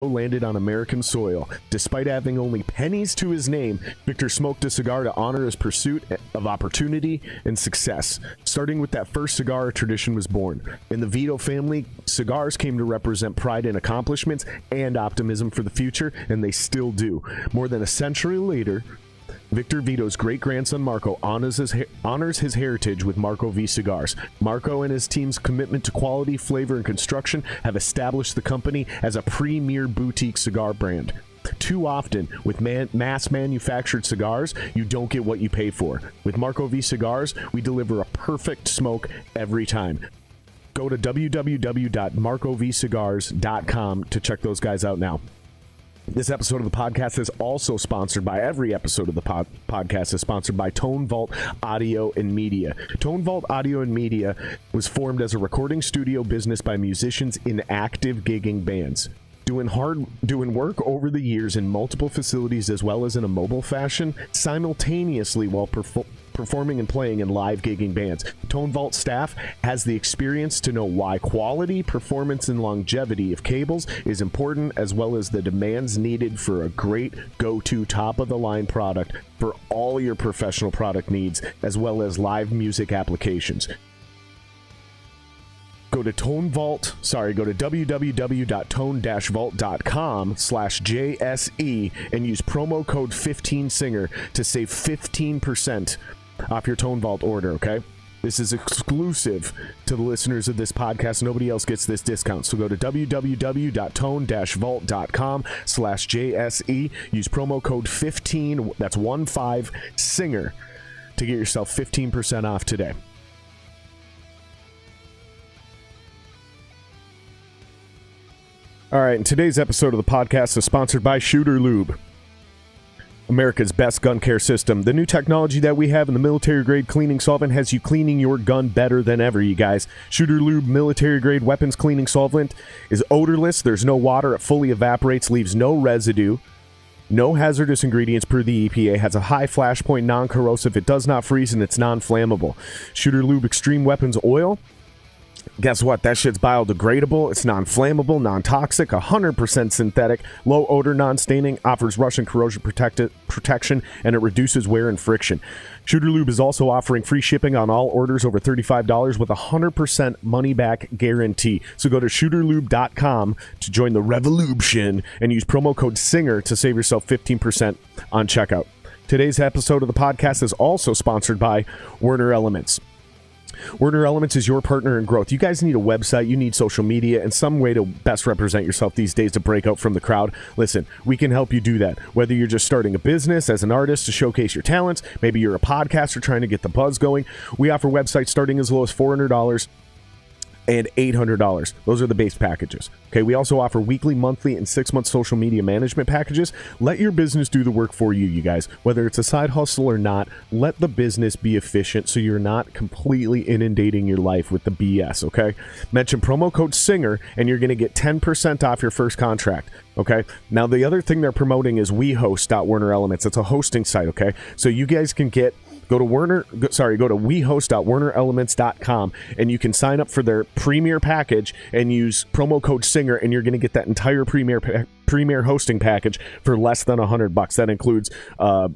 landed on American soil. Despite having only pennies to his name, Victor smoked a cigar to honor his pursuit of opportunity and success. Starting with that first cigar, a tradition was born. In the Vito family, cigars came to represent pride in accomplishments and optimism for the future, and they still do. More than a century later, Victor Vito's great-grandson Marco honors his heritage with Marco V Cigars. Marco and his team's commitment to quality, flavor, and construction have established the company as a premier boutique cigar brand. Too often, with mass-manufactured cigars, you don't get what you pay for. With Marco V Cigars, we deliver a perfect smoke every time. Go to www.marcovcigars.com to check those guys out now. This episode of the podcast is also sponsored by, every episode of the podcast is sponsored by Tone Vault Audio and Media. Tone Vault Audio and Media was formed as a recording studio business by musicians in active gigging bands. Doing work over the years in multiple facilities as well as in a mobile fashion, simultaneously while performing and playing in live gigging bands. Tone Vault staff has the experience to know why quality, performance, and longevity of cables is important, as well as the demands needed for a great go-to top-of-the-line product for all your professional product needs, as well as live music applications. Go to www.tone-vault.com/JSE and use promo code 15SINGER to save 15% off your Tone Vault order, okay? This is exclusive to the listeners of this podcast. Nobody else gets this discount. So go to www.tone-vault.com/JSE. Use promo code 15, that's 15 SINGER, to get yourself 15% off today. All right, and today's episode of the podcast is sponsored by Shooter Lube, America's best gun care system. The new technology that we have in the military-grade cleaning solvent has you cleaning your gun better than ever, you guys. Shooter Lube military-grade weapons cleaning solvent is odorless. There's no water. It fully evaporates, leaves no residue, no hazardous ingredients per the EPA, has a high flash point, non-corrosive, it does not freeze, and it's non-flammable. Shooter Lube Extreme Weapons Oil, guess what? That shit's biodegradable. It's non-flammable, non-toxic, 100% synthetic, low odor, non-staining, offers rust and corrosion protection, and it reduces wear and friction. Shooter Lube is also offering free shipping on all orders over $35 with a 100% money-back guarantee. So go to shooterlube.com to join the revolution and use promo code SINGER to save yourself 15% on checkout. Today's episode of the podcast is also sponsored by Werner Elements. Werner Elements is your partner in growth. You guys need a website, you need social media, and some way to best represent yourself these days to break out from the crowd. Listen, we can help you do that. Whether you're just starting a business as an artist to showcase your talents, maybe you're a podcaster trying to get the buzz going, we offer websites starting as low as $400 and $800. Those are the base packages. Okay, we also offer weekly, monthly, and 6-month social media management packages. Let your business do the work for you, you guys. Whether it's a side hustle or not, let the business be efficient so you're not completely inundating your life with the BS, okay? Mention promo code SINGER and you're going to get 10% off your first contract, okay? Now, the other thing they're promoting is WeHost.Werner Elements. It's a hosting site, okay? So you guys can go to wehost.wernerelements.com and you can sign up for their premier package and use promo code SINGER, and you're going to get that entire premier hosting package for less than $100. That includes a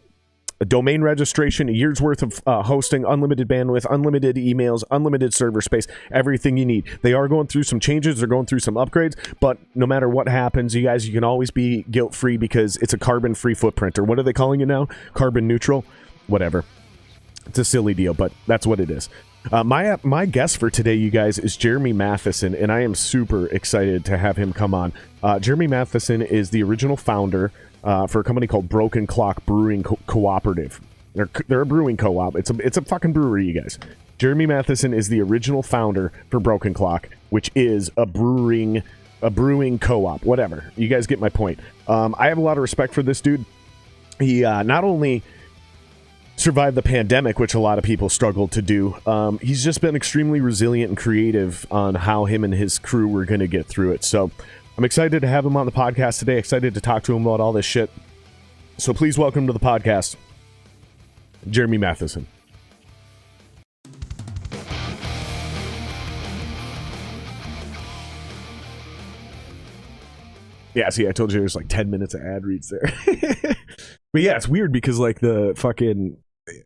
domain registration, a year's worth of hosting, unlimited bandwidth, unlimited emails, unlimited server space, everything you need. They are going through some changes. They're going through some upgrades, but no matter what happens, you guys, you can always be guilt-free because it's a carbon-free footprint. Or what are they calling it now? Carbon neutral? Whatever. It's a silly deal, but that's what it is. My guest for today, you guys, is Jeremy Mathison, and I am super excited to have him come on. Jeremy Mathison is the original founder for a company called Broken Clock Brewing Cooperative. They're a brewing co-op. It's a fucking brewery, you guys. Jeremy Mathison is the original founder for Broken Clock, which is a brewing co-op. Whatever. You guys get my point. I have a lot of respect for this dude. He not only survived the pandemic, which a lot of people struggled to do. He's just been extremely resilient and creative on how him and his crew were going to get through it. So I'm excited to have him on the podcast today, excited to talk to him about all this shit. So please welcome to the podcast, Jeremy Mathison. Yeah, see, I told you there's like 10 minutes of ad reads there. But yeah, it's weird because like the fucking,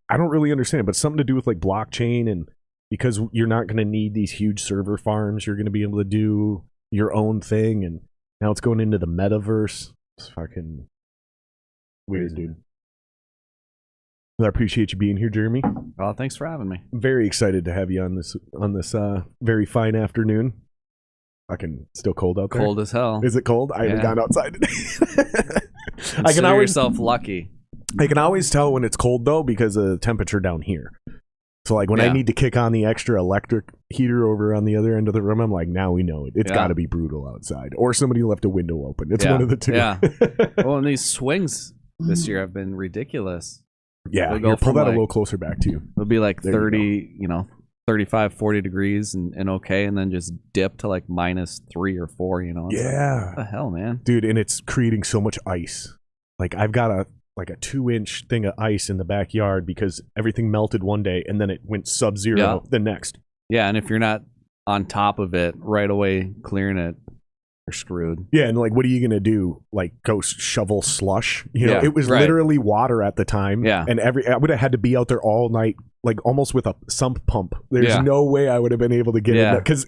I don't really understand, but it's something to do with like blockchain, and because you're not going to need these huge server farms, you're going to be able to do your own thing, and now it's going into the metaverse. It's fucking weird, dude. Well, I appreciate you being here, Jeremy. Well, thanks for having me. I'm very excited to have you on this very fine afternoon. Fucking still cold out there. Cold as hell. Is it cold? I haven't gone outside today. Consider yourself lucky. I can always tell when it's cold though because of the temperature down here. So like when I need to kick on the extra electric heater over on the other end of the room, I'm like, now we know it. It's got to be brutal outside, or somebody left a window open. It's one of the two. Yeah. Well, and these swings this year have been ridiculous. Yeah, pull that a little closer back to you. It'll be like 30, 35, 40 degrees and okay, and then just dip to like -3 or 4, It's like, what the hell, man? Dude, and it's creating so much ice. Like I've got a 2-inch thing of ice in the backyard because everything melted one day and then it went sub-zero the next. Yeah, and if you're not on top of it right away clearing it, you're screwed. Yeah, and like what are you gonna do? Like go shovel slush? It was literally water at the time. Yeah. And I would have had to be out there all night, like almost with a sump pump. There's no way I would have been able to get in there. Because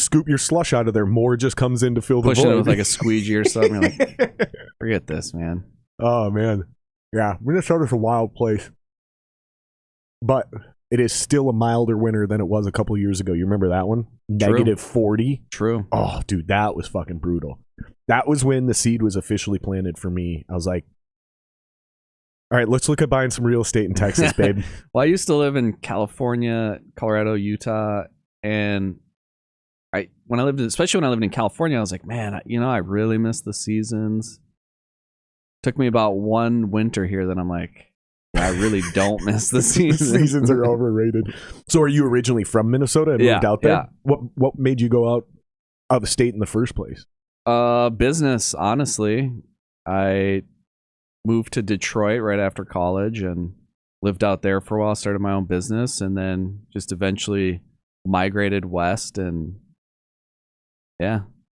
scoop your slush out of there, more just comes in to fill the void. Pushing it with like a squeegee or something. You're like, forget this, man. Oh man. Yeah, Minnesota's a wild place. But it is still a milder winter than it was a couple years ago. You remember that one? True. -40. True. Oh, dude, that was fucking brutal. That was when the seed was officially planted for me. I was like, all right, let's look at buying some real estate in Texas, babe. Well, I used to live in California, Colorado, Utah, and especially when I lived in California, I was like, man, I really miss the seasons. Took me about one winter here, then I'm like, I really don't miss the seasons. The seasons are overrated. So are you originally from Minnesota and moved out there? Yeah. What made you go out of the state in the first place? Business, honestly. I moved to Detroit right after college and lived out there for a while, started my own business, and then just eventually migrated west, and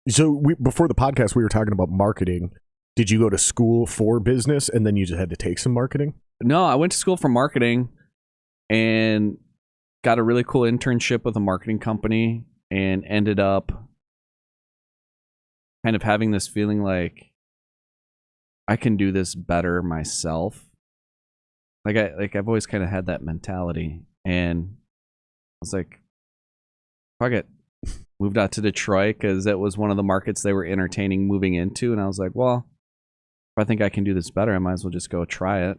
So before the podcast, we were talking about marketing. Did you go to school for business and then you just had to take some marketing? No, I went to school for marketing and got a really cool internship with a marketing company and ended up kind of having this feeling like I can do this better myself. I've always kind of had that mentality, and I was like, fuck it. Moved out to Detroit because that was one of the markets they were entertaining moving into, and I was like, well, if I think I can do this better, I might as well just go try it.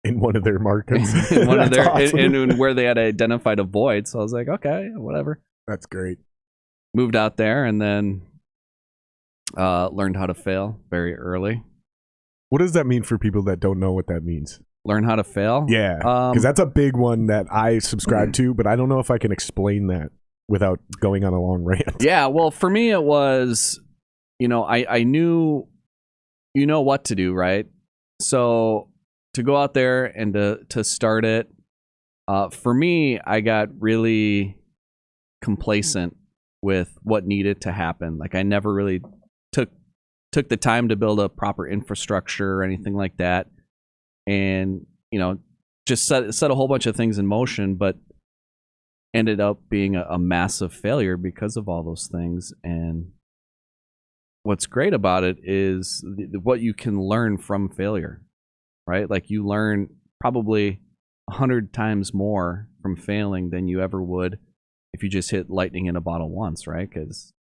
In one of their markets. Awesome. And where they had identified a void. So I was like, okay, whatever. That's great. Moved out there and then learned how to fail very early. What does that mean for people that don't know what that means? Learn how to fail? Yeah, because that's a big one that I subscribe to, but I don't know if I can explain that without going on a long rant. Yeah, well, for me it was, I knew, what to do, right? So to go out there and to start it, for me, I got really complacent with what needed to happen. Like I never really took the time to build a proper infrastructure or anything like that, and just set a whole bunch of things in motion, but ended up being a massive failure because of all those things. And what's great about it is what you can learn from failure, right? Like you learn probably 100 times more from failing than you ever would if you just hit lightning in a bottle once, right? Because it's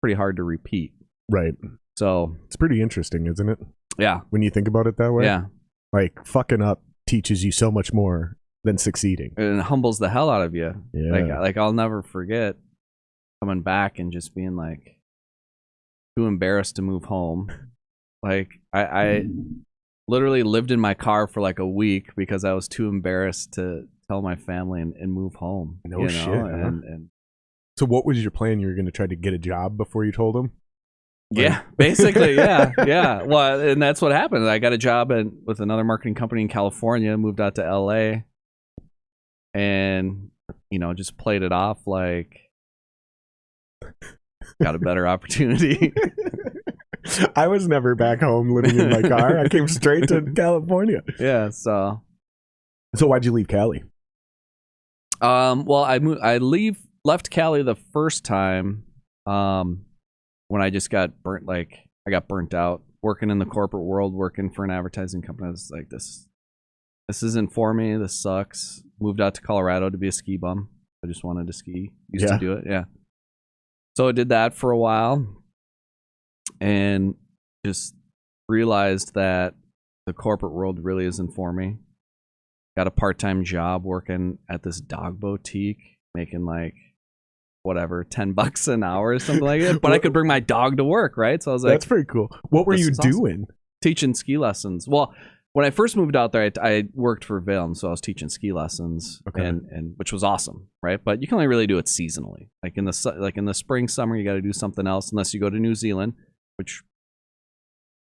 pretty hard to repeat. Right. So it's pretty interesting, isn't it? Yeah. When you think about it that way. Yeah. Like fucking up teaches you so much more than succeeding. And it humbles the hell out of you. Yeah. Like I'll never forget coming back and just being like too embarrassed to move home. Like I literally lived in my car for like a week because I was too embarrassed to tell my family and move home. No shit. Huh? And so what was your plan? You were going to try to get a job before you told them? Yeah, basically, yeah. Well, and that's what happened. I got a job with another marketing company in California, moved out to LA, and just played it off like got a better opportunity. I was never back home living in my car. I came straight to California. Yeah, so why'd you leave Cali? Well, I left Cali the first time when I just got burnt. Like, I got burnt out working in the corporate world, working for an advertising company. I was like, this isn't for me. This sucks. Moved out to Colorado to be a ski bum. I just wanted to ski. Used to do it. Yeah. So I did that for a while and just realized that the corporate world really isn't for me. Got a part-time job working at this dog boutique, making like whatever, $10 an hour or something like that. But I could bring my dog to work, right? So I was like, that's pretty cool. What were you doing? Awesome. Teaching ski lessons. Well, when I first moved out there, I worked for Valem, so I was teaching ski lessons, and which was awesome, right? But you can only really do it seasonally. Like in the spring, summer, you got to do something else, unless you go to New Zealand, which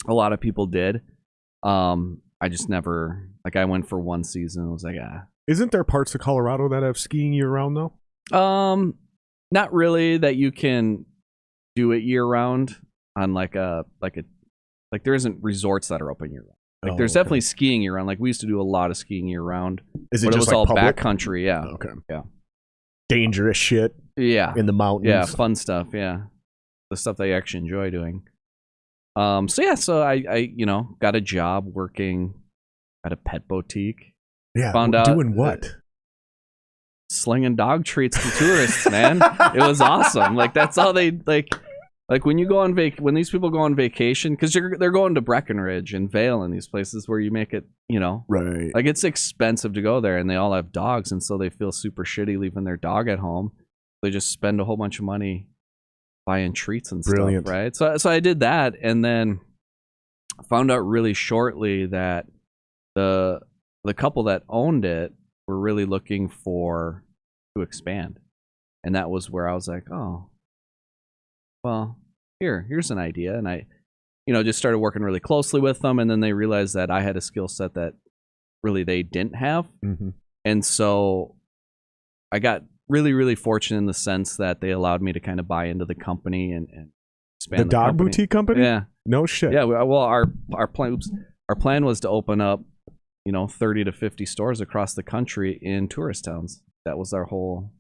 a lot of people did. I just never, like, I went for one season. I was like, Isn't there parts of Colorado that have skiing year round though? Not really that you can do it year round on like there isn't resorts that are open year round. Like there's definitely skiing year round. Like we used to do a lot of skiing year round. Is it but just it was like all backcountry? Yeah. Okay. Yeah. Dangerous shit. Yeah. In the mountains. Yeah. Fun stuff. Yeah. The stuff that I actually enjoy doing. So I got a job working at a pet boutique. Yeah. Found out doing what? Slinging dog treats to tourists, man. It was awesome. Like that's all they like when you go on when these people go on vacation, because they're going to Breckenridge and Vail and these places where you make it, right. Like it's expensive to go there, and they all have dogs, and so they feel super shitty leaving their dog at home. They just spend a whole bunch of money buying treats and stuff, right? So I did that, and then found out really shortly that the couple that owned it were really looking to expand, and that was where I was like, oh, well, here's an idea. And I just started working really closely with them, and then they realized that I had a skill set that really they didn't have. Mm-hmm. And so I got really, really fortunate in the sense that they allowed me to kind of buy into the company and expand the dog company. Boutique company. Yeah, no shit. Yeah, well, our plan was to open up 30 to 50 stores across the country in tourist towns. That was our whole.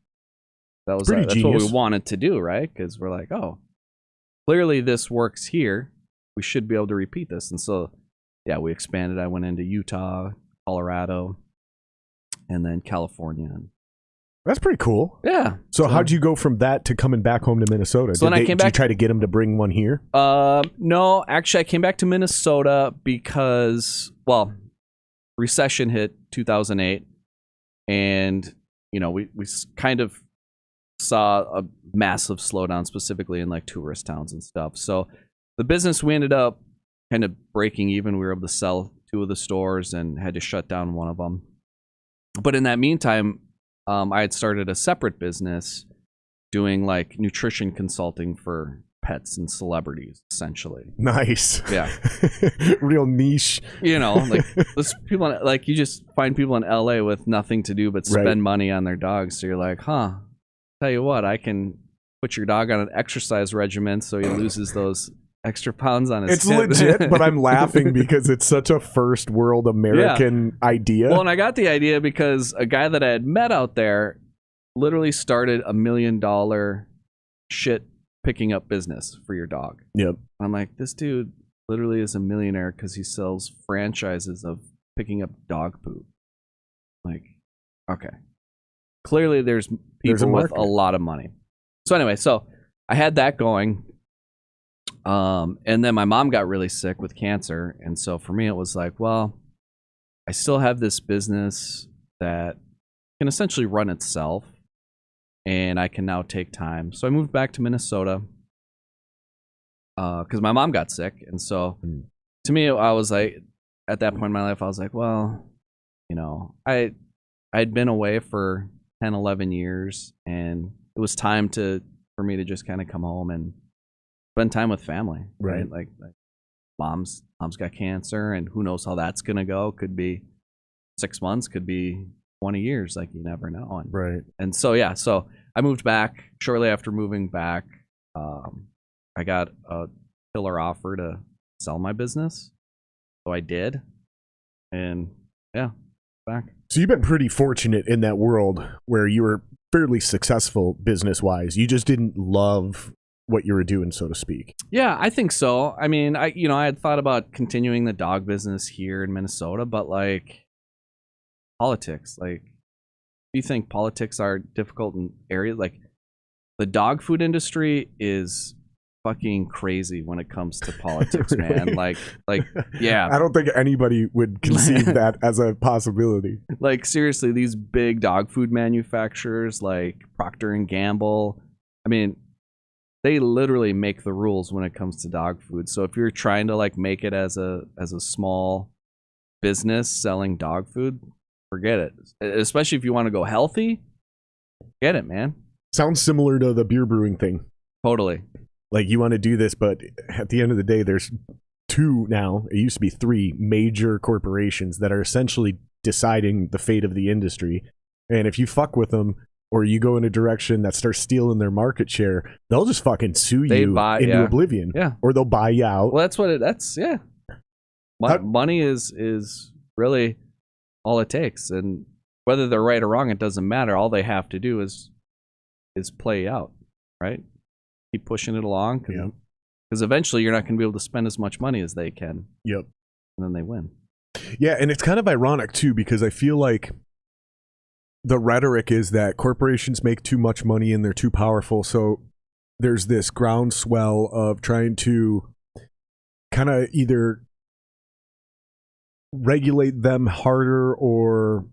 That's what we wanted to do, right? Because we're like, oh, clearly this works here. We should be able to repeat this. And so, yeah, we expanded. I went into Utah, Colorado, and then California. That's pretty cool. Yeah. So how'd you go from that to coming back home to Minnesota? So did you try to get them to bring one here? No, actually, I came back to Minnesota because, well, recession hit 2008, and we kind of saw a massive slowdown, specifically in like tourist towns and stuff. So the business, we ended up kind of breaking even. We were able to sell 2 of the stores and had to shut down one of them. But in that meantime, I had started a separate business doing like nutrition consulting for pets and celebrities, essentially. Nice. Yeah. Real niche. Like those people, like you just find people in LA with nothing to do but spend money on their dogs. So you're like, tell you what, I can put your dog on an exercise regimen so he loses those extra pounds on his hip. It's legit, but I'm laughing because it's such a first world American idea. Well, and I got the idea because a guy that I had met out there literally started $1 million shit picking up business for your dog. Yep. I'm like, this dude literally is a millionaire because he sells franchises of picking up dog poop. Like, okay. Clearly there's people with a lot of money. So anyway, I had that going. And then my mom got really sick with cancer. And so for me, it was like, well, I still have this business that can essentially run itself, and I can now take time. So I moved back to Minnesota because my mom got sick. And so to me, I was like, at that point in my life, I was like, well, I'd been away for 10, 11 years, and it was time for me to just kind of come home and spend time with family, right? Like mom's got cancer, and who knows how that's gonna go. Could be 6 months, could be 20 years, like you never know. And so I moved back. Shortly after moving back, I got a killer offer to sell my business. So I did. And yeah, back. So you've been pretty fortunate in that world where you were fairly successful business-wise. You just didn't love what you were doing, so to speak. Yeah, I think so. I mean, I had thought about continuing the dog business here in Minnesota, but like politics, like do you think politics are difficult in areas like the dog food industry is fucking crazy when it comes to politics, man. like yeah. I don't think anybody would conceive that as a possibility. Like seriously, these big dog food manufacturers like Procter and Gamble, I mean, they literally make the rules when it comes to dog food. So if you're trying to like make it as a small business selling dog food, forget it. Especially if you want to go healthy, get it, man. Sounds similar to the beer brewing thing. Totally. Like you want to do this, but at the end of the day, there's 2 now. It used to be 3 major corporations that are essentially deciding the fate of the industry. And if you fuck with them, or you go in a direction that starts stealing their market share, they'll just fucking sue you into oblivion. Yeah. Or they'll buy you out. Well, yeah. Money is really all it takes. And whether they're right or wrong, it doesn't matter. All they have to do is play out, right? Keep pushing it along. Because eventually you're not going to be able to spend as much money as they can. Yep. And then they win. Yeah, and it's kind of ironic, too, because I feel like the rhetoric is that corporations make too much money and they're too powerful. So there's this groundswell of trying to kind of either regulate them harder or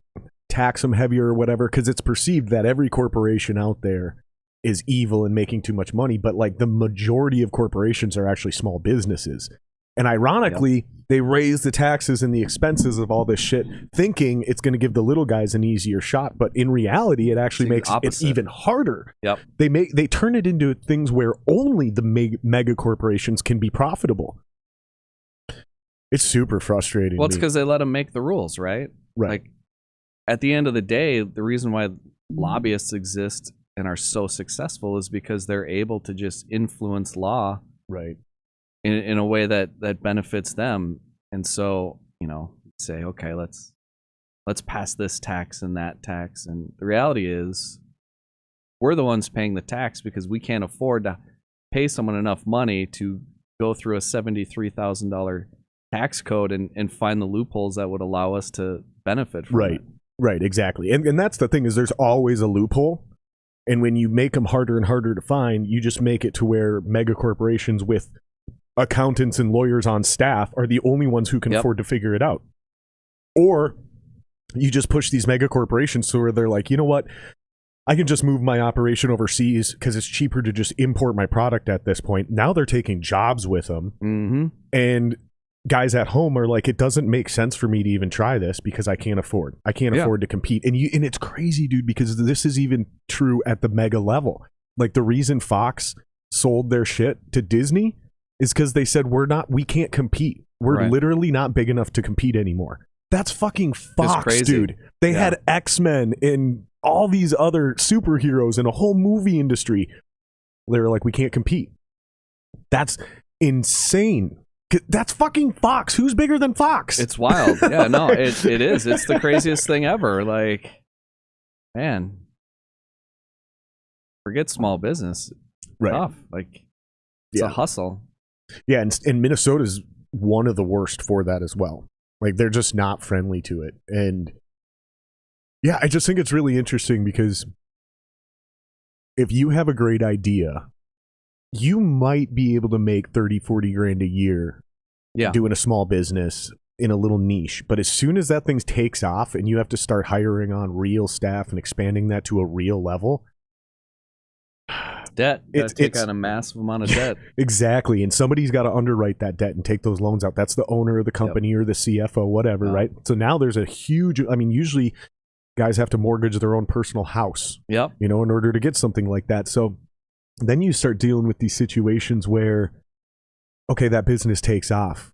tax them heavier or whatever, because it's perceived that every corporation out there is evil and making too much money. But like the majority of corporations are actually small businesses. And ironically, they raise the taxes and the expenses of all this shit, thinking it's going to give the little guys an easier shot. But in reality, it actually makes it even harder. Yep. They turn it into things where only the mega corporations can be profitable. It's super frustrating. Well, it's because they let them make the rules, right? Right. Like at the end of the day, the reason why lobbyists exist and are so successful is because they're able to just influence law. Right. In a way that benefits them. And so, say, okay, let's pass this tax and that tax. And the reality is we're the ones paying the tax because we can't afford to pay someone enough money to go through a $73,000 tax code and find the loopholes that would allow us to benefit from it. Right, exactly. And that's the thing is there's always a loophole. And when you make them harder and harder to find, you just make it to where mega corporations with accountants and lawyers on staff are the only ones who can afford to figure it out. Or you just push these mega corporations so where they're like, you know what? I can just move my operation overseas because it's cheaper to just import my product at this point. Now they're taking jobs with them. Mm-hmm. And guys at home are like, it doesn't make sense for me to even try this because I can't afford. I can't afford to compete. And it's crazy, dude, because this is even true at the mega level. Like the reason Fox sold their shit to Disney is because they said we can't compete. We're literally not big enough to compete anymore. That's fucking Fox, dude. They had X-Men and all these other superheroes and a whole movie industry. They were like, we can't compete. That's insane. That's fucking Fox. Who's bigger than Fox? It's wild. Yeah, no, it is. It's the craziest thing ever. Like, man, forget small business. Tough. Like, it's a hustle. Yeah, and Minnesota's one of the worst for that as well. Like, they're just not friendly to it. And yeah, I just think it's really interesting because if you have a great idea, you might be able to make 30, 40 grand a year doing a small business in a little niche. But as soon as that thing takes off and you have to start hiring on real staff and expanding that to a real level, debt. It's take on a massive amount of debt. Exactly. And somebody's got to underwrite that debt and take those loans out. That's the owner of the company or the CFO, whatever, right? So now there's a huge, usually guys have to mortgage their own personal house, in order to get something like that. So then you start dealing with these situations where, okay, that business takes off.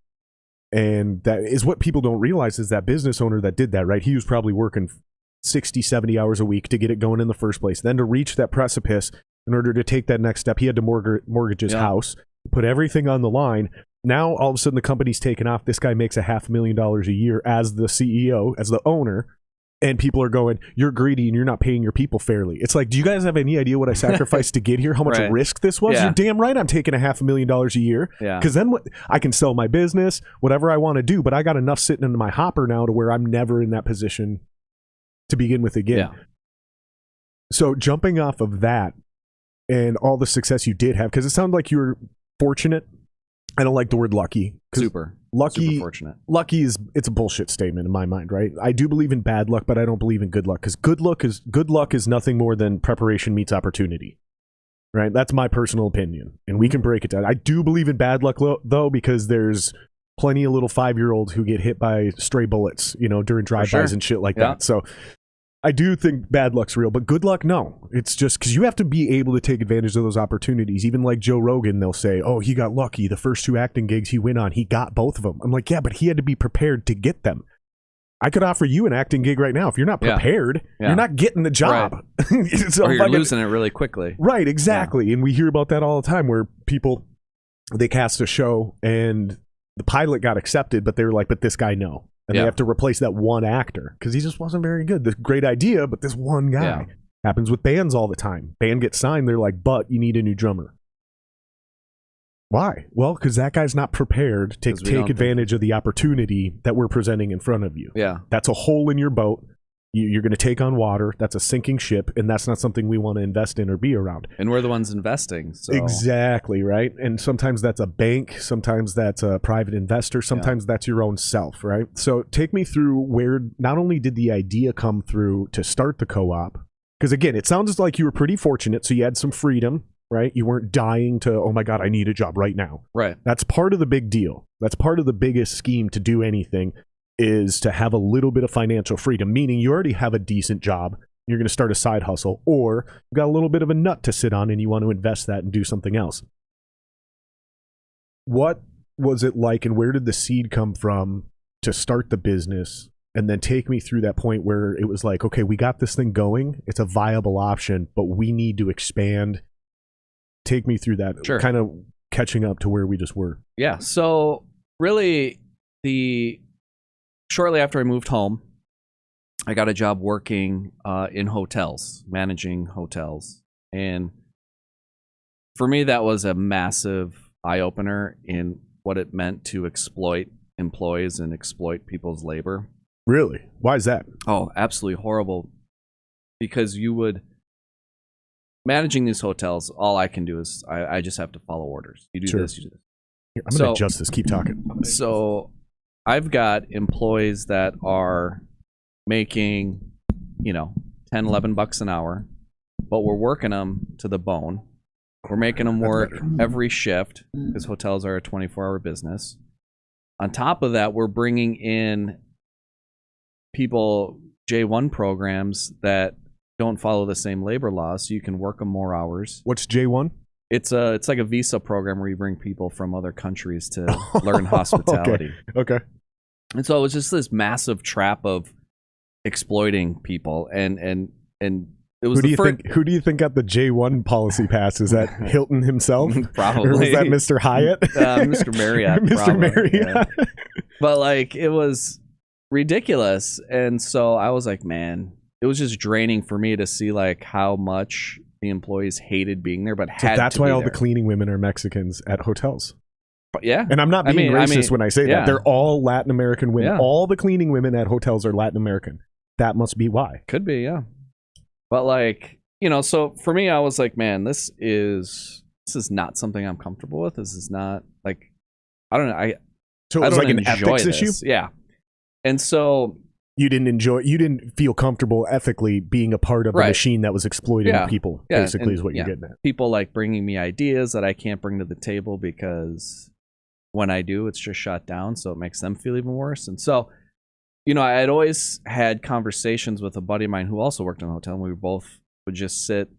And that is what people don't realize is that business owner that did that, right? He was probably working 60, 70 hours a week to get it going in the first place. Then to reach that precipice, in order to take that next step, he had to mortgage his house. put everything on the line. Now, all of a sudden, the company's taken off. This guy makes $500,000 a year as the CEO, as the owner. And people are going, you're greedy and you're not paying your people fairly. It's like, do you guys have any idea what I sacrificed to get here? How much risk this was? Yeah. You're damn right I'm taking $500,000 a year. Because then I can sell my business, whatever I want to do. But I got enough sitting in my hopper now to where I'm never in that position to begin with again. Yeah. So jumping off of that and all the success you did have, because it sounded like you were fortunate. I don't like the word lucky. Super fortunate. Lucky it's a bullshit statement in my mind, right? I do believe in bad luck, but I don't believe in good luck, because good luck is nothing more than preparation meets opportunity, right? That's my personal opinion, and we can break it down. I do believe in bad luck though, because there's plenty of little 5-year-olds who get hit by stray bullets, during drive-bys and shit like that. So I do think bad luck's real, but good luck, no. It's just because you have to be able to take advantage of those opportunities. Even like Joe Rogan, they'll say, oh, he got lucky. The first 2 acting gigs he went on, he got both of them. I'm like, yeah, but he had to be prepared to get them. I could offer you an acting gig right now. If you're not prepared, you're not getting the job. Right. So or you're losing it really quickly. Right, exactly. Yeah. And we hear about that all the time where people, they cast a show and the pilot got accepted, but they were like, but this guy, no. And they have to replace that one actor because he just wasn't very good. This great idea, but this one guy. Yeah. Happens with bands all the time. Band gets signed, they're like, but you need a new drummer. Why? Well, because that guy's not prepared to take advantage of the opportunity that we're presenting in front of you. Yeah. That's a hole in your boat. You're going to take on water. That's a sinking ship, and that's not something we want to invest in or be around. And we're the ones investing. So. Exactly, right? And sometimes that's a bank. Sometimes that's a private investor. Sometimes that's your own self, right? So take me through where not only did the idea come through to start the co-op, because again, it sounds like you were pretty fortunate, so you had some freedom, right? You weren't dying to, oh my God, I need a job right now. Right. That's part of the big deal. That's part of the biggest scheme to do anything, is to have a little bit of financial freedom, meaning you already have a decent job, you're going to start a side hustle, or you've got a little bit of a nut to sit on and you want to invest that and do something else. What was it like, and where did the seed come from to start the business? And then take me through that point where it was like, okay, we got this thing going, it's a viable option, but we need to expand. Take me through that, kind of catching up to where we just were. Yeah, so really shortly after I moved home, I got a job working in hotels, managing hotels. And for me, that was a massive eye-opener in what it meant to exploit employees and exploit people's labor. Really? Why is that? Oh, absolutely horrible. Because managing these hotels, all I can do is I just have to follow orders. You do this, you do this. Here, I'm going to adjust this. Keep talking. So I've got employees that are making, $10, $11 an hour, but we're working them to the bone. We're making them work every shift because hotels are a 24-hour business. On top of that, we're bringing in people, J1 programs that don't follow the same labor laws, so you can work them more hours. What's J1? It's like a visa program where you bring people from other countries to learn hospitality. Okay. And so it was just this massive trap of exploiting people, and it was who do you think got the J1 policy pass? Is that Hilton himself? Probably. Or was that Mr. Hyatt? Mr. Marriott. Mr. Probably. Marriott. Yeah. But it was ridiculous, and so I was like, man, it was just draining for me to see how much the employees hated being there, but that's why all the cleaning women are Mexicans at hotels. Yeah. And I'm not being racist when I say that. They're all Latin American women. Yeah. All the cleaning women at hotels are Latin American. That must be why. Could be, yeah. But so for me, I was like, man, this is not something I'm comfortable with. This is not I don't know. So it was like an ethics issue? Yeah. And so you didn't feel comfortable ethically being a part of a machine that was exploiting people, basically, is what you're getting at. People bringing me ideas that I can't bring to the table because when I do, it's just shut down. So it makes them feel even worse. And so, I had always had conversations with a buddy of mine who also worked in a hotel, and we both would just sit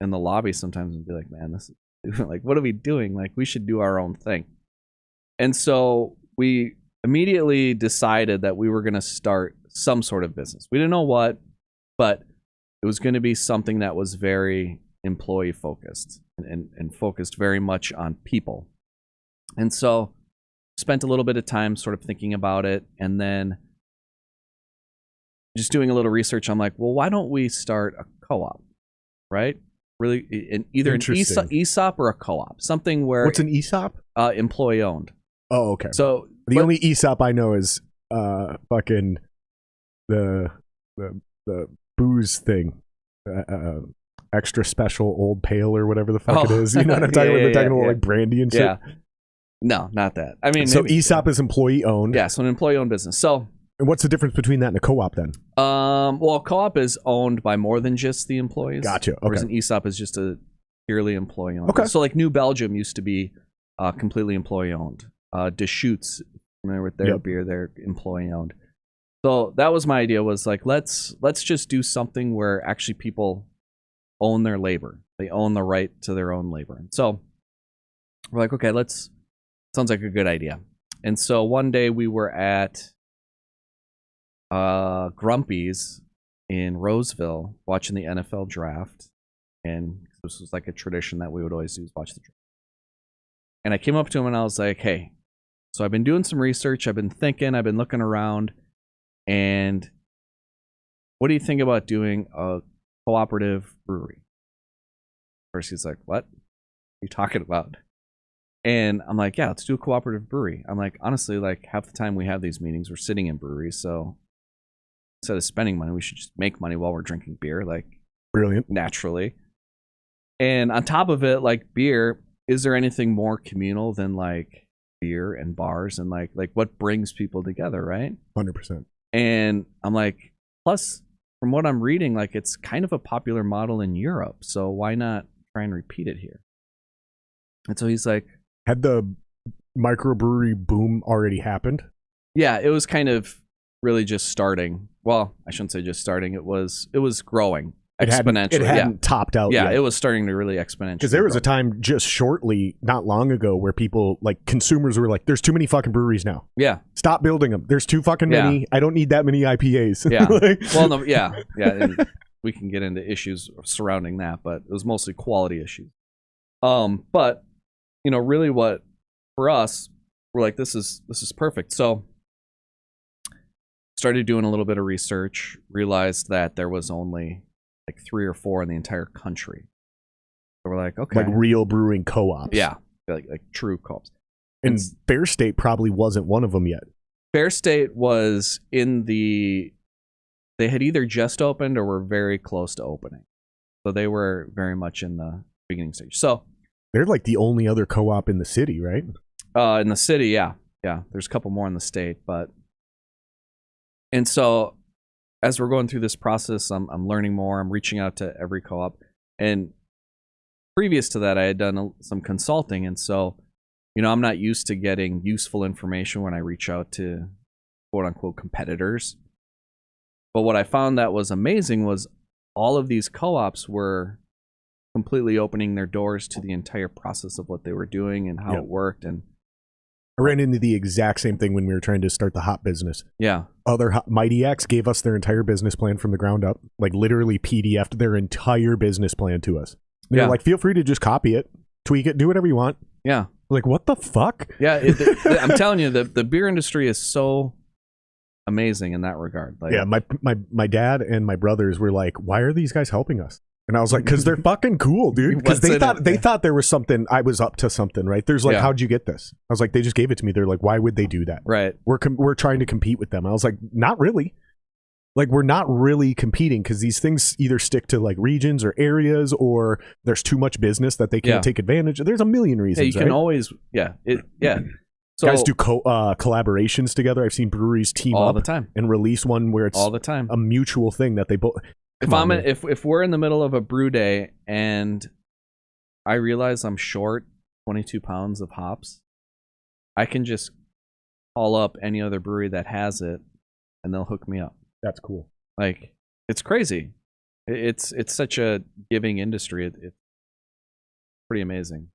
in the lobby sometimes and be like, man, this is what are we doing? We should do our own thing. And so we immediately decided that we were going to start some sort of business. We didn't know what, but it was going to be something that was very employee focused and focused very much on people. And so spent a little bit of time sort of thinking about it, and then just doing a little research. I'm like, well, why don't we start a co-op, right? Really, either an ESOP or a co-op, something where... What's an ESOP? Employee owned. Oh, okay. So the only ESOP I know is fucking the booze thing, extra special old pale or whatever the fuck it is. You know what I'm talking about? They're talking about like brandy and shit. Yeah. No, not that. I mean, so ESOP is employee owned. Yeah, so an employee owned business. So, and what's the difference between that and a co-op then? Well, co-op is owned by more than just the employees. Gotcha. Okay. Whereas an ESOP is just a purely employee owned. Okay. So, like New Belgium used to be completely employee owned. Deschutes, familiar with their beer, they're employee owned. So that was my idea. Was like let's just do something where actually people own their labor. They own the right to their own labor. And so we're like, okay, sounds like a good idea. And so one day we were at Grumpy's in Roseville watching the NFL draft, and this was like a tradition that we would always do, is watch the draft. And I came up to him and I was like, hey, so I've been doing some research, I've been thinking, I've been looking around, and what do you think about doing a cooperative brewery? First he's like, what are you talking about? And I'm like, yeah, let's do a cooperative brewery. I'm like, honestly, like half the time we have these meetings, we're sitting in breweries, so instead of spending money, we should just make money while we're drinking beer, like brilliant, naturally. And on top of it, like beer, is there anything more communal than like beer and bars and like what brings people together, right? 100%. And I'm like, plus from what I'm reading, like it's kind of a popular model in Europe, so why not try and repeat it here? And so he's like, had the microbrewery boom already happened? Yeah, it was kind of really just starting. Well, I shouldn't say just starting. It was growing exponentially. It hadn't topped out yet. Yeah, it was starting to really exponentially. Because there was a time just shortly, not long ago, where people, like consumers were like, there's too many fucking breweries now. Yeah. Stop building them. There's too fucking many. I don't need that many IPAs. Yeah. Like, well, no, yeah. And we can get into issues surrounding that, but it was mostly quality issues. But, you know, really what, for us, we're like, this is perfect. So started doing a little bit of research, realized that there was only like 3 or 4 in the entire country. So we're like, okay. Like real brewing co-ops. Yeah. Like true co-ops. And Fair State probably wasn't one of them yet. Fair State was they had either just opened or were very close to opening. So they were very much in the beginning stage. So they're like the only other co-op in the city, right? In the city, yeah. Yeah. There's a couple more in the state, and so as we're going through this process, I'm learning more. I'm reaching out to every co-op. And previous to that, I had done some consulting. And so, you know, I'm not used to getting useful information when I reach out to quote unquote competitors. But what I found that was amazing was all of these co-ops were completely opening their doors to the entire process of what they were doing and how it worked. And I ran into the exact same thing when we were trying to start the hop business. Yeah. Mighty X gave us their entire business plan from the ground up, like literally PDF'd their entire business plan to us. They were like, feel free to just copy it, tweak it, do whatever you want. Yeah. Like, what the fuck? Yeah. I'm telling you, the beer industry is so amazing in that regard. Like, yeah. My dad and my brothers were like, why are these guys helping us? And I was like, because they're fucking cool, dude. Because they thought there was something, I was up to something, right? There's like, how'd you get this? I was like, they just gave it to me. They're like, why would they do that? Right. We're trying to compete with them. I was like, not really. Like, we're not really competing because these things either stick to like regions or areas, or there's too much business that they can't take advantage of. There's a million reasons. Yeah, you can always, So, guys do collaborations together. I've seen breweries team all up the time and release one where it's all the time a mutual thing that they both. If we're in the middle of a brew day and I realize I'm short 22 pounds of hops, I can just call up any other brewery that has it and they'll hook me up. That's cool. Like, it's crazy. It's such a giving industry. It's pretty amazing.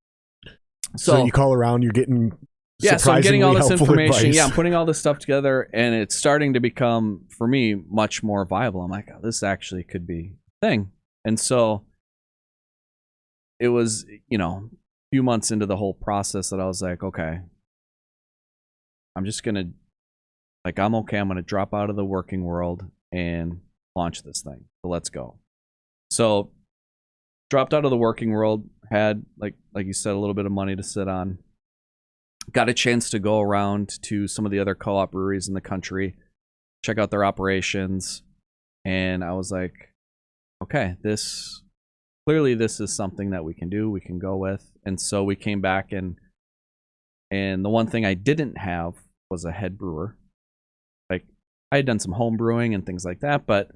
So you call around, you're getting so I'm getting all this information. Advice. Yeah, I'm putting all this stuff together, and it's starting to become, for me, much more viable. I'm like, oh, this actually could be a thing. And so it was, a few months into the whole process that I was like, okay, I'm just going to, I'm okay. I'm going to drop out of the working world and launch this thing. So let's go. So dropped out of the working world, had, like you said, a little bit of money to sit on. Got a chance to go around to some of the other co-op breweries in the country, check out their operations. And I was like, okay, clearly this is something that we can do, we can go with. And so we came back, and the one thing I didn't have was a head brewer. Like, I had done some home brewing and things like that, but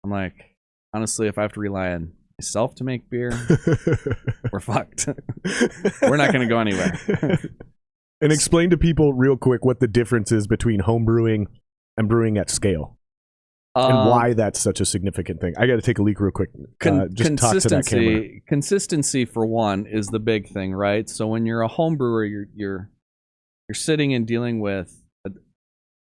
I'm like, honestly, if I have to rely on myself to make beer, we're fucked. We're not going to go anywhere. And explain to people real quick what the difference is between home brewing and brewing at scale. And why that's such a significant thing. I got to take a leak real quick. Just talk to that camera. Consistency, for one, is the big thing, right? So when you're a home brewer, you're sitting and dealing with a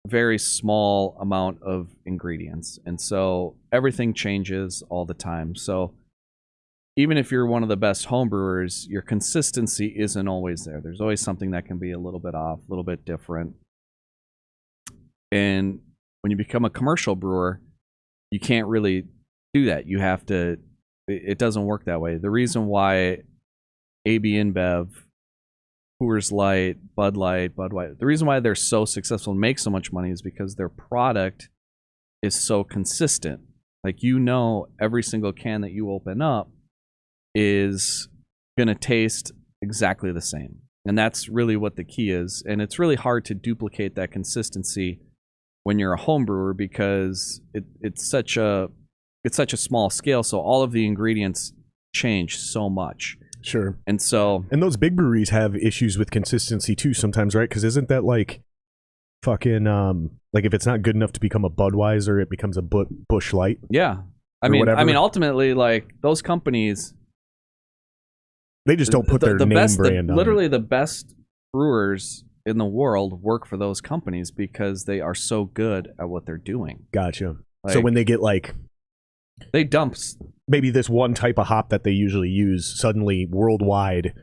very small amount of ingredients, and so everything changes all the time. So even if you're one of the best home brewers, your consistency isn't always there. There's always something that can be a little bit off, a little bit different. And when you become a commercial brewer, you can't really do that. You have to, it doesn't work that way. The reason why AB InBev, Coors Light, Bud Light, Budweiser, the reason why they're so successful and make so much money is because their product is so consistent. Like, every single can that you open up is going to taste exactly the same. And that's really what the key is. And it's really hard to duplicate that consistency when you're a home brewer, because it's such a small scale, so all of the ingredients change so much. Sure. And those big breweries have issues with consistency too sometimes, right? Because isn't that like fucking like, if it's not good enough to become a Budweiser, it becomes a Busch Light? Yeah. I mean ultimately, like, those companies, they just don't put their name brand on literally it. The best brewers in the world work for those companies because they are so good at what they're doing. Gotcha. So when they get they dump maybe this one type of hop that they usually use, suddenly worldwide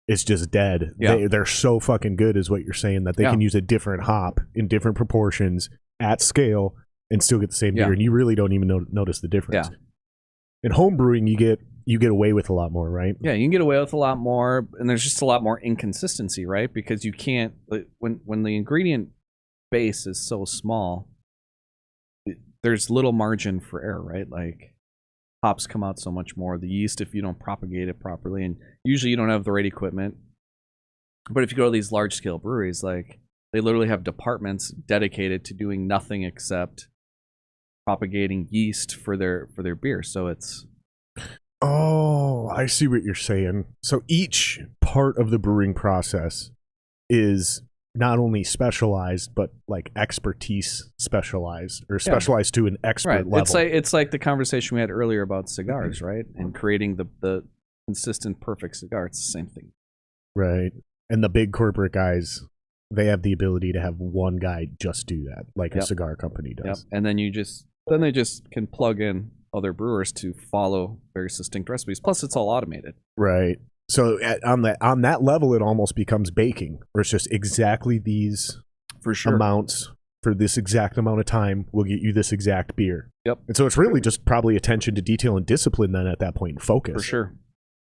it's just dead. Yeah. They're so fucking good, is what you're saying, that they can use a different hop in different proportions at scale and still get the same beer, and you really don't even notice the difference. Yeah. In home brewing, you get away with a lot more, right? Yeah, you can get away with a lot more, and there's just a lot more inconsistency, right? Because you can't, when the ingredient base is so small, there's little margin for error, right? Like, hops come out so much more. The yeast, if you don't propagate it properly, and usually you don't have the right equipment. But if you go to these large scale breweries, like, they literally have departments dedicated to doing nothing except propagating yeast for their beer. So it's... Oh, I see what you're saying. So each part of the brewing process is not only specialized, but like expertise specialized, or specialized to an expert level. It's like the conversation we had earlier about cigars, right? And creating the consistent, perfect cigar. It's the same thing. Right. And the big corporate guys, they have the ability to have one guy just do that, like a cigar company does. Yep. And then they just can plug in other brewers to follow very distinct recipes. Plus, it's all automated. Right. So on that level, it almost becomes baking, where it's just exactly these amounts for this exact amount of time will get you this exact beer. Yep. And so it's really just probably attention to detail and discipline then at that point, and focus. For sure.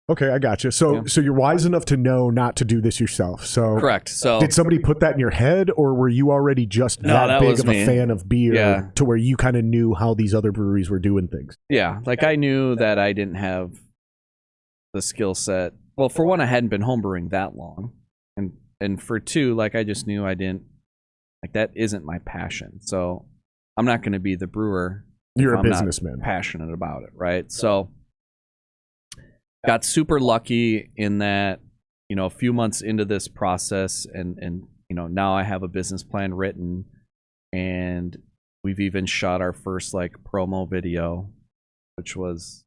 Okay, I got you. So you're wise enough to know not to do this yourself. So correct. So did somebody put that in your head, or were you already just that big of a fan of beer to where you kind of knew how these other breweries were doing things? Yeah, like, I knew that I didn't have the skill set. Well, for one, I hadn't been homebrewing that long, and for two, like, I just knew I didn't, like, that isn't my passion. So I'm not going to be the brewer. You're a businessman, passionate about it, right? So got super lucky in that, a few months into this process, and now I have a business plan written, and we've even shot our first, like, promo video, which was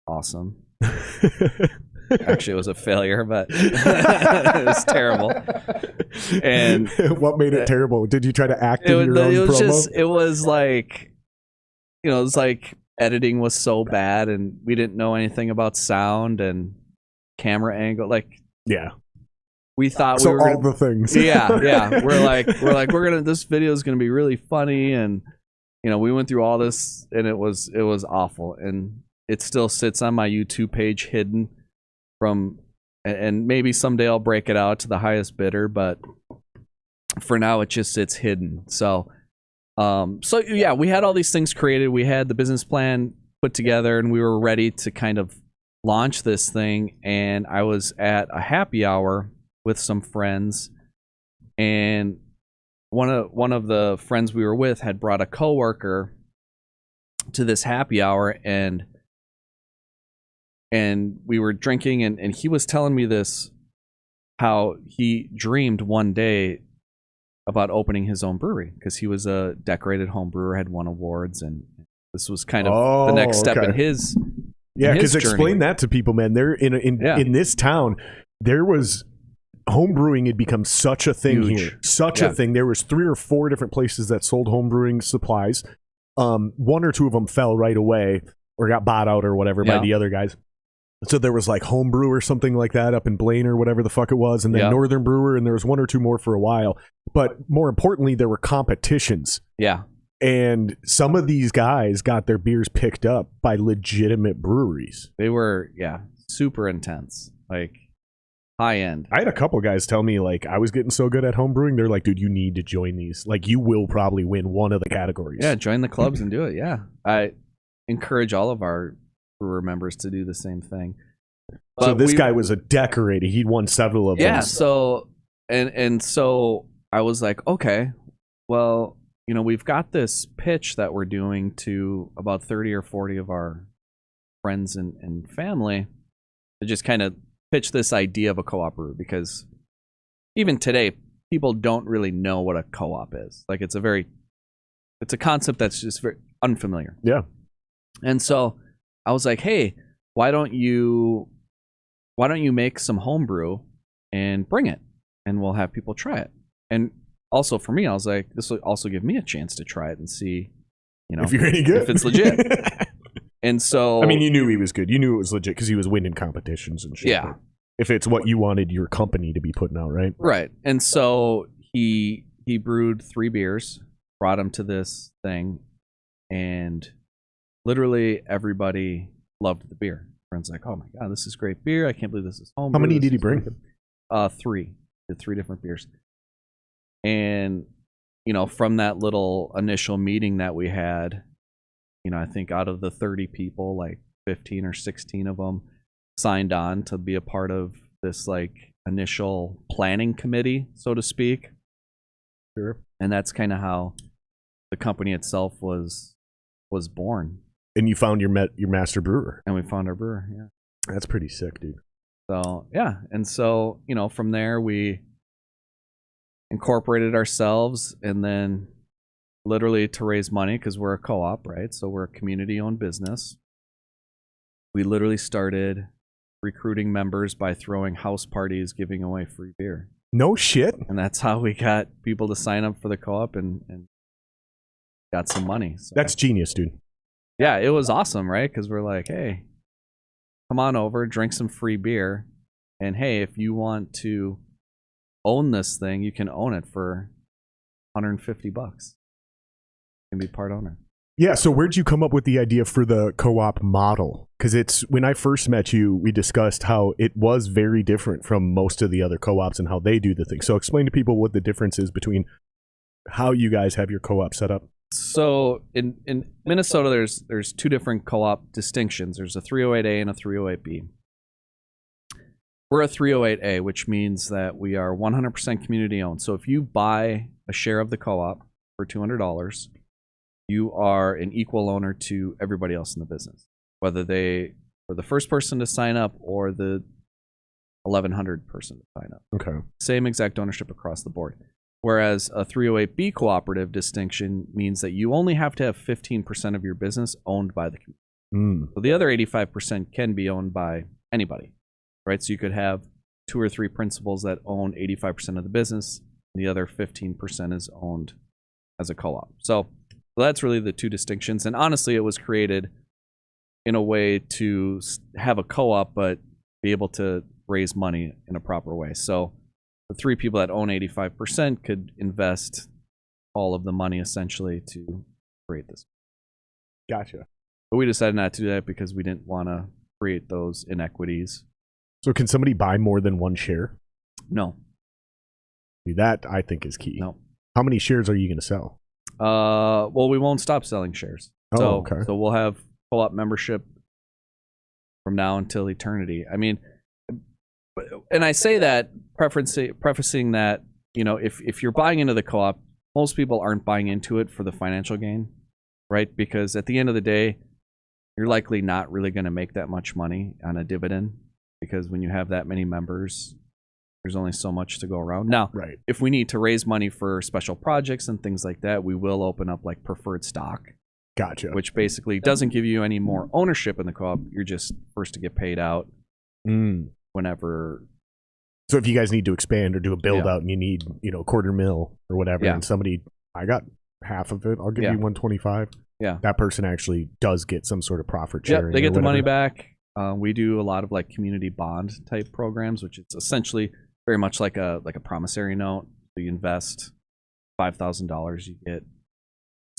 awesome. Actually, it was a failure, but it was terrible. And what made it terrible? Did you try to act in your own promo? It was like, it was like editing was so bad, and we didn't know anything about sound, and camera angle. Like, Yeah. we thought So we were all the things. yeah. This video is gonna be really funny, and we went through all this, and it was awful, and it still sits on my YouTube page hidden from, and maybe someday I'll break it out to the highest bidder, but for now it just sits hidden. So yeah, we had all these things created. We had the business plan put together, and we were ready to kind of launch this thing. And I was at a happy hour with some friends, and one of the friends we were with had brought a coworker to this happy hour, and we were drinking, and he was telling me this, how he dreamed one day about opening his own brewery, because he was a decorated home brewer, had won awards, and this was kind of the next step in his because explain that to people, man. They're in this town, there was home brewing had become such a thing here, a thing. There was 3 or 4 different places that sold home brewing supplies. 1 or 2 of them fell right away or got bought out or whatever by the other guys. So there was like Home Brew or something like that up in Blaine or whatever the fuck it was, and then Northern Brewer, and there was 1 or 2 more for a while. But more importantly, there were competitions. Yeah. And some of these guys got their beers picked up by legitimate breweries. They were, super intense, like high end. I had a couple guys tell me, like, I was getting so good at home brewing. They're like, dude, you need to join these. Like, you will probably win one of the categories. Yeah, join the clubs and do it. Yeah. I encourage all of our brewer members to do the same thing. But so this guy was a decorator. He'd won several of them. Yeah, so and so I was like, okay, well, we've got this pitch that we're doing to about 30 or 40 of our friends and family to just kind of pitch this idea of a co-op brew, because even today people don't really know what a co-op is. Like, it's a concept that's just very unfamiliar. Yeah. And so I was like, hey, why don't you make some homebrew and bring it, and we'll have people try it. And also for me, I was like, this will also give me a chance to try it and see, if you're any good, if it's legit. And so, I mean, you knew he was good. You knew it was legit because he was winning competitions and shit. Yeah. If it's what you wanted your company to be putting out, right? Right. And so he brewed 3 beers, brought them to this thing, and literally everybody loved the beer. Friends like, oh my god, this is great beer. I can't believe this is home. How many did he bring? 3. Did 3 different beers. And from that little initial meeting that we had, I think out of the 30 people, like 15 or 16 of them signed on to be a part of this like initial planning committee, so to speak. Sure. And that's kind of how the company itself was born. And you found your master brewer. And we found our brewer. Yeah. That's pretty sick, dude. So yeah, and so from there we incorporated ourselves, and then literally to raise money, because we're a co-op, right? So we're a community-owned business. We literally started recruiting members by throwing house parties, giving away free beer. No shit. And that's how we got people to sign up for the co-op and got some money. So, that's genius, dude. Yeah, it was awesome, right? Because we're like, hey, come on over, drink some free beer, and hey, if you want to own this thing, you can own it for $150. You can be part owner. Yeah, so where'd you come up with the idea for the co-op model? Because it's, when I first met you, we discussed how it was very different from most of the other co-ops and how they do the thing. So explain to people what the difference is between how you guys have your co-op set up. So in Minnesota, there's 2 different co-op distinctions. There's a 308A and a 308B. We're a 308A, which means that we are 100% community owned. So if you buy a share of the co-op for $200, you are an equal owner to everybody else in the business, whether they were the first person to sign up or the 1,100 person to sign up. Okay. Same exact ownership across the board. Whereas a 308B cooperative distinction means that you only have to have 15% of your business owned by the community. So the other 85% can be owned by anybody, right? So you could have 2 or 3 principals that own 85% of the business, and the other 15% is owned as a co-op. So that's really the 2 distinctions. And honestly, it was created in a way to have a co-op, but be able to raise money in a proper way. So the 3 people that own 85% could invest all of the money essentially to create this. Gotcha. But we decided not to do that because we didn't want to create those inequities. So can somebody buy more than one share? No. That I think is key. No. How many shares are you going to sell? Well, we won't stop selling shares. Okay. So we'll have co-op membership from now until eternity. I mean, and I say that prefacing that, you know, if you're buying into the co-op, most people aren't buying into it for the financial gain, right? Because at the end of the day, you're likely not really going to make that much money on a dividend, because when you have that many members, there's only so much to go around. Now, right. If we need to raise money for special projects and things like that, we will open up like preferred stock. Gotcha. Which basically doesn't give you any more ownership in the co-op. You're just first to get paid out whenever. So if you guys need to expand or do a build out and you need, you know, $250,000 or whatever, and somebody, I got half of it, I'll give you 125. Yeah. That person actually does get some sort of profit sharing. Yeah, they get the money back. We do a lot of like community bond type programs, which is essentially very much like a promissory note. So you invest $5,000, you get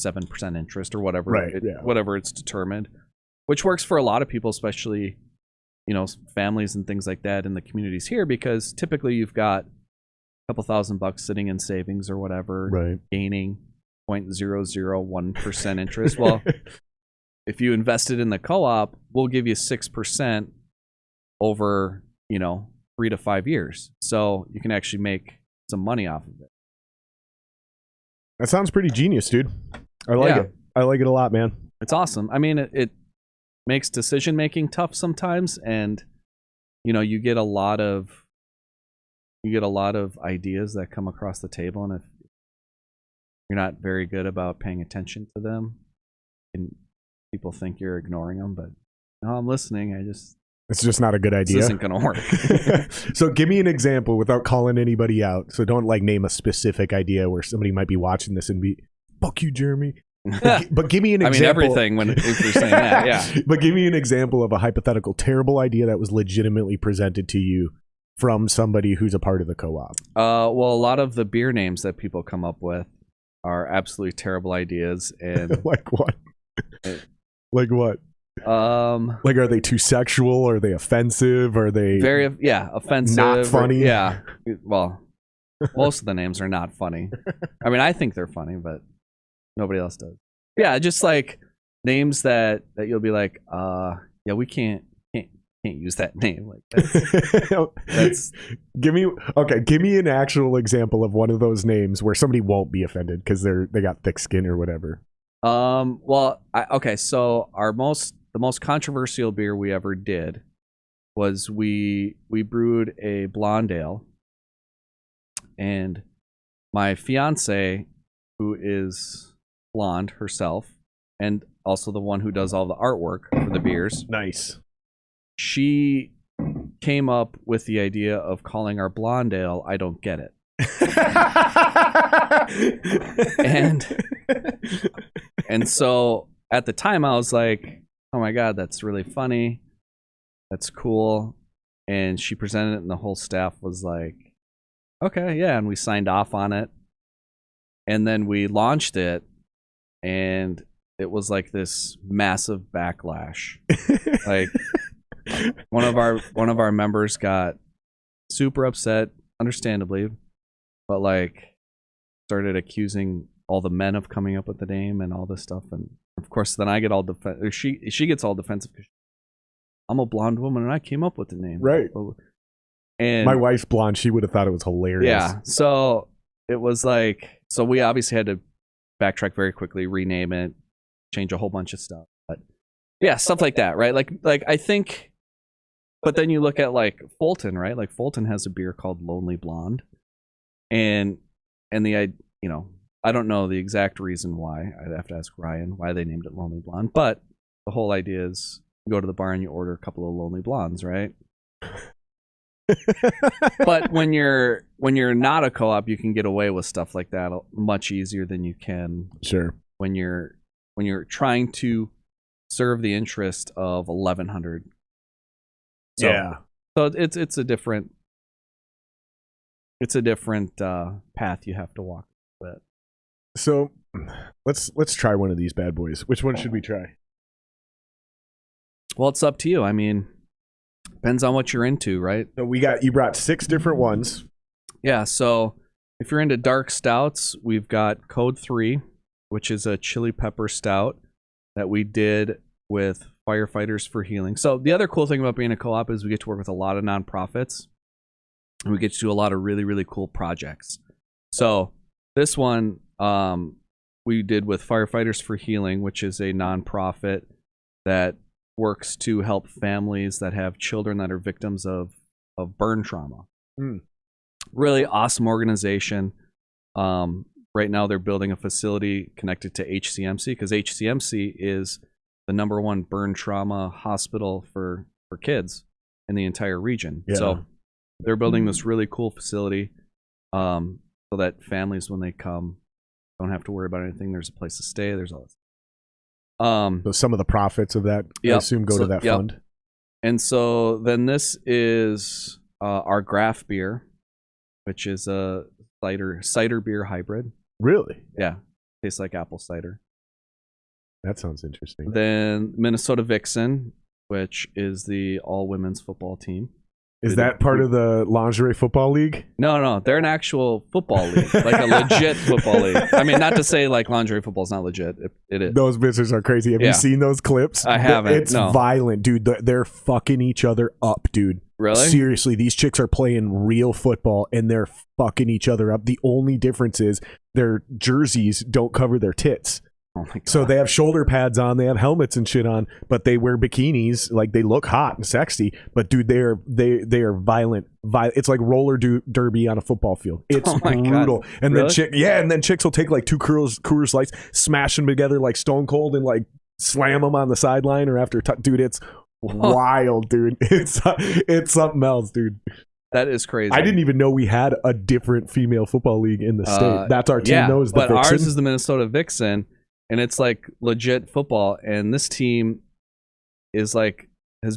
7% interest or whatever, whatever it's determined, which works for a lot of people, especially, you know, families and things like that in the communities here, because typically you've got a couple $1,000 sitting in savings or whatever, gaining 0.001% interest. Well, if you invested in the co-op, we'll give you 6% over, you know, 3 to 5 years. So you can actually make some money off of it. That sounds pretty genius, dude. I like it. I like it a lot, man. It's awesome. I mean, it makes decision making tough sometimes, and you know, you get a lot of ideas that come across the table, and if you're not very good about paying attention to them, and people think you're ignoring them, but no, I'm listening. It's just not a good idea. This isn't going to work. So give me an example without calling anybody out. So don't like name a specific idea where somebody might be watching this and be, fuck you, Jeremy. But give me an example. I mean, everything if you're saying that, yeah. But give me an example of a hypothetical terrible idea that was legitimately presented to you from somebody who's a part of the co-op. Well, a lot of the beer names that people come up with are absolutely terrible ideas. And like what? Like what? Like, are they too sexual? Are they offensive? Are they very offensive? Not funny? Well, most of the names are not funny. I mean, I think they're funny, but nobody else does. Yeah, just like names that you'll be like, we can't use that name. Like that's give me an actual example of one of those names where somebody won't be offended because they got thick skin or whatever. So the most controversial beer we ever did was we brewed a blonde ale, and my fiance, who is blonde herself and also the one who does all the artwork for the beers, nice, she came up with the idea of calling our blonde ale I Don't Get It. and so at the time I was like, oh my god, that's really funny, that's cool. And she presented it and the whole staff was like, okay, yeah. And we signed off on it, and then we launched it, and it was like this massive backlash. Like one of our members got super upset, understandably, but like started accusing all the men of coming up with the name and all this stuff. And of course, then I get all defensive. She gets all defensive because I'm a blonde woman and I came up with the name. Right. And my wife's blonde. She would have thought it was hilarious. Yeah. So it was like, so we obviously had to backtrack very quickly, rename it, change a whole bunch of stuff. But yeah, stuff like that, right? Like I think, but then you look at like Fulton, right? Like Fulton has a beer called Lonely Blonde. And I don't know the exact reason why. I'd have to ask Ryan why they named it Lonely Blonde. But the whole idea is you go to the bar and you order a couple of Lonely Blondes, right? But when you're not a co-op, you can get away with stuff like that much easier than you can. Sure. When you're trying to serve the interest of 1,100. So, yeah. So it's a different path you have to walk. But So let's try one of these bad boys. Which one should we try? well, it's up to you. I mean, depends on what you're into, right? So you brought 6 different ones. Yeah. So if you're into dark stouts, we've got Code 3, which is a chili pepper stout that we did with Firefighters for Healing. So the other cool thing about being a co-op is we get to work with a lot of nonprofits, and we get to do a lot of really, really cool projects. So this one we did with Firefighters for Healing, which is a nonprofit that works to help families that have children that are victims of burn trauma. Really awesome organization. Right now they're building a facility connected to HCMC, because HCMC is the #1 burn trauma hospital for kids in the entire region. Yeah. So they're building this really cool facility so that families, when they come, don't have to worry about anything. There's a place to stay. There's all this. So some of the profits of that, I assume, go to that fund. And so then this is our Graf beer, which is a cider beer hybrid. Really? Yeah. Tastes like apple cider. That sounds interesting. Then Minnesota Vixen, which is the all-women's football team. Is that part of the lingerie football league? No. They're an actual football league, like a legit football league. I mean, not to say like lingerie football is not legit. It is. Those bitches are crazy. Have you seen those clips? I haven't. It's violent, dude. They're fucking each other up, dude. Really? Seriously, these chicks are playing real football and they're fucking each other up. The only difference is their jerseys don't cover their tits. Oh my God. So they have shoulder pads on, they have helmets and shit on, but they wear bikinis. Like, they look hot and sexy, but dude, they are violent. It's like roller derby on a football field. It's brutal. God. And Really? then chicks will take like 2 Coors Lights, smash them together like Stone Cold, and like slam them on the sideline or after. Dude, it's wild, dude. It's something else, dude. That is crazy. I didn't even know we had a different female football league in the state. That's our team. Knows the but Vixen. Ours is the Minnesota Vixen. And it's like legit football. And this team has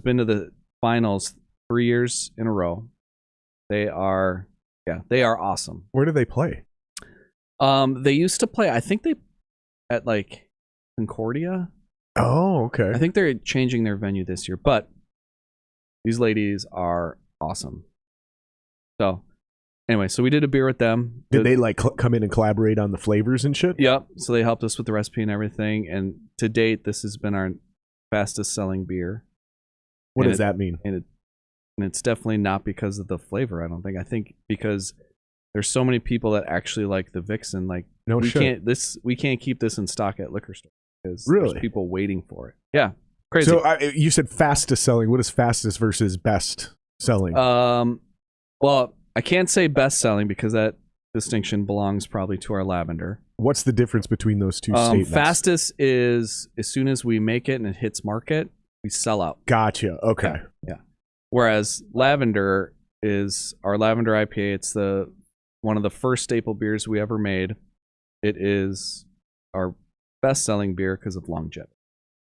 been to the finals 3 years in a row. They are awesome. Where do they play? They used to play, I think at like Concordia. Oh, okay. I think they're changing their venue this year, but these ladies are awesome. So anyway, so we did a beer with them. Did they like come in and collaborate on the flavors and shit? Yep. So they helped us with the recipe and everything. And to date, this has been our fastest selling beer. What does that mean? And it's definitely not because of the flavor, I don't think. I think because there's so many people that actually like the Vixen. Like, we can't keep this in stock at liquor stores because there's people waiting for it. Yeah. Crazy. So you said fastest selling. What is fastest versus best selling? Well, I can't say best selling because that distinction belongs probably to our lavender. What's the difference between those two statements? Fastest is as soon as we make it and it hits market, we sell out. Gotcha. Okay. Yeah. Whereas lavender is our lavender IPA. It's one of the first staple beers we ever made. It is our best selling beer because of longevity.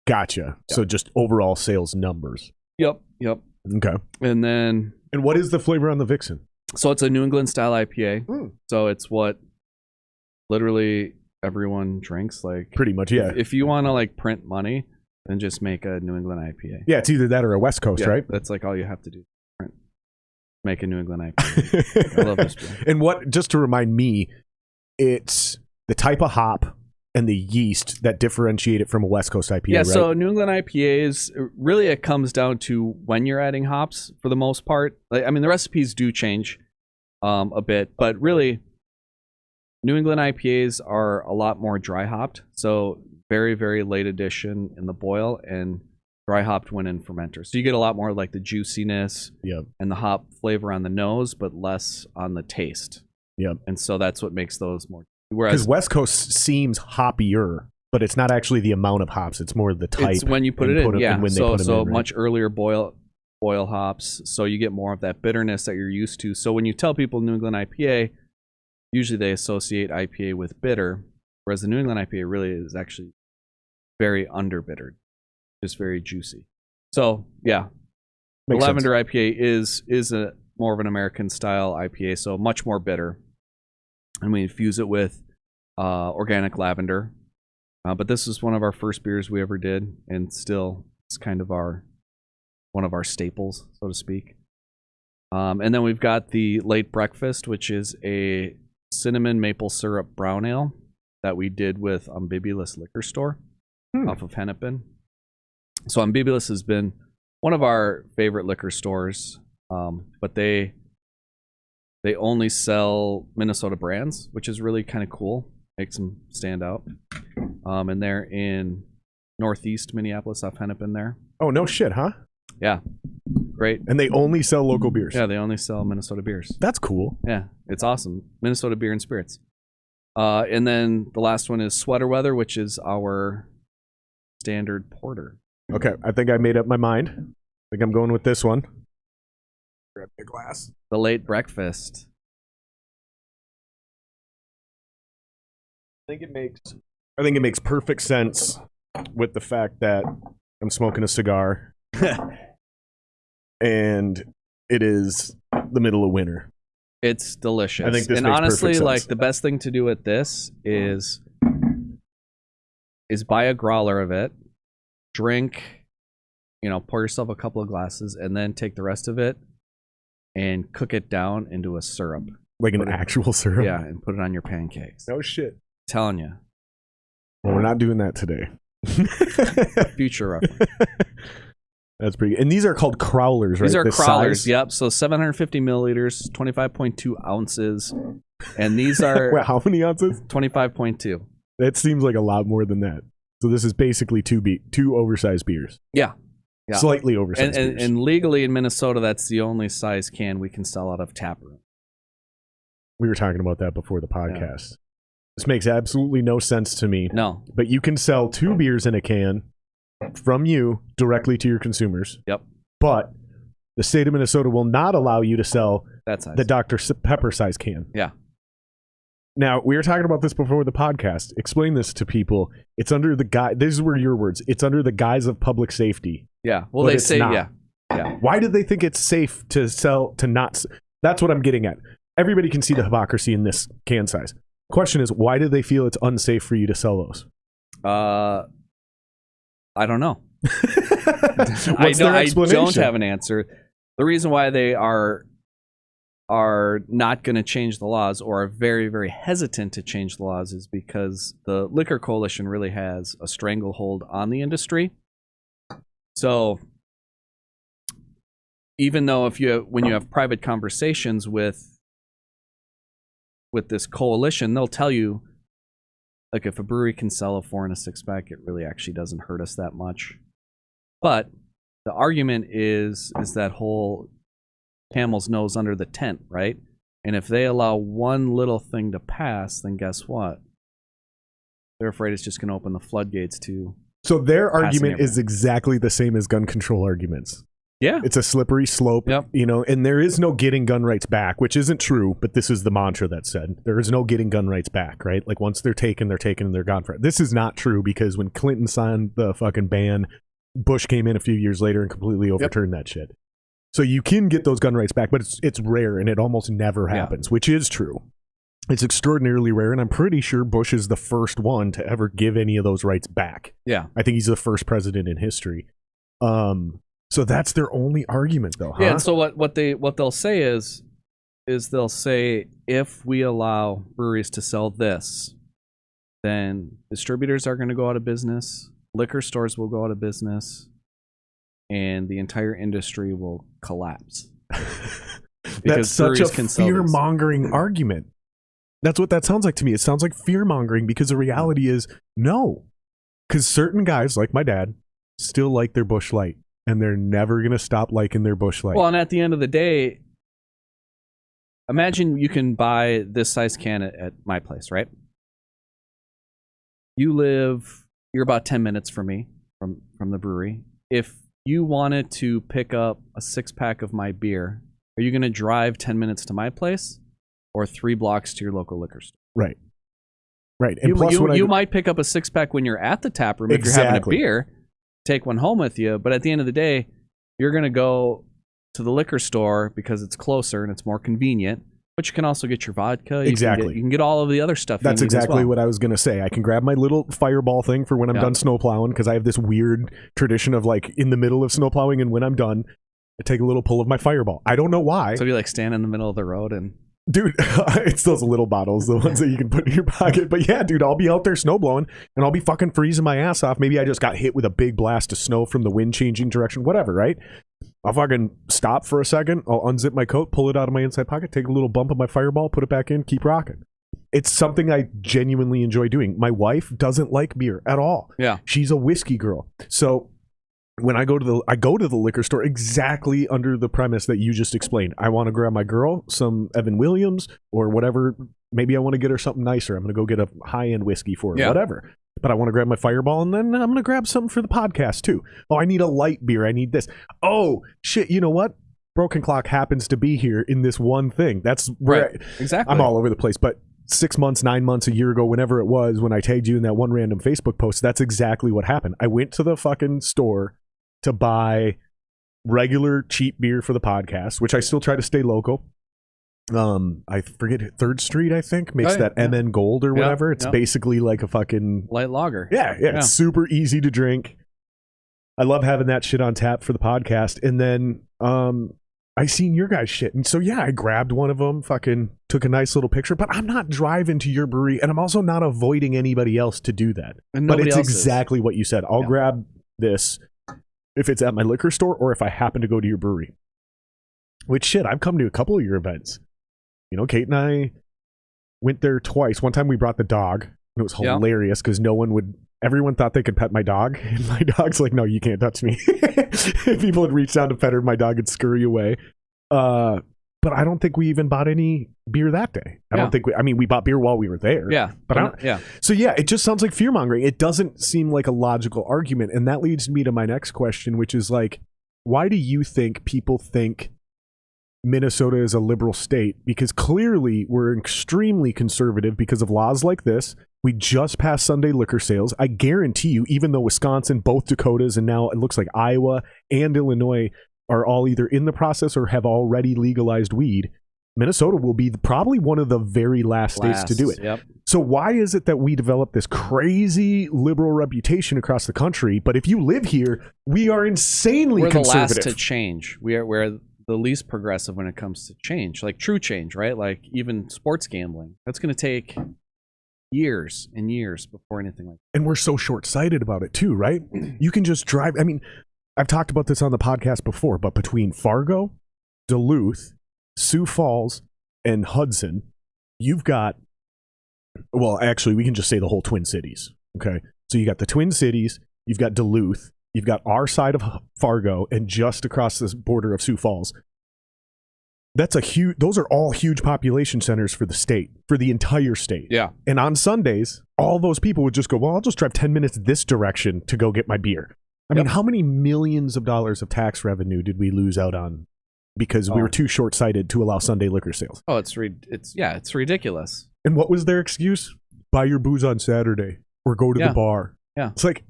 Gotcha. Yeah. So just overall sales numbers. Yep. Okay. And what is the flavor on the Vixen? So it's a New England style IPA. So it's what literally everyone drinks. Like, pretty much, yeah. If you want to like print money, then just make a New England IPA. Yeah, it's either that or a West Coast, right? That's like all you have to do. Make a New England IPA. I love this beer. And just to remind me, it's the type of hop and the yeast that differentiate it from a West Coast IPA, right? So New England IPAs, really it comes down to when you're adding hops for the most part. Like, I mean, the recipes do change a bit, but really New England IPAs are a lot more dry hopped. So very, very late addition in the boil and dry hopped when in fermenter. So you get a lot more like the juiciness and the hop flavor on the nose, but less on the taste. Yep. And so that's what makes those more. Because West Coast seems hoppier, but it's not actually the amount of hops. It's more the type. It's when you put it in, yeah. So right? much earlier boil hops, so you get more of that bitterness that you're used to. So when you tell people New England IPA, usually they associate IPA with bitter, whereas the New England IPA really is actually very underbittered, just very juicy. So yeah, The lavender IPA is a more of an American style IPA, so much more bitter. And we infuse it with organic lavender. But this is one of our first beers we ever did, and still it's kind of one of our staples, so to speak. And then we've got the Late Breakfast, which is a cinnamon maple syrup brown ale that we did with Ambibulous Liquor Store off of Hennepin. So Ambibulous has been one of our favorite liquor stores, but they only sell Minnesota brands, which is really kind of cool. Makes them stand out. And they're in northeast Minneapolis off Hennepin there. Oh, no shit, huh? Yeah. Great. And they only sell local beers. Yeah, they only sell Minnesota beers. That's cool. Yeah, it's awesome. Minnesota Beer and Spirits. And then the last one is Sweater Weather, which is our standard porter. Okay, I think I made up my mind. I think I'm going with this one. Grab the glass. The Late Breakfast. I think it makes perfect sense with the fact that I'm smoking a cigar and it is the middle of winter. It's delicious. I think this and makes honestly, perfect sense. like the best thing to do with this is buy a growler of it, drink, pour yourself a couple of glasses, and then take the rest of it and cook it down into a syrup. Like an actual syrup? Yeah, and put it on your pancakes. No shit. Telling you. Well, we're not doing that today. Future reference. That's pretty good. And these are called crowlers, right? These are The crowlers, size? yep. So 750 milliliters, 25.2 ounces. And these are... Wait, how many ounces? 25.2. That seems like a lot more than that. So this is basically two oversized beers. Yeah. Slightly oversized beers. And legally in Minnesota, that's the only size can we can sell out of tap room. We were talking about that before the podcast. Yeah. This makes absolutely no sense to me. No. But you can sell 2 beers in a can from you directly to your consumers. Yep. But the state of Minnesota will not allow you to sell that size. The Dr. Pepper size can. Yeah. Now, we were talking about this before the podcast. Explain this to people. It's under the these were your words. It's under the guise of public safety. Yeah. Well, they say, not. Yeah. Why do they think it's safe to sell, to not? That's what I'm getting at. Everybody can see the hypocrisy in this can size. Question is, why do they feel it's unsafe for you to sell those? I don't know. What's their explanation? I don't have an answer. The reason why they are not going to change the laws, or are very, very hesitant to change the laws, is because the Liquor Coalition really has a stranglehold on the industry. So even though when you have private conversations with this coalition, they'll tell you, like, if a brewery can sell a 4 and a 6-pack, it really actually doesn't hurt us that much. But the argument is that whole camel's nose under the tent, right? And if they allow one little thing to pass, then guess what? They're afraid it's just going to open the floodgates to... So their argument is exactly the same as gun control arguments. Yeah. It's a slippery slope, yep. And there is no getting gun rights back, which isn't true, but this is the mantra that's said. There is no getting gun rights back, right? Like, once they're taken and they're gone forever. This is not true, because when Clinton signed the fucking ban, Bush came in a few years later and completely overturned that shit. So you can get those gun rights back, but it's rare, and it almost never happens, which is true. It's extraordinarily rare, and I'm pretty sure Bush is the first one to ever give any of those rights back. Yeah. I think he's the first president in history. So that's their only argument, though, huh? Yeah, and so what they'll say is they'll say, if we allow breweries to sell this, then distributors are going to go out of business, liquor stores will go out of business, and the entire industry will collapse. That's such a fear-mongering argument. That's what that sounds like to me. It sounds like fear-mongering, because the reality is no. Because certain guys, like my dad, still like their Busch Light. And they're never going to stop liking their Busch Light. Well, and at the end of the day, imagine you can buy this size can at my place, right? You're about 10 minutes from me, from the brewery. If you wanted to pick up a 6-pack of my beer, are you going to drive 10 minutes to my place, or 3 blocks to your local liquor store? Right. And you might pick up a 6-pack when you're at the tap room if you're having a beer. Take one home with you, but at the end of the day, you're going to go to the liquor store because it's closer and it's more convenient. But you can also get your vodka. Exactly. You can get all of the other stuff. That's you need exactly as well. what I was going to say. I can grab my little fireball thing for when I'm done snow plowing, because I have this weird tradition of like in the middle of snow plowing, and when I'm done, I take a little pull of my fireball. I don't know why. So you like stand in the middle of the road and... Dude, it's those little bottles, the ones that you can put in your pocket. But yeah, dude, I'll be out there snow blowing and I'll be fucking freezing my ass off. Maybe I just got hit with a big blast of snow from the wind changing direction, whatever, right? I'll fucking stop for a second. I'll unzip my coat, pull it out of my inside pocket, take a little bump of my fireball, put it back in, keep rocking. It's something I genuinely enjoy doing. My wife doesn't like beer at all. Yeah. She's a whiskey girl. So when I go to the liquor store exactly under the premise that you just explained. I want to grab my girl some Evan Williams or whatever. Maybe I want to get her something nicer. I'm going to go get a high-end whiskey for her, whatever. But I want to grab my fireball, and then I'm going to grab something for the podcast too. Oh, I need a light beer. I need this. Oh, shit, you know what? Broken Clock happens to be here in this one thing. That's where exactly. I'm all over the place. But 6 months, 9 months, a year ago, whenever it was, when I tagged you in that one random Facebook post, that's exactly what happened. I went to the fucking store to buy regular cheap beer for the podcast, which I still try to stay local. I forget, 3rd Street, I think, makes that MN Gold or whatever. It's basically like a fucking light lager. Yeah. It's super easy to drink. I love having that shit on tap for the podcast. And then I seen your guys' shit. And so, yeah, I grabbed one of them, fucking took a nice little picture. But I'm not driving to your brewery, and I'm also not avoiding anybody else to do that. But it's exactly what you said. I'll grab this if it's at my liquor store or if I happen to go to your brewery. Which, shit, I've come to a couple of your events. You know, Kate and I went there twice. One time we brought the dog, and it was hilarious because everyone thought they could pet my dog. And my dog's like, no, you can't touch me. People had reached down to pet her. My dog would scurry away. But I don't think we even bought any beer that day. I don't think we bought beer while we were there. Yeah. But So yeah, it just sounds like fear mongering. It doesn't seem like a logical argument. And that leads me to my next question, which is like, why do you think people think Minnesota is a liberal state? Because clearly we're extremely conservative because of laws like this. We just passed Sunday liquor sales. I guarantee you, even though Wisconsin, both Dakotas, and now it looks like Iowa and Illinois are all either in the process or have already legalized weed, Minnesota will be probably one of the very last states to do it. Yep. So why is it that we develop this crazy liberal reputation across the country, but if you live here, we are insanely conservative? We're the last to change. We're the least progressive when it comes to change, like true change, right? Like even sports gambling. That's going to take years and years before anything like that. And we're so short-sighted about it too, right? You can just drive. I mean, I've talked about this on the podcast before, but between Fargo, Duluth, Sioux Falls, and Hudson, you've got, well, actually, we can just say the whole Twin Cities, okay? So you got the Twin Cities, you've got Duluth, you've got our side of Fargo, and just across this border of Sioux Falls. That's a huge, those are all huge population centers for the state, for the entire state. Yeah. And on Sundays, all those people would just go, well, I'll just drive 10 minutes this direction to go get my beer. I mean, how many millions of dollars of tax revenue did we lose out on because we were too short-sighted to allow Sunday liquor sales? Oh, it's ridiculous. And what was their excuse? Buy your booze on Saturday or go to the bar. Yeah. It's like,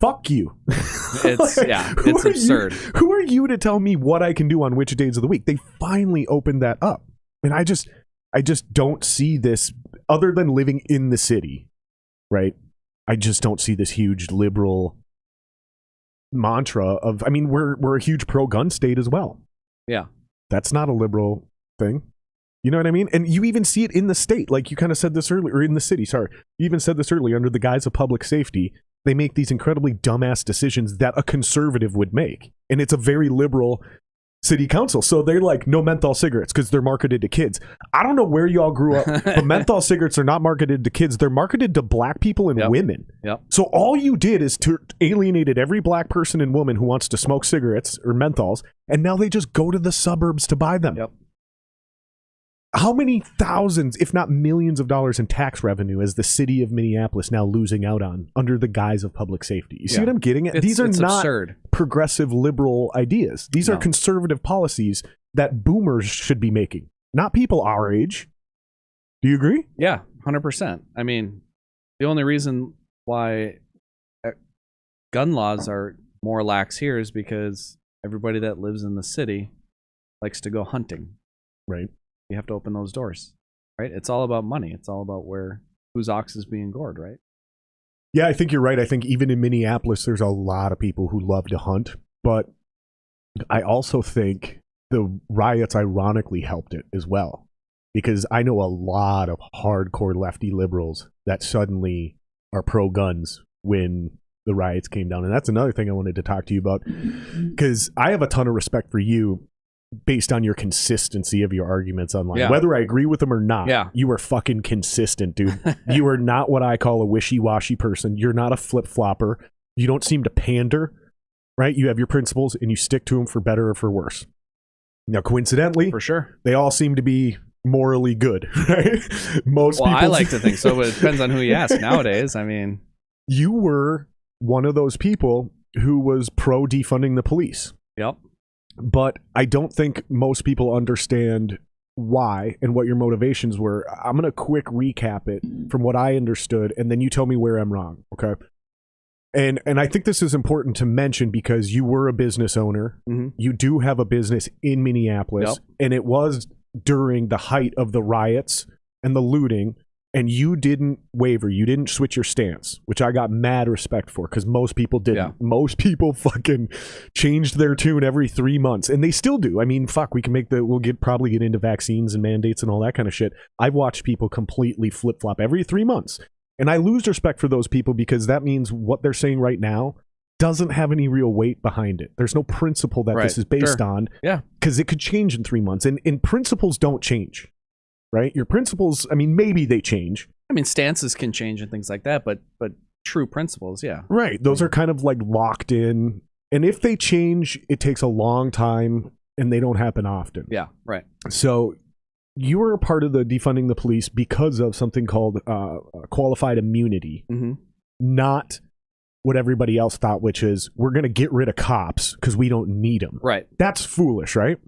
fuck you. It's absurd. Who are you to tell me what I can do on which days of the week? They finally opened that up. And I just don't see this, other than living in the city, right? I just don't see this huge liberal mantra of, I mean, we're a huge pro-gun state as well. Yeah. That's not a liberal thing. You know what I mean? And you even see it in the state, like you kind of said this earlier, or in the city, sorry. You even said this earlier, under the guise of public safety, they make these incredibly dumbass decisions that a conservative would make. And it's a very liberal city council. So they're like, no menthol cigarettes because they're marketed to kids. I don't know where you all grew up, but menthol cigarettes are not marketed to kids. They're marketed to black people and women. Yep. So all you did is to alienated every black person and woman who wants to smoke cigarettes or menthols. And now they just go to the suburbs to buy them. Yep. How many thousands, if not millions of dollars in tax revenue is the city of Minneapolis now losing out on under the guise of public safety? You see what I'm getting at? These are not absurd. Progressive liberal ideas. These are conservative policies that boomers should be making, not people our age. Do you agree? Yeah, 100%. I mean, the only reason why gun laws are more lax here is because everybody that lives in the city likes to go hunting. Right. You have to open those doors, right? It's all about money. It's all about whose ox is being gored, right? Yeah, I think you're right. I think even in Minneapolis, there's a lot of people who love to hunt. But I also think the riots ironically helped it as well. Because I know a lot of hardcore lefty liberals that suddenly are pro-guns when the riots came down. And that's another thing I wanted to talk to you about. Because I have a ton of respect for you based on your consistency of your arguments online. Yeah. Whether I agree with them or not, Yeah. you are fucking consistent, dude. You are not what I call a wishy-washy person. You're not a flip-flopper. You don't seem to pander, right? You have your principles and you stick to them for better or for worse. Now, coincidentally, For sure. they all seem to be morally good, right? Most Well, people. I like to think so, but it depends on who you ask nowadays. I mean, You were one of those people who was pro defunding the police. yep. But I don't think most people understand why and what your motivations were. I'm going to quick recap it from what I understood, and then you tell me where I'm wrong, okay? And I think this is important to mention because you were a business owner. Mm-hmm. You do have a business in Minneapolis, Yep. and it was during the height of the riots and the looting, and you didn't waver. You didn't switch your stance, which I got mad respect for because most people didn't. Yeah. Most people fucking changed their tune every 3 months, and they still do. I mean, fuck, we'll probably get into vaccines and mandates and all that kind of shit. I've watched people completely flip-flop every 3 months, and I lose respect for those people because that means what they're saying right now doesn't have any real weight behind it. There's no principle that Right. this is based Sure. on. Yeah. Because it could change in 3 months, and principles don't change. Right? Your principles, I mean, maybe they change. I mean, stances can change and things like that, but true principles, yeah. Right. Those are kind of like locked in. And if they change, it takes a long time and they don't happen often. Yeah, right. So you were a part of the defunding the police because of something called qualified immunity, Mm-hmm. not what everybody else thought, which is we're going to get rid of cops because we don't need them. Right. That's foolish, right?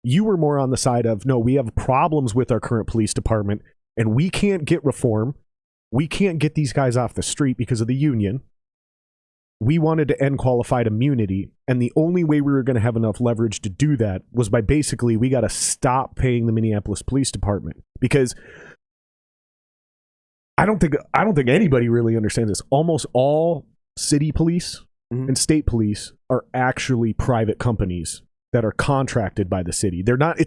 You were more on the side of, no, we have problems with our current police department and we can't get reform. We can't get these guys off the street because of the union. We wanted to end qualified immunity. And the only way we were going to have enough leverage to do that was by basically, we got to stop paying the Minneapolis Police Department because I don't think anybody really understands this. Almost all city police Mhm. and state police are actually private companies that are contracted by the city. They're not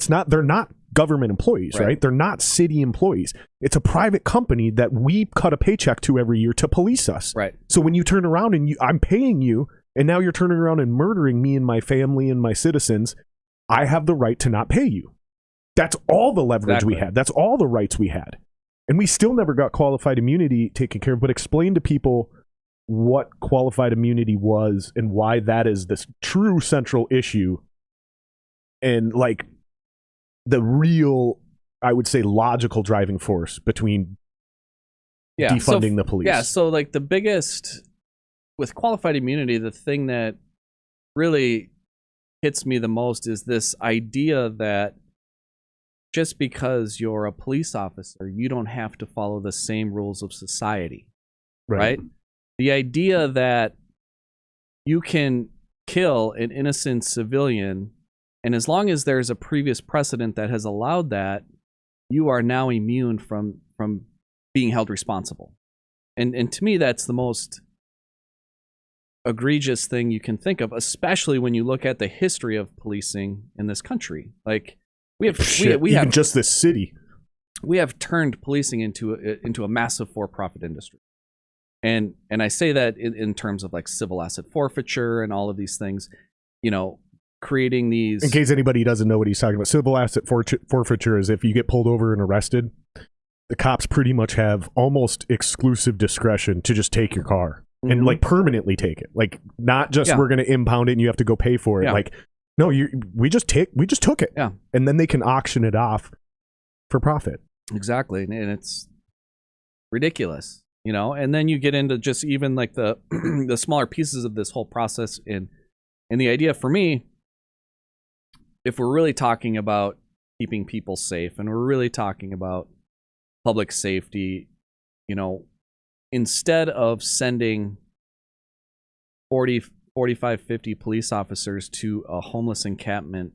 government employees, right? They're not city employees. It's a private company that we cut a paycheck to every year to police us. Right. So when you turn around and I'm paying you, and now you're turning around and murdering me and my family and my citizens, I have the right to not pay you. That's all the leverage we had. That's all the rights we had. And we still never got qualified immunity taken care of. But explain to people what qualified immunity was and why that is this true central issue. And like the real, I would say, logical driving force between defunding the police. Yeah, so like the biggest, with qualified immunity, the thing that really hits me the most is this idea that just because you're a police officer, you don't have to follow the same rules of society, right? The idea that you can kill an innocent civilian, and as long as there's a previous precedent that has allowed that, you are now immune from being held responsible. And to me, that's the most egregious thing you can think of, especially when you look at the history of policing in this country. Like we have just this city. We have turned policing into a massive for-profit industry. And I say that in terms of like civil asset forfeiture and all of these things, you know, creating these. In case anybody doesn't know what he's talking about, civil asset forfeiture is if you get pulled over and arrested, the cops pretty much have almost exclusive discretion to just take your car and like permanently take it. Like not just we're going to impound it and you have to go pay for it. Yeah. Like, no, we just took it. Yeah. And then they can auction it off for profit. Exactly. And it's ridiculous, you know? And then you get into just even like the the smaller pieces of this whole process. And the idea for me, if we're really talking about keeping people safe and we're really talking about public safety, you know, instead of sending 40 45, 50 police officers to a homeless encampment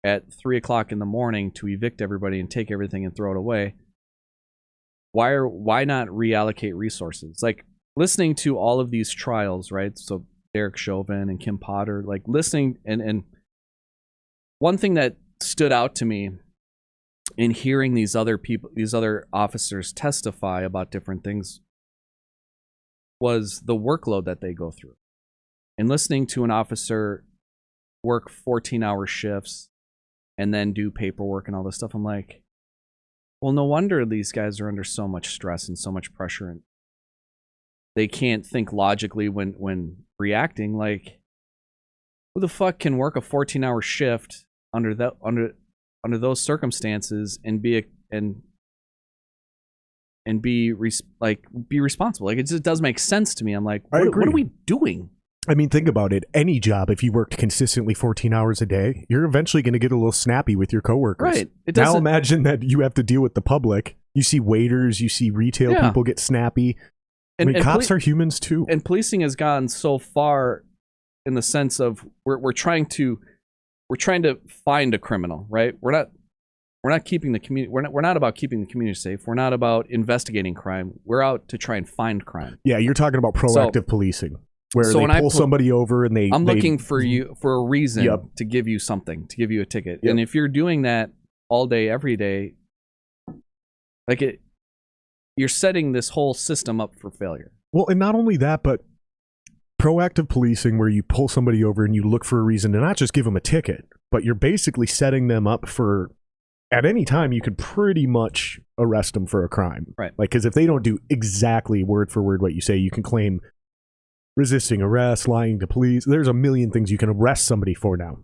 at 3 o'clock in the morning to evict everybody and take everything and throw it away. Why not reallocate resources? Like listening to all of these trials, right? So Derek Chauvin and Kim Potter, like listening and one thing that stood out to me in hearing these other officers testify about different things was the workload that they go through. And listening to an officer work 14-hour shifts and then do paperwork and all this stuff, I'm like, well, no wonder these guys are under so much stress and so much pressure, and they can't think logically when reacting. Like, who the fuck can work a 14-hour shift under those circumstances and be responsible? Like, it just does make sense to me. I'm like, what are we doing? I mean, think about it. Any job, if you worked consistently 14 hours a day, you're eventually going to get a little snappy with your coworkers. Right. Now imagine that you have to deal with the public. You see waiters, you see retail people get snappy. And cops are humans too. And policing has gone so far in the sense of we're trying to find a criminal, right? We're not keeping the community. We're not about keeping the community safe. We're not about investigating crime. We're out to try and find crime. Yeah, you're talking about proactive policing. Where they pull somebody over and I'm looking for you for a reason to give you something, to give you a ticket. Yep. And if you're doing that all day, every day, you're setting this whole system up for failure. Well, and not only that, but proactive policing where you pull somebody over and you look for a reason to not just give them a ticket, but you're basically setting them up for, at any time, you could pretty much arrest them for a crime. Right. Like, because if they don't do exactly word for word what you say, you can claim resisting arrest, lying to police. There's a million things you can arrest somebody for now.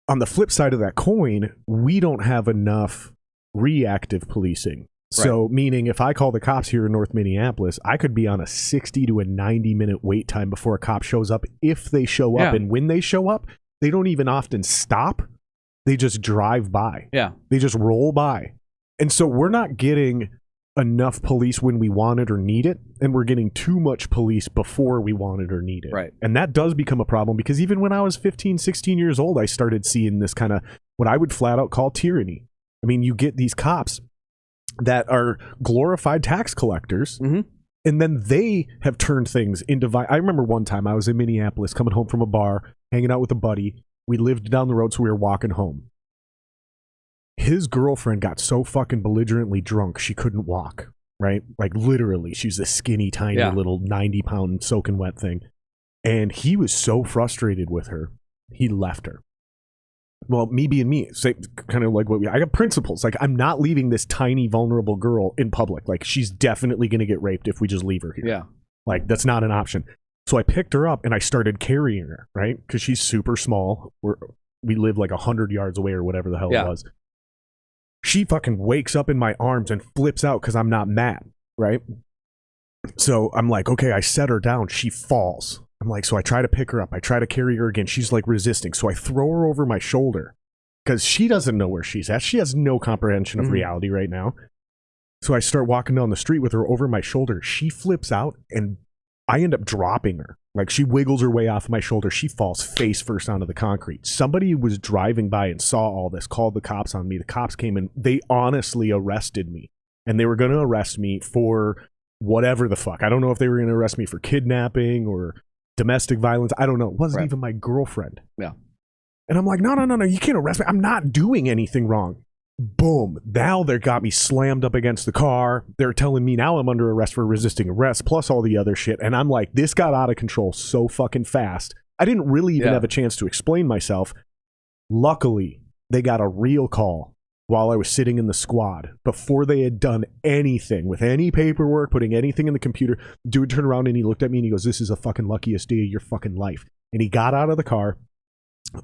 On the flip side of that coin, we don't have enough reactive policing. So meaning if I call the cops here in North Minneapolis, I could be on a 60 to a 90 minute wait time before a cop shows up, if they show up. And when they show up, they don't even often stop. They just drive by. Yeah. They just roll by. And so we're not getting enough police when we want it or need it, and we're getting too much police before we want it or need it. Right. And that does become a problem, because even when I was 15, 16 years old, I started seeing this kind of what I would flat out call tyranny. I mean, you get these cops that are glorified tax collectors, and then they have turned things into I remember one time I was in Minneapolis coming home from a bar, hanging out with a buddy. We lived down the road, so we were walking home. His girlfriend got so fucking belligerently drunk she couldn't walk, right? Like literally, she's a skinny, tiny little 90-pound soaking wet thing. And he was so frustrated with her, he left her. Well, me being me, kind of like I got principles. Like, I'm not leaving this tiny, vulnerable girl in public. Like, she's definitely going to get raped if we just leave her here. Yeah. Like, that's not an option. So I picked her up and I started carrying her, right? Because she's super small. We live like 100 yards away or whatever the hell it was. She fucking wakes up in my arms and flips out because I'm not mad, right? So I'm like, okay, I set her down. She falls. I'm like, so I try to pick her up. I try to carry her again. She's like resisting. So I throw her over my shoulder because she doesn't know where she's at. She has no comprehension of reality right now. So I start walking down the street with her over my shoulder. She flips out and I end up dropping her. Like, she wiggles her way off my shoulder. She falls face first onto the concrete. Somebody was driving by and saw all this, called the cops on me. The cops came and they honestly arrested me. And they were going to arrest me for whatever the fuck. I don't know if they were going to arrest me for kidnapping or domestic violence. I don't know. It wasn't even my girlfriend. Yeah. And I'm like, no, you can't arrest me. I'm not doing anything wrong. Boom. Now they got me slammed up against the car. They're telling me now I'm under arrest for resisting arrest, plus all the other shit. And I'm like, this got out of control so fucking fast. I didn't really even have a chance to explain myself. Luckily, they got a real call while I was sitting in the squad. Before they had done anything with any paperwork, putting anything in the computer, dude turned around and he looked at me and he goes, this is the fucking luckiest day of your fucking life. And he got out of the car,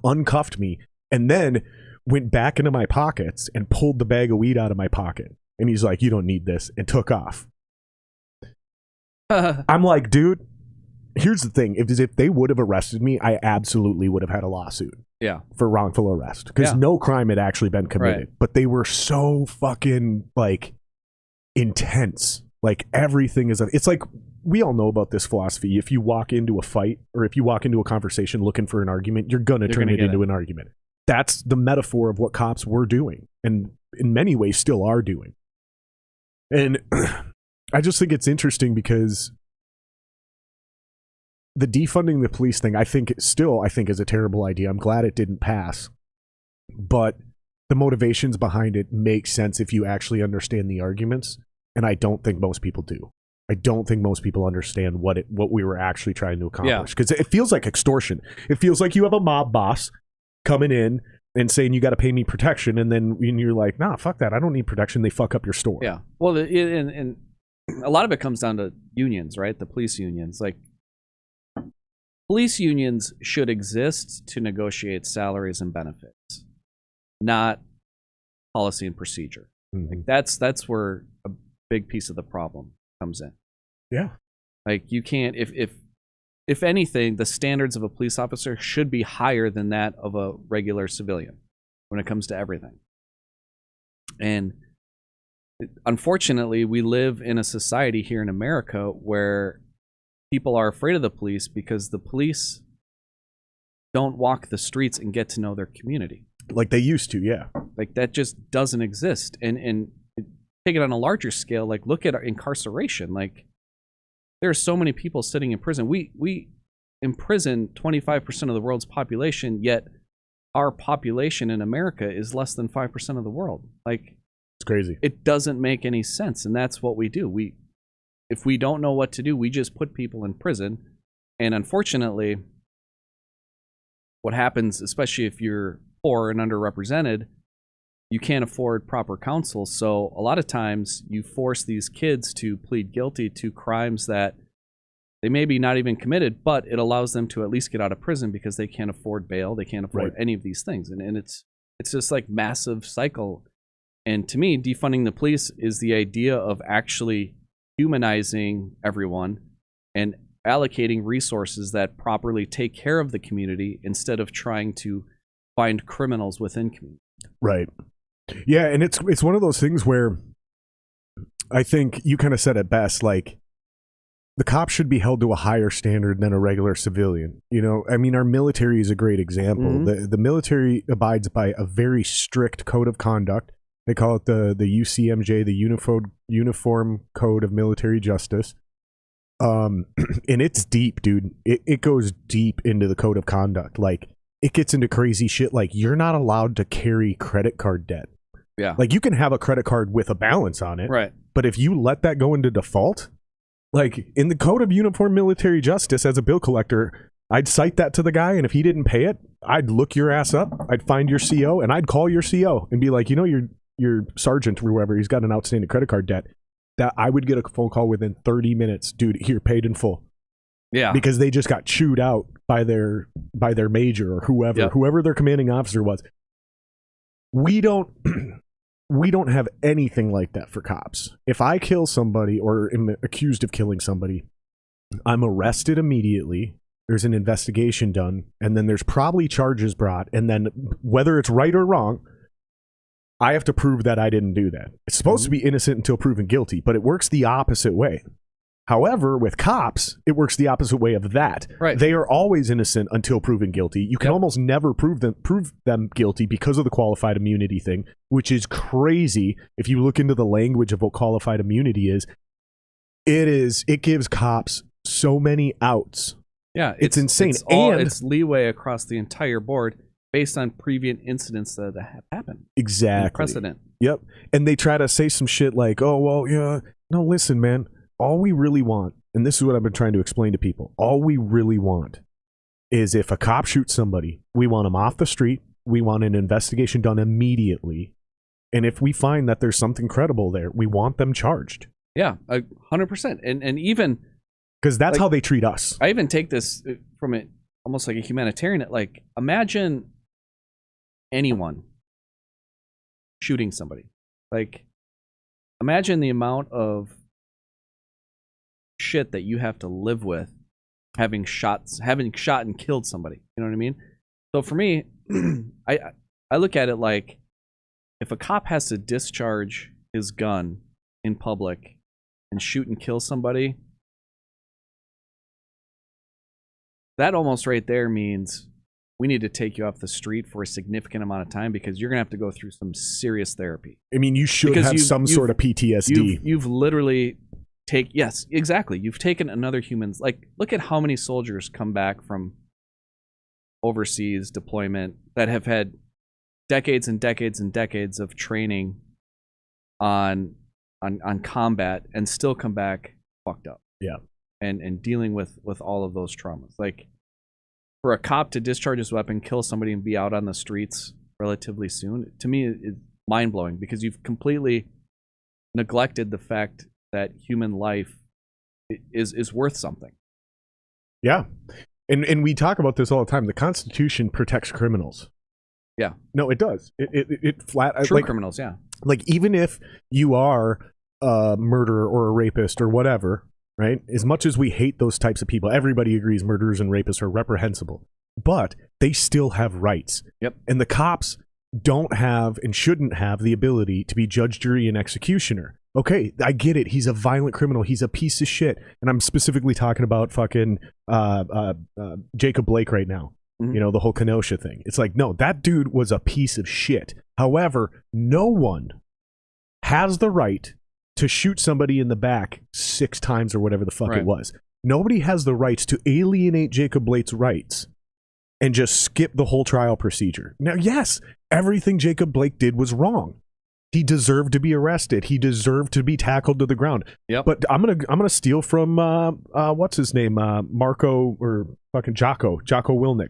uncuffed me, and then went back into my pockets and pulled the bag of weed out of my pocket. And he's like, you don't need this, and took off. I'm like, dude, here's the thing. If they would have arrested me, I absolutely would have had a lawsuit. Yeah. For wrongful arrest. Because no crime had actually been committed. Right. But they were so fucking, like, intense. Like, everything is... It's like we all know about this philosophy. If you walk into a fight or if you walk into a conversation looking for an argument, you're going to turn it into an argument. That's the metaphor of what cops were doing, and in many ways still are doing. And I just think it's interesting because the defunding the police thing, I think is a terrible idea. I'm glad it didn't pass. But the motivations behind it make sense if you actually understand the arguments, and I don't think most people do. I don't think most people understand what we were actually trying to accomplish, because it feels like extortion. It feels like you have a mob boss coming in and saying you got to pay me protection, and then you're like, nah, fuck that. I don't need protection. They fuck up your store. Yeah. Well, and a lot of it comes down to unions, right? The police unions. Like, police unions should exist to negotiate salaries and benefits, not policy and procedure. Mm-hmm. Like that's where a big piece of the problem comes in. Yeah. Like, you can't, if anything, the standards of a police officer should be higher than that of a regular civilian when it comes to everything. And unfortunately, we live in a society here in America where people are afraid of the police because the police don't walk the streets and get to know their community like they used to. Yeah. Like, that just doesn't exist. And take it on a larger scale, like, look at our incarceration. Like, there are so many people sitting in prison. We imprison 25% of the world's population, yet our population in America is less than 5% of the world. Like, it's crazy. It doesn't make any sense, and that's what we do. If we don't know what to do, we just put people in prison. And unfortunately, what happens, especially if you're poor and underrepresented, you can't afford proper counsel. So a lot of times you force these kids to plead guilty to crimes that they maybe not even committed, but it allows them to at least get out of prison because they can't afford bail. They can't afford any of these things. And it's just like massive cycle. And to me, defunding the police is the idea of actually humanizing everyone and allocating resources that properly take care of the community instead of trying to find criminals within community. Right. Yeah, and it's one of those things where I think you kind of said it best, like, the cops should be held to a higher standard than a regular civilian. You know, I mean, our military is a great example. Mm-hmm. The military abides by a very strict code of conduct. They call it the UCMJ, the Uniform Code of Military Justice. And it's deep, dude. It goes deep into the code of conduct. Like, it gets into crazy shit. Like, you're not allowed to carry credit card debt. Yeah. Like, you can have a credit card with a balance on it. Right. But if you let that go into default, like, in the Code of Uniform Military Justice, as a bill collector, I'd cite that to the guy, and if he didn't pay it, I'd look your ass up. I'd find your CO, and I'd call your CO and be like, you know, your sergeant or whoever, he's got an outstanding credit card debt. That I would get a phone call within 30 minutes. Dude, here, paid in full. Yeah. Because they just got chewed out by their major or whoever their commanding officer was. We don't have anything like that for cops. If I kill somebody or am accused of killing somebody, I'm arrested immediately. There's an investigation done, and then there's probably charges brought, and then whether it's right or wrong, I have to prove that I didn't do that. It's supposed to be innocent until proven guilty, but it works the opposite way. However, with cops, it works the opposite way of that. Right. They are always innocent until proven guilty. You can almost never prove them guilty because of the qualified immunity thing, which is crazy. If you look into the language of what qualified immunity is, it gives cops so many outs. Yeah, it's insane. It's leeway across the entire board based on previous incidents that have happened. Exactly. Precedent. Yep. And they try to say some shit like, oh, well, yeah. No, listen, man. All we really want, and this is what I've been trying to explain to people, all we really want is if a cop shoots somebody, we want them off the street. We want an investigation done immediately. And if we find that there's something credible there, we want them charged. Yeah, 100%. And even... because that's how they treat us. I even take this from it almost like a humanitarian. Like, imagine anyone shooting somebody. Like, imagine the amount of shit that you have to live with having shot and killed somebody. You know what I mean? So for me, I look at it like, if a cop has to discharge his gun in public and shoot and kill somebody, that almost right there means we need to take you off the street for a significant amount of time because you're going to have to go through some serious therapy. I mean, you should have some sort of PTSD. You've literally yes, exactly. You've taken another human's, like, look at how many soldiers come back from overseas deployment that have had decades and decades and decades of training on combat and still come back fucked up. Yeah. And dealing with all of those traumas. Like, for a cop to discharge his weapon, kill somebody, and be out on the streets relatively soon, to me, is mind-blowing because you've completely neglected the fact that human life is worth something. Yeah. And we talk about this all the time. The Constitution protects criminals. Yeah. No, it does. It flat... True criminals, yeah. Like, even if you are a murderer or a rapist or whatever... right? As much as we hate those types of people, everybody agrees murderers and rapists are reprehensible, but they still have rights. Yep. And the cops don't have and shouldn't have the ability to be judge, jury, and executioner. Okay, I get it. He's a violent criminal. He's a piece of shit. And I'm specifically talking about fucking Jacob Blake right now. Mm-hmm. You know, the whole Kenosha thing. It's like, no, that dude was a piece of shit. However, no one has the right to shoot somebody in the back 6 times or whatever the fuck it was. Nobody has the rights to alienate Jacob Blake's rights and just skip the whole trial procedure. Now, yes, everything Jacob Blake did was wrong. He deserved to be arrested. He deserved to be tackled to the ground. Yep. But I'm gonna steal from what's his name, Marco or fucking Jocko Wilnick.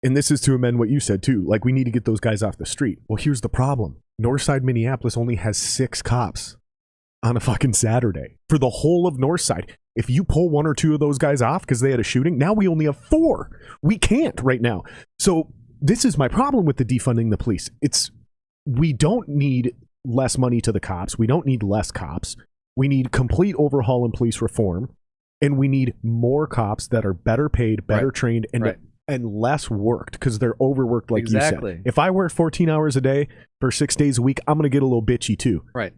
And this is to amend what you said too. Like, we need to get those guys off the street. Well, here's the problem. Northside, Minneapolis only has 6 cops on a fucking Saturday for the whole of Northside. If you pull 1 or 2 of those guys off because they had a shooting, now we only have 4. We can't right now. So this is my problem with the defunding the police. We don't need less money to the cops. We don't need less cops. We need complete overhaul in police reform. And we need more cops that are better paid, better trained, and less worked because they're overworked, like you said. If I work 14 hours a day for 6 days a week, I'm going to get a little bitchy too. Right.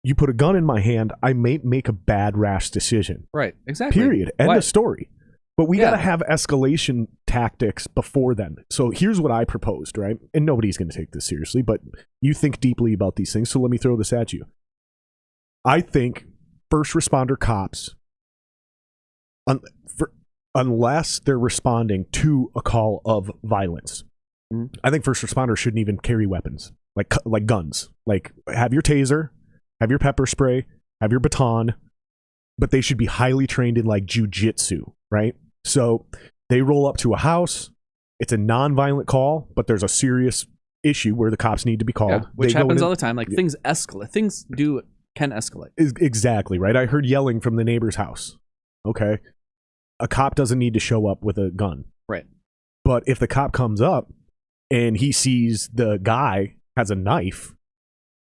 You put a gun in my hand, I may make a bad, rash decision. Right. Exactly. Period. End of story. But we got to have escalation tactics before then. So here's what I proposed, right? And nobody's going to take this seriously, but you think deeply about these things. So let me throw this at you. I think first responder cops, unless they're responding to a call of violence, I think first responders shouldn't even carry weapons, like guns. Like, have your taser, have your pepper spray, have your baton, but they should be highly trained in like jujitsu, right? So they roll up to a house. It's a non-violent call, but there's a serious issue where the cops need to be called. Yeah, which happens all the time. Like, things escalate. Things can escalate. Exactly, right? I heard yelling from the neighbor's house. Okay. A cop doesn't need to show up with a gun. Right. But if the cop comes up and he sees the guy has a knife,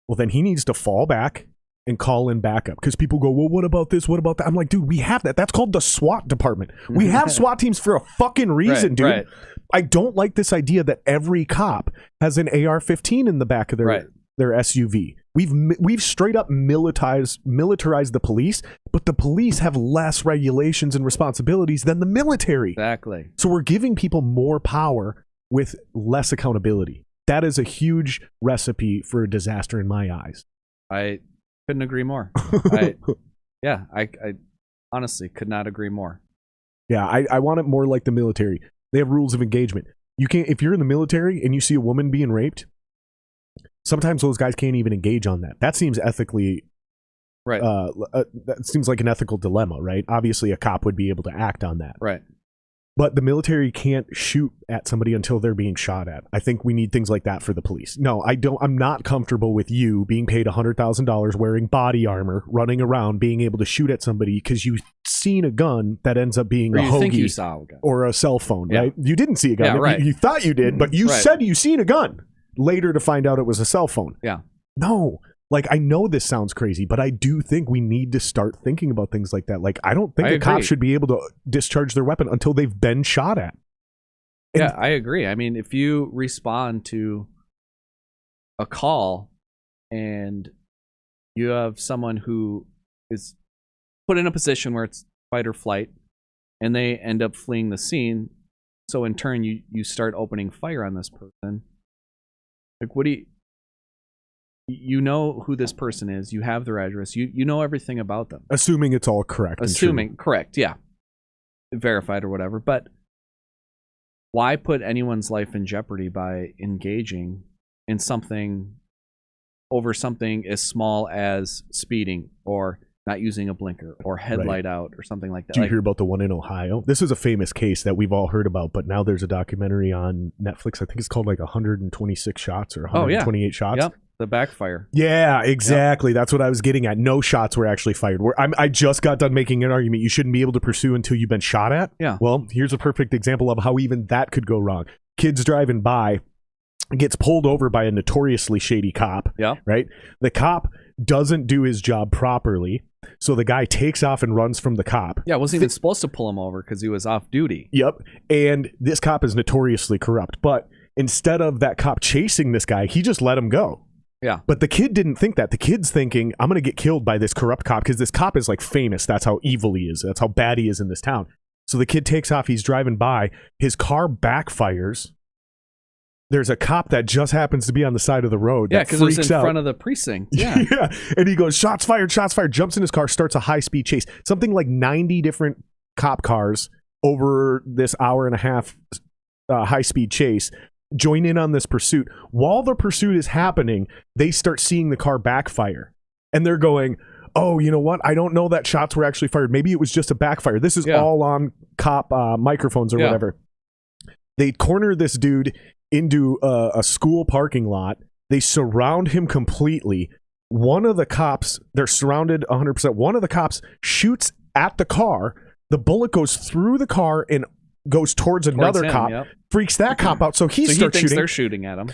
well, then he needs to fall back and call in backup. Because people go, well, what about this? What about that? I'm like, dude, we have that. That's called the SWAT department. We have SWAT teams for a fucking reason, dude. Right. I don't like this idea that every cop has an AR-15 in the back of their SUV. We've straight up militarized the police, but the police have less regulations and responsibilities than the military. Exactly. So we're giving people more power with less accountability. That is a huge recipe for a disaster in my eyes. I couldn't agree more. I honestly could not agree more. Yeah, I want it more like the military. They have rules of engagement. You can't, if you're in the military and you see a woman being raped, sometimes those guys can't even engage on that. That seems ethically, right? That seems like an ethical dilemma, right? Obviously, a cop would be able to act on that, right? But the military can't shoot at somebody until they're being shot at. I think we need things like that for the police. No, I don't. I'm not comfortable with you being paid $100,000 wearing body armor, running around, being able to shoot at somebody because you've seen a gun that ends up being a hoagie or a cell phone, right? You didn't see a gun. Yeah, right. You thought you did, but you said you seen a gun. Later to find out it was a cell phone. Yeah. No. Like, I know this sounds crazy, but I do think we need to start thinking about things like that. Like, I don't think a cop should be able to discharge their weapon until they've been shot at. And I agree. I mean, if you respond to a call and you have someone who is put in a position where it's fight or flight, and they end up fleeing the scene. So in turn, you start opening fire on this person. Like, what do you know who this person is? You have their address. You know everything about them. Assuming it's all correct. Assuming correct, yeah, verified or whatever. But why put anyone's life in jeopardy by engaging in something over something as small as speeding or not using a blinker or headlight out or something like that? Do you hear about the one in Ohio? This is a famous case that we've all heard about, but now there's a documentary on Netflix. I think it's called like 126 shots or 128 shots. Yep, the backfire. Yeah, exactly. Yep. That's what I was getting at. No shots were actually fired. I just got done making an argument. You shouldn't be able to pursue until you've been shot at. Yeah. Well, here's a perfect example of how even that could go wrong. Kids driving by, gets pulled over by a notoriously shady cop. Yeah. Right? The cop doesn't do his job properly. So the guy takes off and runs from the cop. Yeah, wasn't even supposed to pull him over because he was off duty. Yep. And this cop is notoriously corrupt. But instead of that cop chasing this guy, he just let him go. Yeah. But the kid didn't think that. The kid's thinking, I'm going to get killed by this corrupt cop because this cop is like famous. That's how evil he is. That's how bad he is in this town. So the kid takes off. He's driving by. His car backfires. There's a cop that just happens to be on the side of the road. Yeah, because it was in front of the precinct. Yeah. Yeah. And he goes, shots fired, jumps in his car, starts a high-speed chase. Something like 90 different cop cars over this hour and a half high-speed chase join in on this pursuit. While the pursuit is happening, they start seeing the car backfire. And they're going, oh, you know what? I don't know that shots were actually fired. Maybe it was just a backfire. This is all on cop microphones or whatever. They corner this dude into a school parking lot. They surround him completely. One of the cops, they're surrounded 100%. One of the cops shoots at the car. The bullet goes through the car and goes towards another cop. Yep. Freaks that cop out. So he starts shooting. They're shooting at him.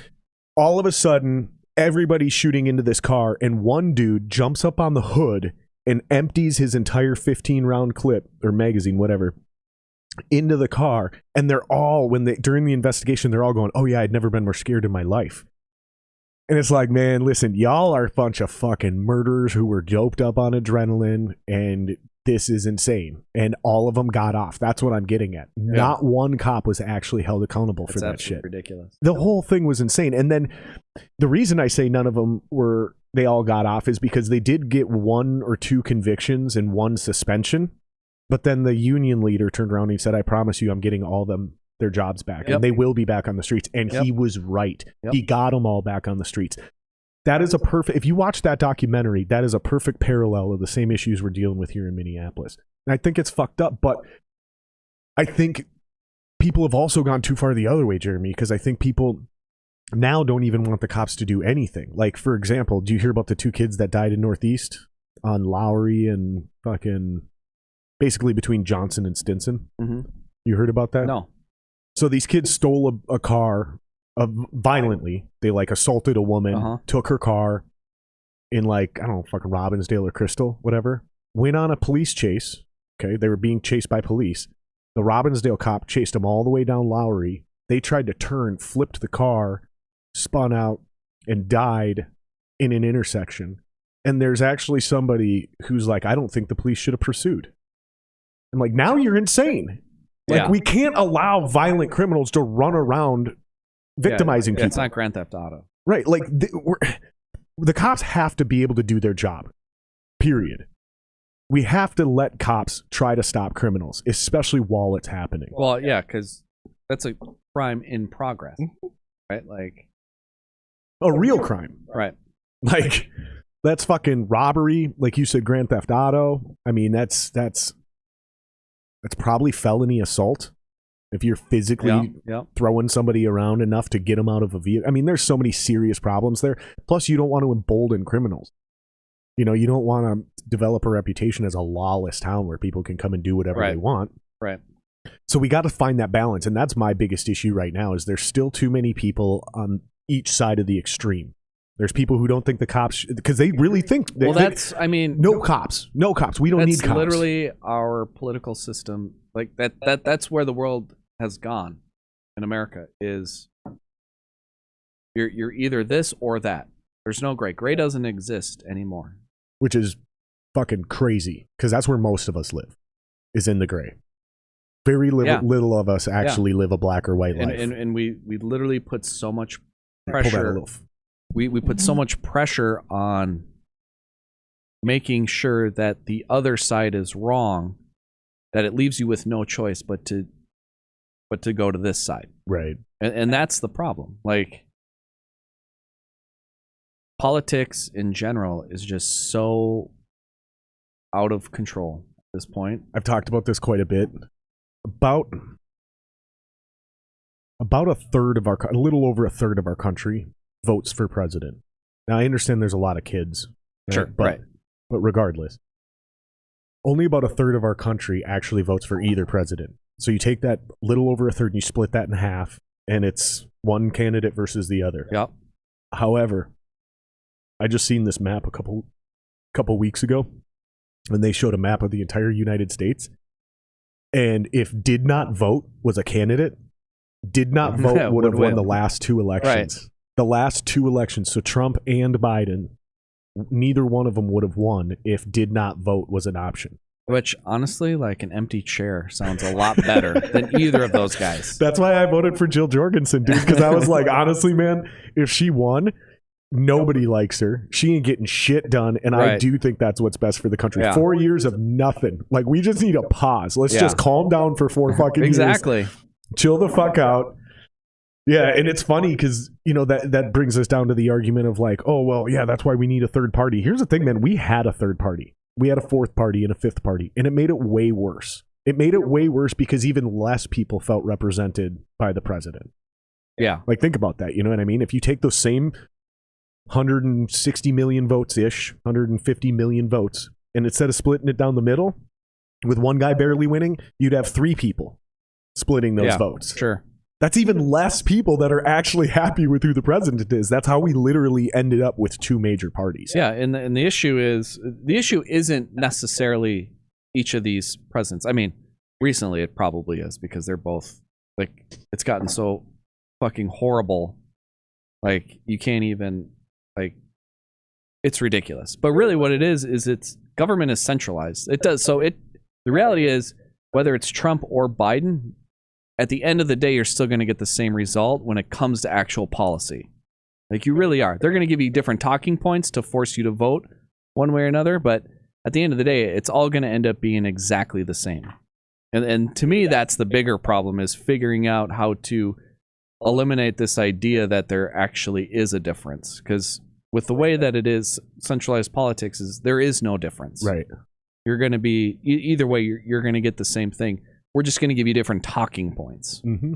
All of a sudden, everybody's shooting into this car, and one dude jumps up on the hood and empties his entire 15-round clip or magazine, whatever, into the car. And they're all, during the investigation, they're all going, oh yeah, I'd never been more scared in my life. And it's like, man, listen, y'all are a bunch of fucking murderers who were doped up on adrenaline, and this is insane. And all of them got off. That's what I'm getting at. Yeah. Not one cop was actually held accountable for that shit. Ridiculous. The whole thing was insane. And then the reason I say none of them they all got off is because they did get 1 or 2 convictions and 1 suspension. But then the union leader turned around and he said, I promise you I'm getting all of them their jobs back. Yep. And they will be back on the streets. And he was right. Yep. He got them all back on the streets. That is a perfect, if you watch that documentary, that is a perfect parallel of the same issues we're dealing with here in Minneapolis. And I think it's fucked up, but I think people have also gone too far the other way, Jeremy, because I think people now don't even want the cops to do anything. Like, for example, do you hear about the 2 kids that died in Northeast on Lowry and fucking basically between Johnson and Stinson? Mm-hmm. You heard about that? No. So these kids stole a car violently. They like assaulted a woman, took her car in like, I don't know, fucking Robbinsdale or Crystal, whatever. Went on a police chase. Okay, they were being chased by police. The Robbinsdale cop chased them all the way down Lowry. They tried to turn, flipped the car, spun out, and died in an intersection. And there's actually somebody who's like, I don't think the police should have pursued. I'm like, now you're insane. Like, we can't allow violent criminals to run around victimizing people. It's not Grand Theft Auto. Right. Like, the cops have to be able to do their job. Period. We have to let cops try to stop criminals, especially while it's happening. Well, yeah, because that's a crime in progress, right? Like a real crime. Right. Like, that's fucking robbery. Like you said, Grand Theft Auto. I mean, that's probably felony assault if you're physically throwing somebody around enough to get them out of a vehicle. I mean, there's so many serious problems there. Plus, you don't want to embolden criminals. You know, you don't want to develop a reputation as a lawless town where people can come and do whatever they want. Right. So we got to find that balance. And that's my biggest issue right now is there's still too many people on each side of the extreme. There's people who don't think the cops, because they really think. No cops. We don't need cops. That's literally our political system. Like that's where the world has gone in America is you're either this or that. There's no gray. Gray doesn't exist anymore. Which is fucking crazy because that's where most of us live, is in the gray. Very little of us actually live a black or white life. And we literally put so much Pull that a pressure. little We put so much pressure on making sure that the other side is wrong that it leaves you with no choice but to go to this side. Right. And that's the problem. Like, politics in general is just so out of control at this point. I've talked about this quite a bit. About a little over a third of our country votes for president. Now, I understand there's a lot of kids. Right? Sure, but regardless, only about a third of our country actually votes for either president. So you take that little over a third and you split that in half, and it's one candidate versus the other. Yep. However, I just seen this map a couple weeks ago, and they showed a map of the entire United States. And if did not vote was a candidate, did not vote would have won the last two elections. Right. The last two elections, so Trump and Biden, neither one of them would have won if did not vote was an option. Which, honestly, like an empty chair sounds a lot better than either of those guys. That's why I voted for Jill Jorgensen, dude, because I was like, honestly, man, if she won, nobody likes her. She ain't getting shit done, and I do think that's what's best for the country. Yeah. 4 years of nothing. Like, we just need a pause. Let's just calm down for 4 fucking years. Exactly. Chill the fuck out. Yeah, and it's funny because, you know, that brings us down to the argument of like, oh, well, yeah, that's why we need a third party. Here's the thing, man. We had a third party. We had a fourth party and a fifth party, and it made it way worse. It made it way worse because even less people felt represented by the president. Yeah. Like, think about that. You know what I mean? If you take those same 160 million votes-ish, 150 million votes, and instead of splitting it down the middle with one guy barely winning, you'd have 3 people splitting those votes. Sure. That's even less people that are actually happy with who the president is. That's how we literally ended up with 2 major parties. Yeah, and the issue isn't necessarily each of these presidents. I mean, recently it probably is because they're both, like, it's gotten so fucking horrible. Like, you can't even, like, it's ridiculous. But really what it is it's government is centralized. It does. So the reality is, whether it's Trump or Biden, at the end of the day, you're still going to get the same result when it comes to actual policy. Like, you really are. They're going to give you different talking points to force you to vote one way or another, but at the end of the day, it's all going to end up being exactly the same. And to me, that's the bigger problem, is figuring out how to eliminate this idea that there actually is a difference. Because with the way that it is, centralized politics there is no difference. Right. You're going to be, either way, you're going to get the same thing. We're just going to give you different talking points. Mm-hmm.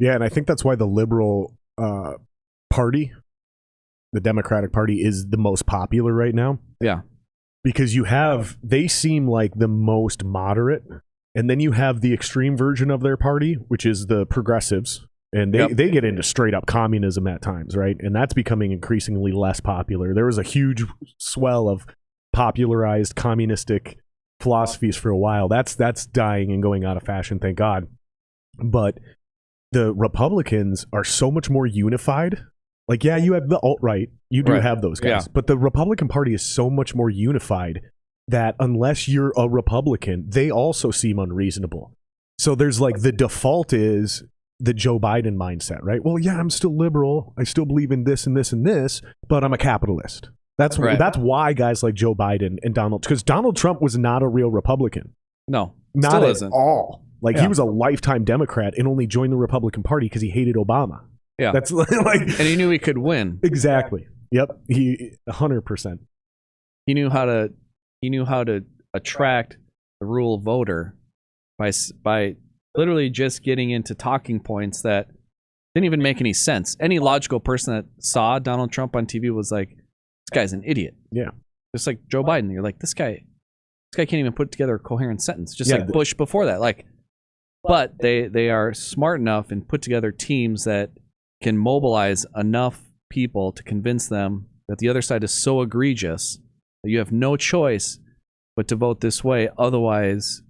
Yeah, and I think that's why the liberal party, the Democratic Party, is the most popular right now. Yeah. Because they seem like the most moderate, and then you have the extreme version of their party, which is the progressives, and they get into straight up communism at times, right? And that's becoming increasingly less popular. There was a huge swell of popularized communistic philosophies for a while. That's dying and going out of fashion, thank God. But the Republicans are so much more unified. Like, yeah, you have the alt-right. You do have those guys. Yeah. But the Republican Party is so much more unified that unless you're a Republican, they also seem unreasonable. So there's like, the default is the Joe Biden mindset, right? Well, yeah, I'm still liberal. I still believe in this and this and this, but I'm a capitalist. That's why guys like Joe Biden and because Donald Trump was not a real Republican. No, not at all. Like, he was a lifetime Democrat and only joined the Republican Party because he hated Obama. Yeah, that's like, and he knew he could win. Exactly. Yep. He 100%. He knew how to attract the rural voter by literally just getting into talking points that didn't even make any sense. Any logical person that saw Donald Trump on TV was like, this guy's an idiot. Yeah. Just like Joe Biden. You're like, this guy can't even put together a coherent sentence. Just like Bush before that. Like, but they are smart enough and put together teams that can mobilize enough people to convince them that the other side is so egregious that you have no choice but to vote this way. Otherwise,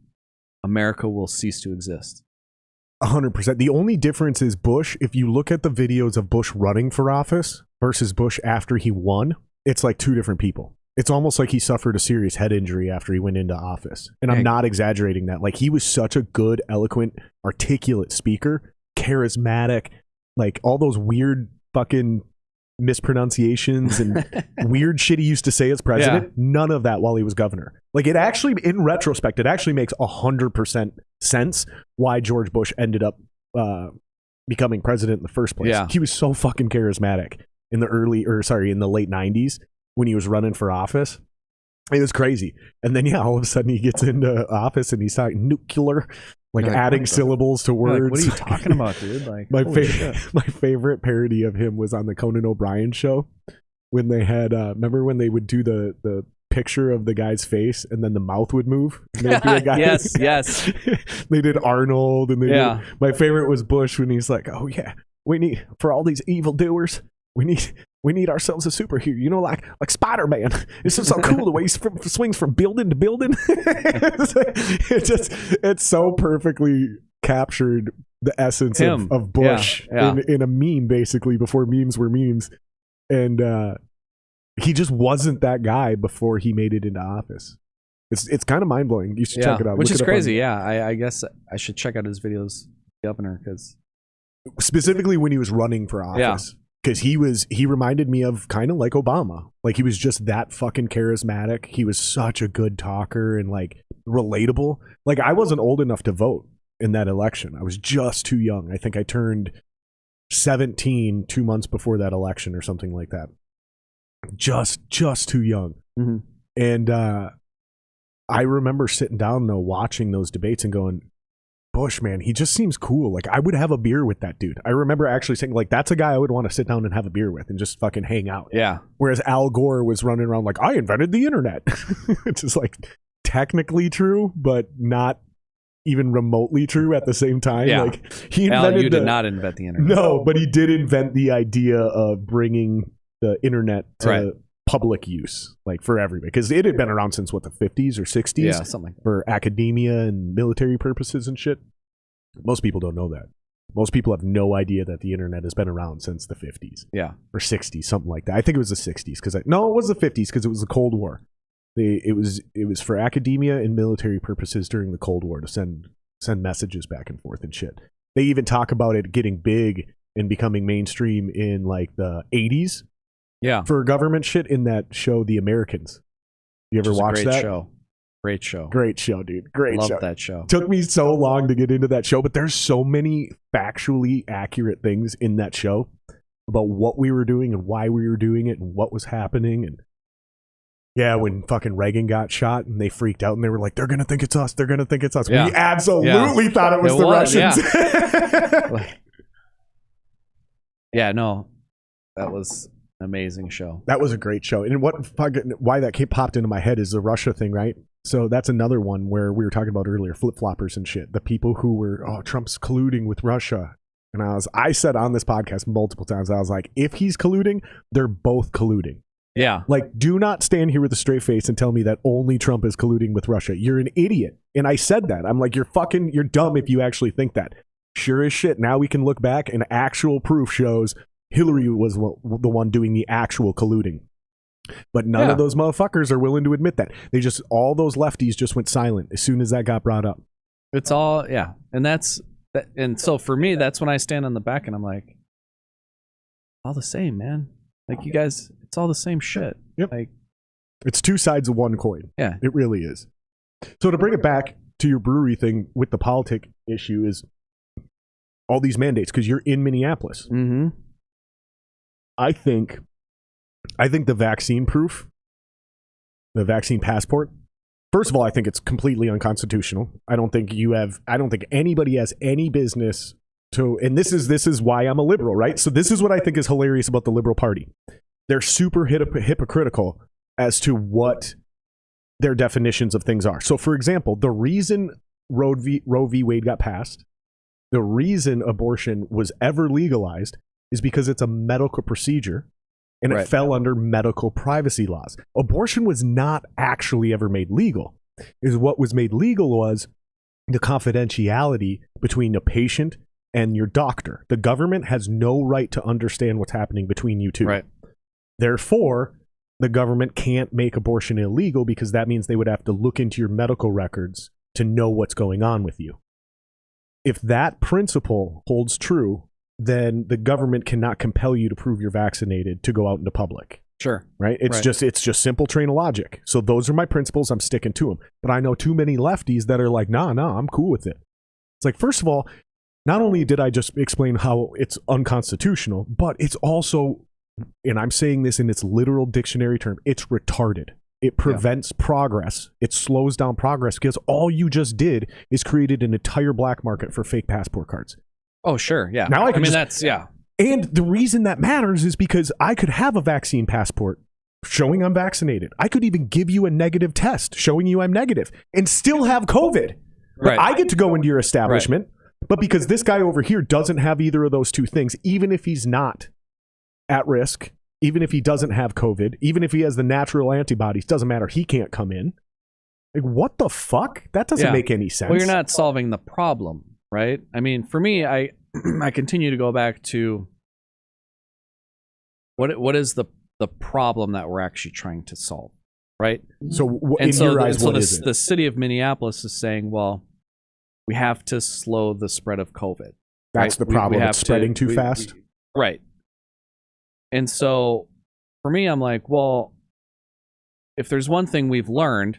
America will cease to exist. 100%. The only difference is Bush. If you look at the videos of Bush running for office versus Bush after he won, it's like 2 different people. It's almost like he suffered a serious head injury after he went into office. And I'm not exaggerating that. Like, he was such a good, eloquent, articulate speaker, charismatic, like all those weird fucking mispronunciations and weird shit he used to say as president. None of that while he was governor. Like, it actually, in retrospect, it actually makes 100% sense why George Bush ended up becoming president in the first place. He was so fucking charismatic in the late 90s when he was running for office. It was crazy. And then, all of a sudden he gets into office and he's talking nuclear, like adding syllables to words. Like, what are you talking about, dude? Like, my favorite parody of him was on the Conan O'Brien show when they had, remember when they would do the picture of the guy's face and then the mouth would move? And there'd be a guy, yes. They did Arnold and my favorite was Bush when he's like, oh yeah, we need, for all these evildoers, we need ourselves a superhero, you know, like Spider-Man. It's just so cool the way he swings from building to building. It's so perfectly captured the essence of Bush in a meme, basically, before memes were memes. And he just wasn't that guy before he made it into office. It's kind of mind-blowing. You should check it out. Which is crazy, I guess I should check out his videos, governor, because specifically when he was running for office. Because he reminded me of kind of like Obama. Like, he was just that fucking charismatic. He was such a good talker and like relatable. Like, I wasn't old enough to vote in that election. I was just too young. I think I turned 17 2 months before that election or something like that. Just too young. Mm-hmm. And I remember sitting down though, watching those debates and going, Bush, man, he just seems cool. Like, I would have a beer with that dude. I remember actually saying, like, that's a guy I would want to sit down and have a beer with and just fucking hang out. Yeah. Whereas Al Gore was running around like, I invented the internet. It's just like technically true, but not even remotely true at the same time. Yeah. Like, he invented you did not invent the internet. No, but he did invent the idea of bringing the internet to public use, like, for everybody, because it had been around since the 50s or 60s, something like that, for academia and military purposes and shit. Most people don't know that. Most people have no idea that the internet has been around since the 50s, or 60s, something like that. I think it was the 60s, because it was the 50s, because it was the Cold War. It was for academia and military purposes during the Cold War to send messages back and forth and shit. They even talk about it getting big and becoming mainstream in like the 80s. For government shit in that show, The Americans. You ever watch that? Great show. Great show, dude. Love that show. Took me so long to get into that show, but there's so many factually accurate things in that show about what we were doing and why we were doing it and what was happening. And when fucking Reagan got shot and they freaked out and they were like, they're going to think it's us. They're going to think it's us. Yeah. We absolutely thought it was the Russians. That was amazing show. That was a great show. And why that popped into my head is the Russia thing, right? So that's another one where we were talking about earlier, flip-floppers and shit. The people who were, Trump's colluding with Russia. And I said on this podcast multiple times, I was like, if he's colluding, they're both colluding. Yeah. Like, do not stand here with a straight face and tell me that only Trump is colluding with Russia. You're an idiot. And I said that. I'm like, you're dumb if you actually think that. Sure as shit. Now we can look back and actual proof shows Hillary was the one doing the actual colluding. But none of those motherfuckers are willing to admit that. All those lefties just went silent as soon as that got brought up. It's all, and so for me, that's when I stand on the back and I'm like, all the same, man. Like, you guys, it's all the same shit. Yep. Like, it's two sides of one coin. Yeah. It really is. So to bring it back to your brewery thing with the politic issue is all these mandates, because you're in Minneapolis. Mm-hmm. I think the vaccine proof, the vaccine passport, first of all, I think it's completely unconstitutional. I don't think anybody has any business to, and this is why I'm a liberal, right? So this is what I think is hilarious about the Liberal Party. They're super hypocritical as to what their definitions of things are. So for example, the reason Roe v. Wade got passed, the reason abortion was ever legalized is because it's a medical procedure and it fell under medical privacy laws. Abortion was not actually ever made legal. What was made legal was the confidentiality between the patient and your doctor. The government has no right to understand what's happening between you two. Right. Therefore, the government can't make abortion illegal because that means they would have to look into your medical records to know what's going on with you. If that principle holds true, then the government cannot compel you to prove you're vaccinated to go out into public. Sure. Right? It's just simple train of logic. So those are my principles. I'm sticking to them. But I know too many lefties that are like, nah, I'm cool with it. It's like, first of all, not only did I just explain how it's unconstitutional, but it's also, and I'm saying this in its literal dictionary term, it's retarded. It prevents progress. It slows down progress because all you just did is created an entire black market for fake passport cards. Oh, sure. Yeah. Now And the reason that matters is because I could have a vaccine passport showing I'm vaccinated. I could even give you a negative test showing you I'm negative and still have COVID. But I get to go into your establishment. But because this guy over here doesn't have either of those two things, even if he's not at risk, even if he doesn't have COVID, even if he has the natural antibodies, doesn't matter. He can't come in. Like, what the fuck? That doesn't make any sense. Well, you're not solving the problem, right? I mean, for me, I continue to go back to what is the problem that we're actually trying to solve, right? So in your eyes, what is it? The city of Minneapolis is saying, well, we have to slow the spread of COVID. That's the problem. It's spreading too fast. Right. And so for me, I'm like, well, if there's one thing we've learned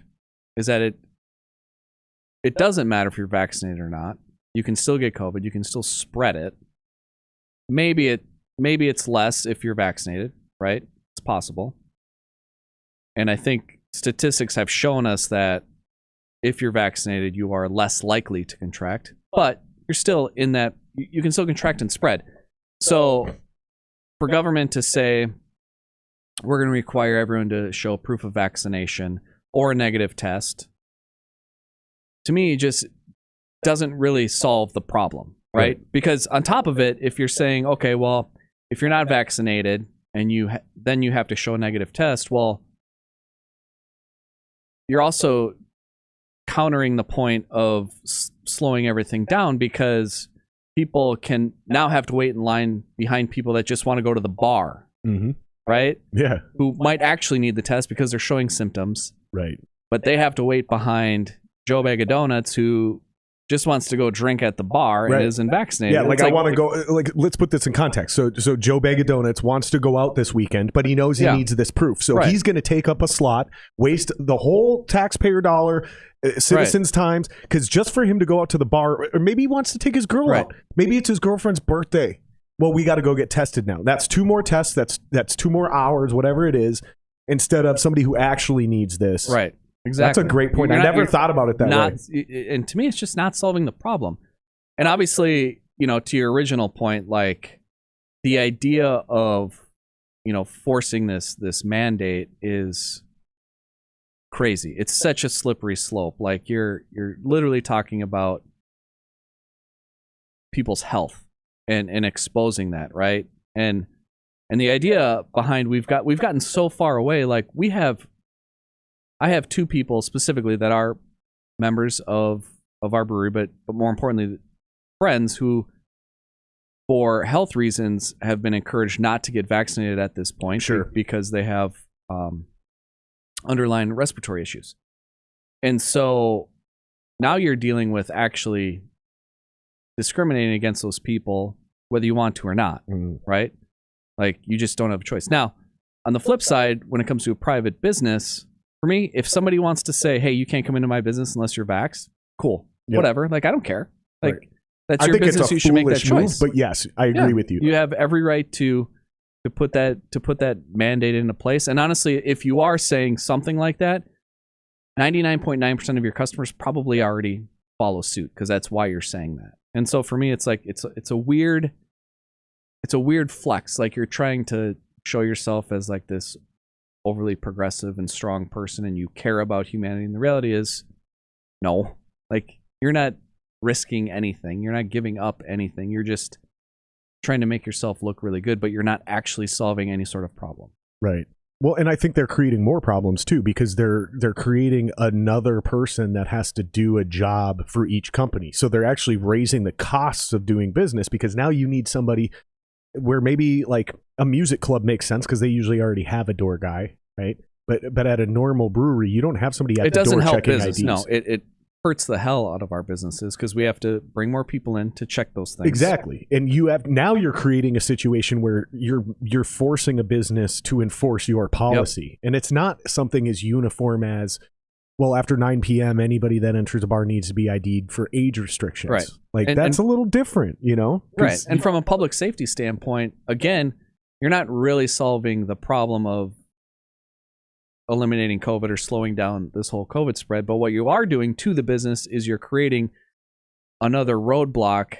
is that it doesn't matter if you're vaccinated or not. You can still get COVID. You can still spread it. Maybe it's less if you're vaccinated, right? It's possible. And I think statistics have shown us that if you're vaccinated, you are less likely to contract, but you're still in that, you can still contract and spread. So for government to say, we're going to require everyone to show proof of vaccination or a negative test, to me, just doesn't really solve the problem, right? Because on top of it, if you're saying, okay, well, if you're not vaccinated and then you have to show a negative test, well, you're also countering the point of slowing everything down because people can now have to wait in line behind people that just want to go to the bar, right? Yeah. Who might actually need the test because they're showing symptoms. Right. But they have to wait behind Joe Bag of Donuts who just wants to go drink at the bar and isn't vaccinated. Yeah, like I want to go, like, let's put this in context. So Joe Bag of Donuts wants to go out this weekend, but he knows he needs this proof. So he's going to take up a slot, waste the whole taxpayer dollar, citizens' times, because just for him to go out to the bar, or maybe he wants to take his girl out. Maybe it's his girlfriend's birthday. Well, we got to go get tested now. That's 2 more tests. That's 2 more hours, whatever it is, instead of somebody who actually needs this. Right. Exactly. That's a great point. I never thought about it that way. And to me, it's just not solving the problem. And obviously, to your original point, like the idea of, forcing this mandate is crazy. It's such a slippery slope. Like you're literally talking about people's health and exposing that, right? And the idea behind we've gotten so far away. Like I have 2 people specifically that are members of our brewery, but more importantly, friends who, for health reasons, have been encouraged not to get vaccinated at this point because they have underlying respiratory issues. And so now you're dealing with actually discriminating against those people, whether you want to or not, right? Like you just don't have a choice. Now, on the flip side, when it comes to a private business, for me, if somebody wants to say, hey, you can't come into my business unless you're vaxxed, cool. Whatever. Like, I don't care. Like, that's your business. You should make that choice. But yes, I agree with you. You have every right to put that mandate into place. And honestly, if you are saying something like that, 99.9% of your customers probably already follow suit because that's why you're saying that. And so for me, it's like it's a weird flex. Like you're trying to show yourself as like this overly progressive and strong person and you care about humanity, and the reality is no. Like you're not risking anything, you're not giving up anything, you're just trying to make yourself look really good, but you're not actually solving any sort of problem. Right. Well, and I think they're creating more problems too, because they're creating another person that has to do a job for each company. So they're actually raising the costs of doing business, because now you need somebody where maybe like a music club makes sense because they usually already have a door guy. right? But at a normal brewery, you don't have somebody at it the doesn't door help checking business. IDs. No, it hurts the hell out of our businesses because we have to bring more people in to check those things. Exactly. And you're creating a situation where you're forcing a business to enforce your policy. And it's not something as uniform as, well, after 9 p.m., anybody that enters a bar needs to be ID'd for age restrictions. Right. Like, that's a little different, you know? Right. And from a public safety standpoint, again, you're not really solving the problem of eliminating COVID or slowing down this whole COVID spread. But what you are doing to the business is you're creating another roadblock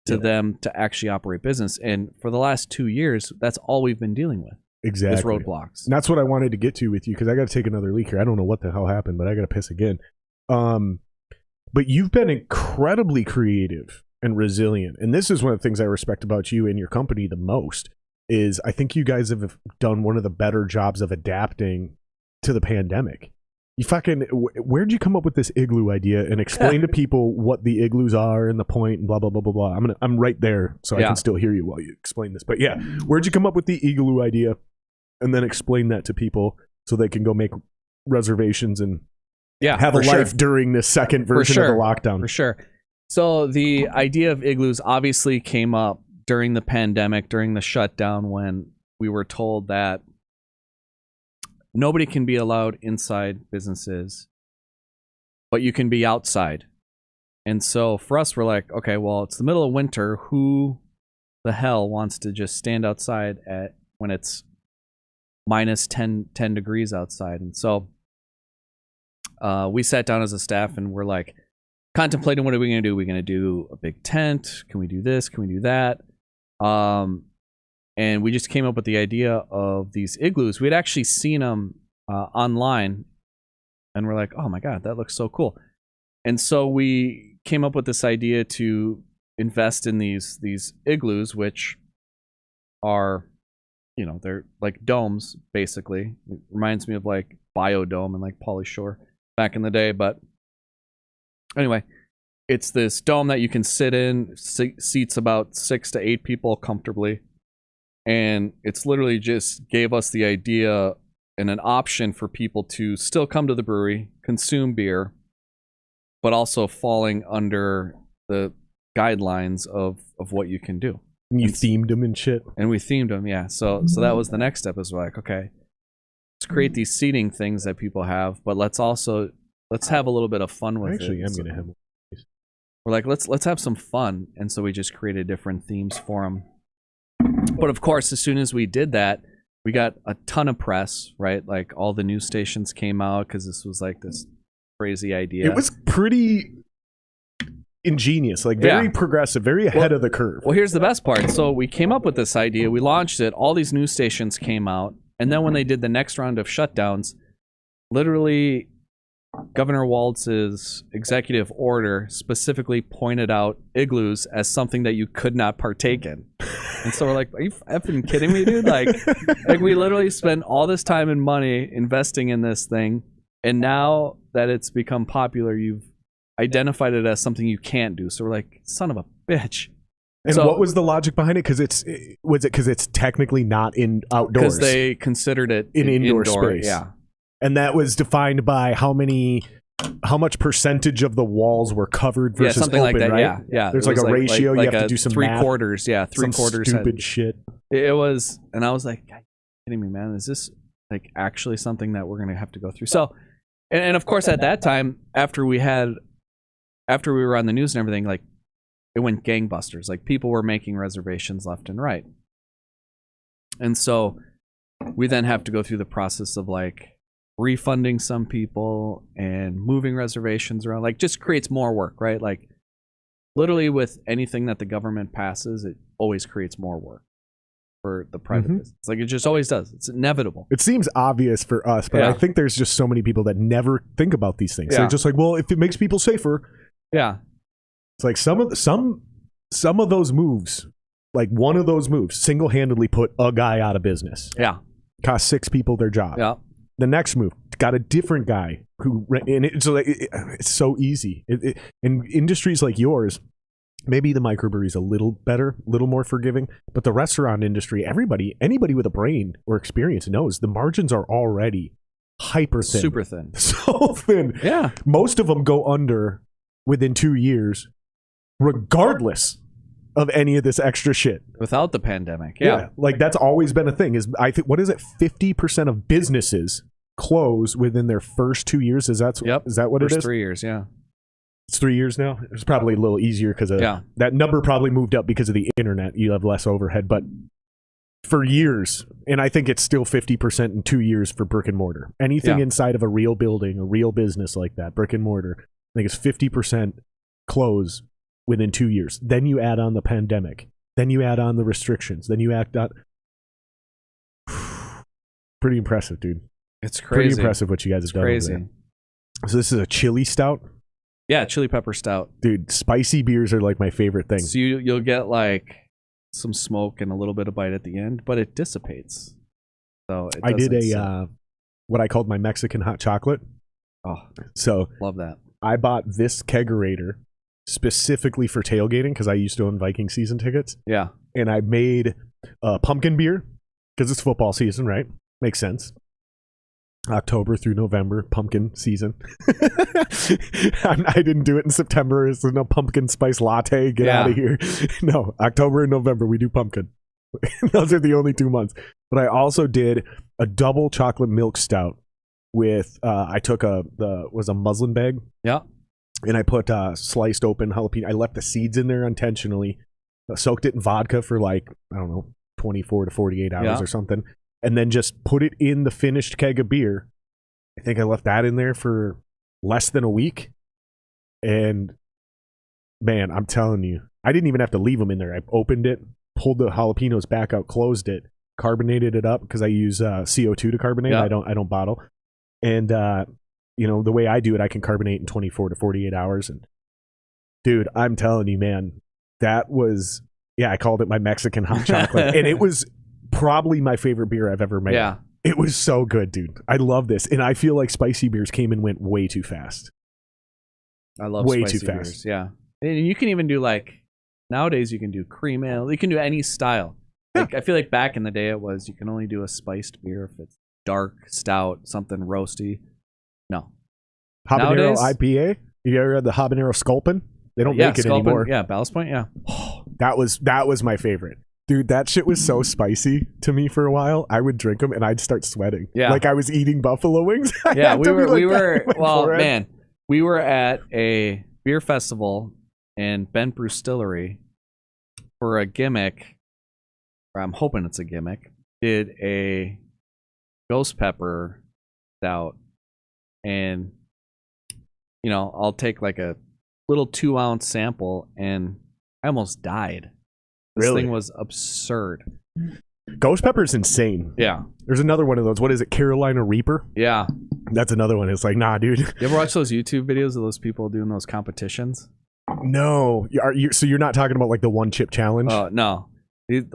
to them to actually operate business. And for the last 2 years, that's all we've been dealing with. Exactly. Is roadblocks. And that's what I wanted to get to with you, because I got to take another leak here. I don't know what the hell happened, but I got to piss again. But you've been incredibly creative and resilient. And this is one of the things I respect about you and your company the most, is I think you guys have done one of the better jobs of adapting to the pandemic. Where'd you come up with this igloo idea, and explain to people what the igloos are and the point and blah blah blah blah blah. I'm right there, so I can still hear you while you explain this. But yeah, where'd you come up with the igloo idea, and then explain that to people so they can go make reservations and have a life during this second version of the lockdown? For sure. So the idea of igloos obviously came up during the pandemic, during the shutdown, when we were told that nobody can be allowed inside businesses, but you can be outside. And so for us, we're like, okay, well, it's the middle of winter. Who the hell wants to just stand outside when it's minus 10 degrees outside? And so we sat down as a staff and we're like contemplating, what are we going to do? Are we going to do a big tent? Can we do this? Can we do that? And we just came up with the idea of these igloos. We'd actually seen them online, and we're like, oh my God, that looks so cool. And so we came up with this idea to invest in these igloos, which are, they're like domes, basically. It reminds me of like Biodome and like Pauly Shore back in the day. But anyway, it's this dome that you can sit in, seats about 6 to 8 people comfortably. And it's literally just gave us the idea and an option for people to still come to the brewery, consume beer, but also falling under the guidelines of what you can do. And you themed them and shit. And we themed them, yeah. So that was the next step, is we're like, okay, let's create these seating things that people have, but let's have a little bit of fun with it. Actually, I'm going to have. We're like, let's have some fun. And so we just created different themes for them. But of course, as soon as we did that, we got a ton of press, right? Like all the news stations came out because this was like this crazy idea. It was pretty ingenious, like very progressive, very ahead of the curve. Well, here's the best part. So we came up with this idea. We launched it. All these news stations came out. And then when they did the next round of shutdowns, literally Governor Walz's executive order specifically pointed out igloos as something that you could not partake in. And so we're like, are you effing kidding me, dude? Like we literally spent all this time and money investing in this thing, and now that it's become popular, you've identified it as something you can't do. So we're like, son of a bitch. And what was the logic behind it? Because it's technically not in outdoors. Because they considered it an indoor space. Yeah. And that was defined by how much percentage of the walls were covered versus something open, like that. right? Yeah. There's like a ratio. You have to do some math. 3/4. Yeah, 3/4. Stupid shit. It was, and I was like, God, kidding me, man? Is this like actually something that we're gonna have to go through? So, and of course, at that time, after we were on the news and everything, like it went gangbusters. Like people were making reservations left and right, and so we then have to go through the process of like refunding some people and moving reservations around. Like just creates more work, right? Like literally with anything that the government passes, it always creates more work for the private business. Like it just always does. It's inevitable. It seems obvious for us, but I think there's just so many people that never think about these things. They're just like, well, if it makes people safer. Yeah. It's like some of those moves, like one of those moves single-handedly put a guy out of business. Yeah. Cost 6 people their job. Yeah. The next move got a different guy who, and it's so easy. In industries like yours, Maybe the microbrewery's a little better, a little more forgiving, but the restaurant industry, anybody with a brain or experience knows the margins are already hyper thin. Super thin. So thin. Yeah. Most of them go under within 2 years, regardless of any of this extra shit. Without the pandemic. Yeah. Like that's always been a thing. Is I think, what is it? 50% of businesses close within their first 2 years. Is that what First it is? 3 years, yeah. It's 3 years now. It's probably a little easier because of that number probably moved up because of the internet. You have less overhead, but for years, and I think it's still 50% in 2 years for brick and mortar. Anything inside of a real building, a real business like that, brick and mortar, I think it's 50% close within 2 years. Then you add on the pandemic. Then you add on the restrictions. Then you act on. Pretty impressive, dude. It's crazy. Pretty impressive what you guys have done. Crazy. Over there. So this is a chili stout. Yeah, chili pepper stout. Dude, spicy beers are like my favorite thing. So you'll get like some smoke and a little bit of bite at the end, but it dissipates. So I did what I called my Mexican hot chocolate. Oh, so love that. I bought this kegerator specifically for tailgating because I used to own Viking season tickets. Yeah. And I made pumpkin beer because it's football season, right? Makes sense. October through November, pumpkin season. I didn't do it in September. It's no pumpkin spice latte. Get out of here. No, October and November, we do pumpkin. Those are the only 2 months. But I also did a double chocolate milk stout with, I took a muslin bag. Yeah. And I put sliced open jalapeno. I left the seeds in there intentionally. Soaked it in vodka for like, I don't know, 24 to 48 hours or something. And then just put it in the finished keg of beer. I think I left that in there for less than a week. And man, I'm telling you, I didn't even have to leave them in there. I opened it, pulled the jalapenos back out, closed it, carbonated it up because I use CO2 to carbonate. I don't bottle. And the way I do it, I can carbonate in 24 to 48 hours. And dude, I'm telling you, man, that was, I called it my Mexican hot chocolate. And it was probably my favorite beer I've ever made. Yeah. It was so good, dude. I love this. And I feel like spicy beers came and went way too fast. I love way spicy too fast. beers. Yeah. And you can even do nowadays you can do cream ale. You can do any style. Like I feel like back in the day it was you can only do a spiced beer if it's dark, stout, something roasty. No. Habanero Nowadays, IPA? You ever had the habanero sculpin? They don't make it anymore. Yeah, Ballast Point, yeah. That was my favorite. Dude, that shit was so spicy to me for a while. I would drink them and I'd start sweating. Yeah. Like I was eating buffalo wings. Yeah, we were at a beer festival in Bent Brewstillery for a gimmick, or I'm hoping it's a gimmick, did a ghost pepper stout. And, I'll take like a little 2-ounce sample and I almost died. This thing was absurd. Ghost pepper is insane. Yeah. There's another one of those. What is it? Carolina Reaper? Yeah. That's another one. It's like, nah, dude. You ever watch those YouTube videos of those people doing those competitions? No. So you're not talking about like the one chip challenge? No. You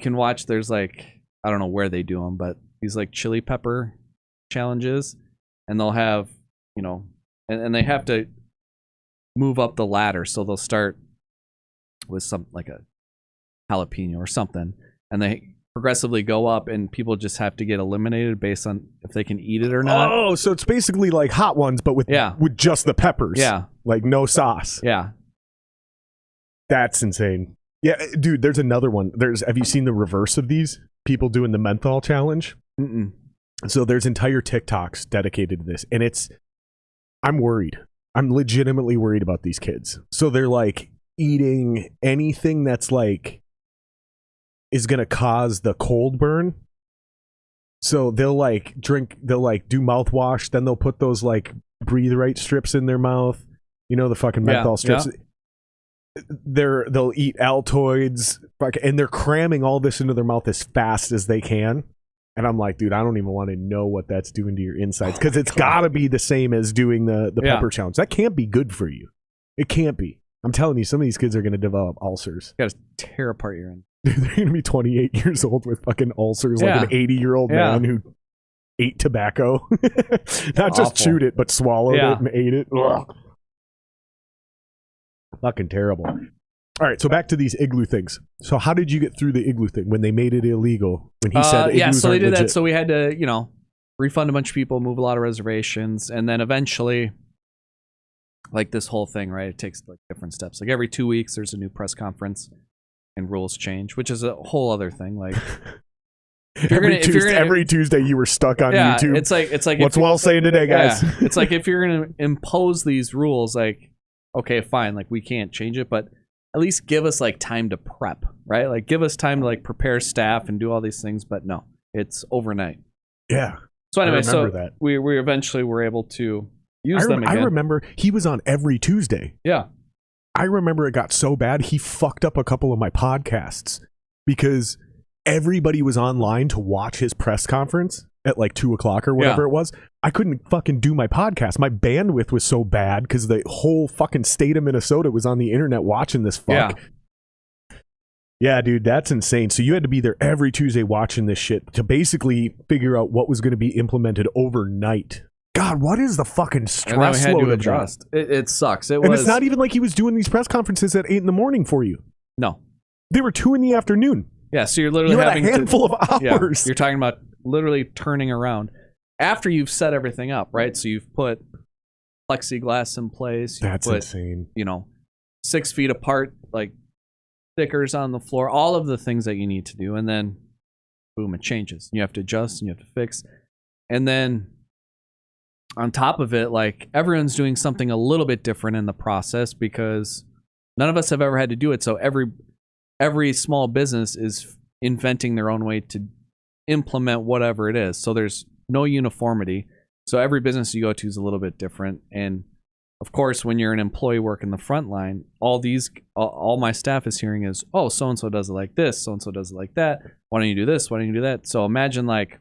can watch, there's like, I don't know where they do them, but these like chili pepper challenges. And they'll have, and they have to move up the ladder. So they'll start with some like a jalapeno or something, and they progressively go up, and people just have to get eliminated based on if they can eat it or not. Oh, so it's basically like Hot Ones, but with just the peppers. Yeah, like no sauce. Yeah, that's insane. Yeah, dude. There's another one. Have you seen the reverse of these? People doing the menthol challenge. Mm-mm. So there's entire TikToks dedicated to this, and I'm worried. I'm legitimately worried about these kids. So they're like eating anything that's like is gonna cause the cold burn. So they'll like do mouthwash, then they'll put those like breathe right strips in their mouth. The fucking menthol strips. Yeah. They'll eat Altoids, and they're cramming all this into their mouth as fast as they can. And I'm like, dude, I don't even want to know what that's doing to your insides, because it's got to be the same as doing the pepper challenge. That can't be good for you. It can't be. I'm telling you, some of these kids are going to develop ulcers. You got to tear apart your end. They're going to be 28 years old with fucking ulcers, like an 80-year-old man who ate tobacco. Not just chewed it, but swallowed it and ate it. Ugh. Fucking terrible. All right, so back to these igloo things. So how did you get through the igloo thing when they made it illegal? When he said igloos yeah, so they did legit? that. So we had to, refund a bunch of people, move a lot of reservations, and then eventually, like this whole thing, right? It takes like different steps. Like every 2 weeks, there's a new press conference, and rules change, which is a whole other thing. Like every Tuesday, you were stuck on YouTube. It's like what's Wall saying today, guys? Yeah, it's like if you're gonna impose these rules, like okay, fine, like we can't change it, but at least give us like time to prep, right? Like give us time to like prepare staff and do all these things, but no, it's overnight. Yeah. So anyway, that. we eventually were able to use them again. I remember he was on every Tuesday. Yeah. I remember it got so bad he fucked up a couple of my podcasts because everybody was online to watch his press conference at like 2:00 or whatever it was. I couldn't fucking do my podcast. My bandwidth was so bad because the whole fucking state of Minnesota was on the internet watching this fuck. Yeah, dude, that's insane. So you had to be there every Tuesday watching this shit to basically figure out what was going to be implemented overnight. God, what is the fucking stress and then we had load to of adjust. It sucks. It's not even like he was doing these press conferences at 8 a.m. for you. No. They were 2 p.m. Yeah, so you're literally had having a handful of hours. Yeah, you're talking about literally turning around after you've set everything up, right? So you've put plexiglass in place. That's insane. 6 feet apart, like stickers on the floor, all of the things that you need to do, and then boom, it changes. You have to adjust and you have to fix. And then on top of it, like everyone's doing something a little bit different in the process because none of us have ever had to do it. So every small business is inventing their own way to implement whatever it is. So there's no uniformity. So every business you go to is a little bit different. And of course, when you're an employee working the front line, all my staff is hearing is, oh, so-and-so does it like this, so-and-so does it like that. Why don't you do this? Why don't you do that? So imagine like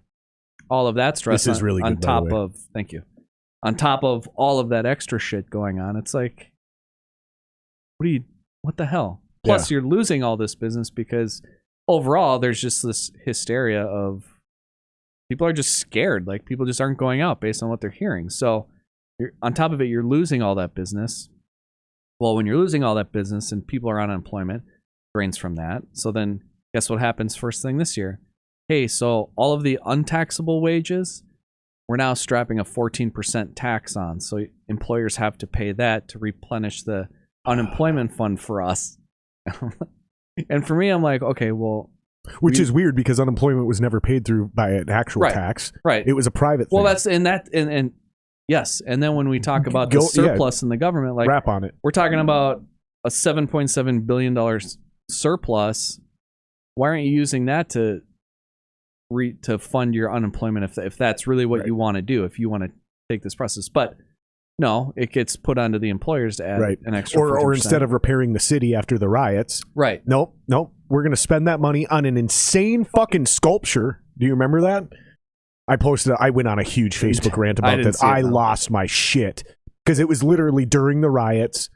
all of that stress this is really on good, top of, thank you, on top of all of that extra shit going on. It's like, what the hell? Plus, you're losing all this business because overall, there's just this hysteria of people are just scared. Like people just aren't going out based on what they're hearing. So on top of it, you're losing all that business. Well, when you're losing all that business and people are on unemployment, drains from that. So then guess what happens first thing this year? Hey, so all of the untaxable wages, we're now strapping a 14% tax on. So employers have to pay that to replenish the unemployment fund for us. And for me, I'm like, okay, well, which is weird because unemployment was never paid through by an actual tax. Right. It was a private thing. Well, that's and yes. And then when we talk about the surplus in the government, like wrap on it. We're talking about a $7.7 billion surplus. Why aren't you using that to fund your unemployment if that's really what you want to do, if you want to take this process? But no, it gets put onto the employers to add an extra 40%. Or instead of repairing the city after the riots. Right. Nope. We're going to spend that money on an insane fucking sculpture. Do you remember that? I went on a huge Facebook rant about that. I lost my shit because it was literally during the riots.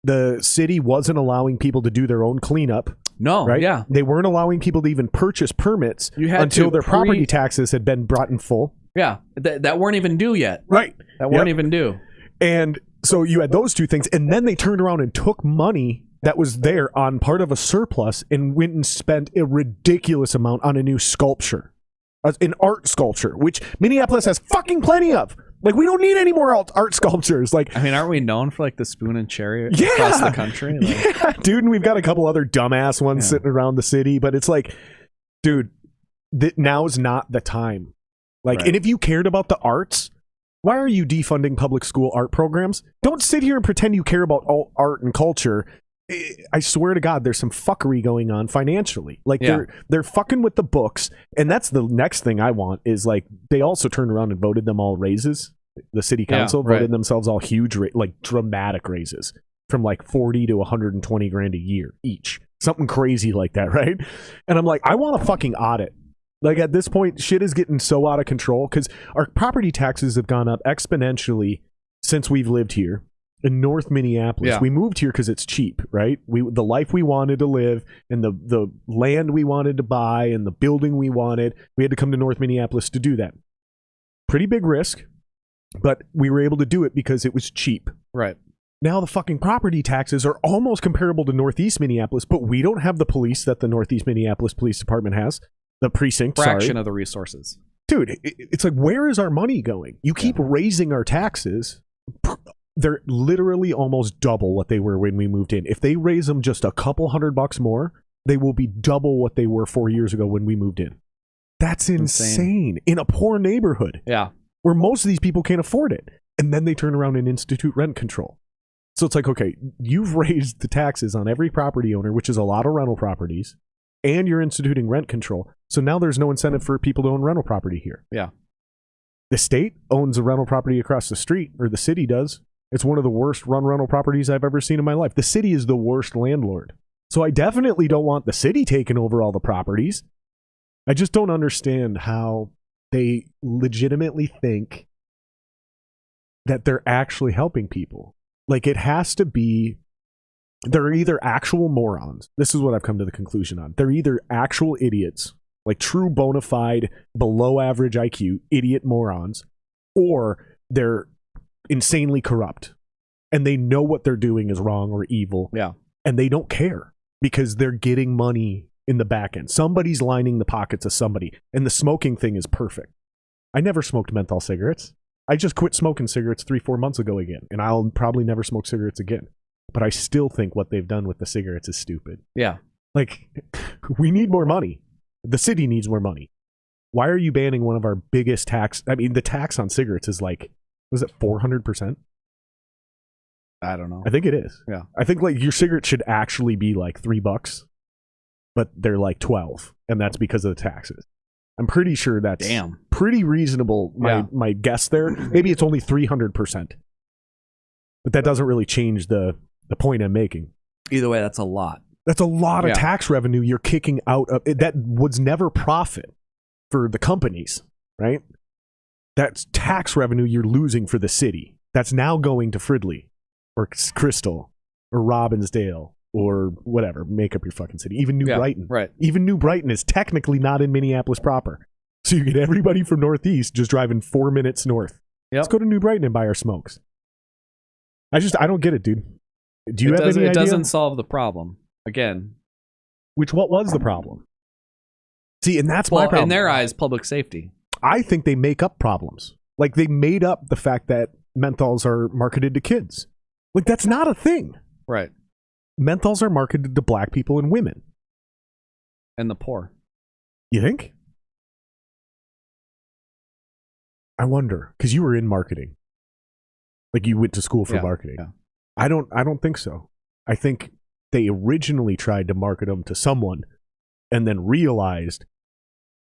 The city wasn't allowing people to do their own cleanup. No, right? Yeah. They weren't allowing people to even purchase permits until their property taxes had been brought in full. Yeah, that weren't even due yet. Right. That weren't even due. And so you had those two things, and then they turned around and took money that was there on part of a surplus and went and spent a ridiculous amount on a new sculpture, an art sculpture, which Minneapolis has fucking plenty of. Like, we don't need any more art sculptures. Like, I mean, aren't we known for like the spoon and cherry across the country? Like, yeah, dude, and we've got a couple other dumbass ones sitting around the city, but it's like, dude, now's not the time. Like, and if you cared about the arts, why are you defunding public school art programs? Don't sit here and pretend you care about all art and culture. I swear to God, there's some fuckery going on financially. Like they're fucking with the books, and that's the next thing I want is like they also turned around and voted them all raises. The city council voted themselves all huge, like dramatic raises from like 40 to 120 grand a year each, something crazy like that, right? And I'm like, I want a fucking audit. Like at this point, shit is getting so out of control because our property taxes have gone up exponentially since we've lived here. In North Minneapolis, we moved here because it's cheap, right? The life we wanted to live and the land we wanted to buy and the building we wanted, we had to come to North Minneapolis to do that. Pretty big risk, but we were able to do it because it was cheap. Right. Now the fucking property taxes are almost comparable to Northeast Minneapolis, but we don't have the police that the Northeast Minneapolis Police Department has. The precinct, Fraction of the resources. Dude, it's like, where is our money going? You keep raising our taxes. They're literally almost double what they were when we moved in. If they raise them just a couple $100 more, they will be double what they were 4 years ago when we moved in. That's insane. In a poor neighborhood. Yeah. Where most of these people can't afford it. And then they turn around and institute rent control. So it's like, okay, you've raised the taxes on every property owner, which is a lot of rental properties, and you're instituting rent control. So now there's no incentive for people to own rental property here. Yeah. The state owns a rental property across the street, or the city does. It's one of the worst run rental properties I've ever seen in my life. The city is the worst landlord. So I definitely don't want the city taking over all the properties. I just don't understand how they legitimately think that they're actually helping people. Like, it has to be, they're either actual morons. This is what I've come to the conclusion on. They're either actual idiots, like true bona fide, below average IQ, idiot morons, or they're insanely corrupt. And they know what they're doing is wrong or evil. Yeah. And they don't care because they're getting money in the back end. Somebody's lining the pockets of somebody. And the smoking thing is perfect. I never smoked menthol cigarettes. I just quit smoking cigarettes 3-4 months ago again. And I'll probably never smoke cigarettes again. But I still think what they've done with the cigarettes is stupid. Yeah. Like, we need more money. The city needs more money. Why are you banning one of our biggest tax? I mean, the tax on cigarettes is like, was it 400%? I don't know. I think it is. Yeah. I think like your cigarette should actually be like $3, but they're like 12, and that's because of the taxes. I'm pretty sure that's pretty reasonable. My guess there. Maybe it's only 300%, but that doesn't really change the point I'm making. Either way, that's a lot. That's a lot of tax revenue you're kicking out of. That was never profit for the companies, right? That's tax revenue you're losing for the city. That's now going to Fridley or Crystal or Robbinsdale or whatever. Make up your fucking city. Even New Brighton. Right. Even New Brighton is technically not in Minneapolis proper. So you get everybody from Northeast just driving 4 minutes north. Yep. Let's go to New Brighton and buy our smokes. I don't get it, dude. Do you have any idea? It doesn't solve the problem. Again. What was the problem? See, and that's my problem. In their eyes, public safety. I think they make up problems. Like, they made up the fact that menthols are marketed to kids. Like, that's not a thing. Right. Menthols are marketed to black people and women. And the poor. You think? I wonder, because you were in marketing. Like, you went to school for marketing. Yeah. I don't think so. I think they originally tried to market them to someone and then realized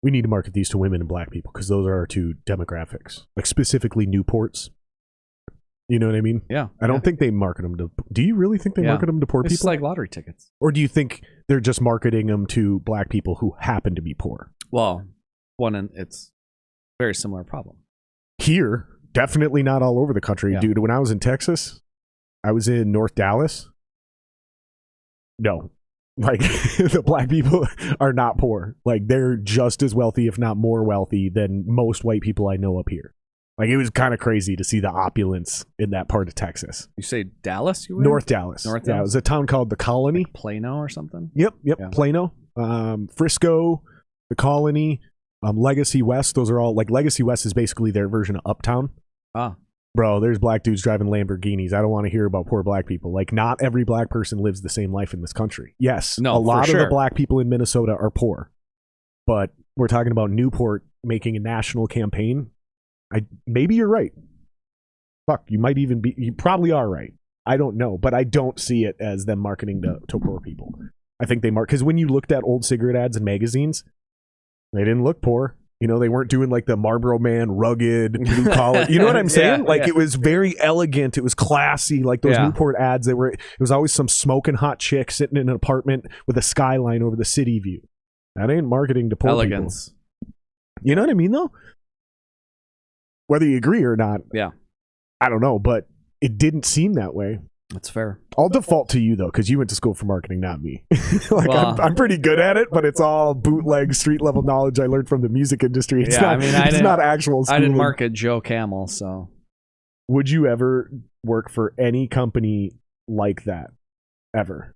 we need to market these to women and black people because those are our two demographics. Like, specifically Newports. You know what I mean? Yeah. I don't think they market them to... Do you really think they market them to poor people? It's like lottery tickets. Or do you think they're just marketing them to black people who happen to be poor? Well, it's a very similar problem. Here, definitely not all over the country. Dude, when I was in Texas, I was in North Dallas. No. Like, the black people are not poor. Like, they're just as wealthy, if not more wealthy, than most white people I know up here. Like, it was kind of crazy to see the opulence in that part of Texas. You say Dallas? North Dallas. North Dallas. Yeah, it was a town called the Colony. Like Plano or something? Yep. Yeah. Plano. Frisco, the Colony, Legacy West. Those are all, like, Legacy West is basically their version of Uptown. Ah. Bro, there's black dudes driving Lamborghinis. I don't want to hear about poor black people. Like, not every black person lives the same life in this country. Yes, a lot of the black people in Minnesota are poor. But we're talking about Newport making a national campaign. Maybe you're right. Fuck, you probably are right. I don't know, but I don't see it as them marketing to poor people. I think they because when you looked at old cigarette ads in magazines, they didn't look poor. You know, they weren't doing like the Marlboro Man, rugged, blue collar. You know what I'm saying? It was very elegant. It was classy. Like those Newport ads, it was always some smoking hot chick sitting in an apartment with a skyline over the city view. That ain't marketing to poor people. You know what I mean, though? Whether you agree or not, I don't know, but it didn't seem that way. That's fair. I'll default to you, though, because you went to school for marketing, not me. I'm pretty good at it, but it's all bootleg, street-level knowledge I learned from the music industry. It's not actual schooling. I didn't market Joe Camel, so... would you ever work for any company like that? Ever?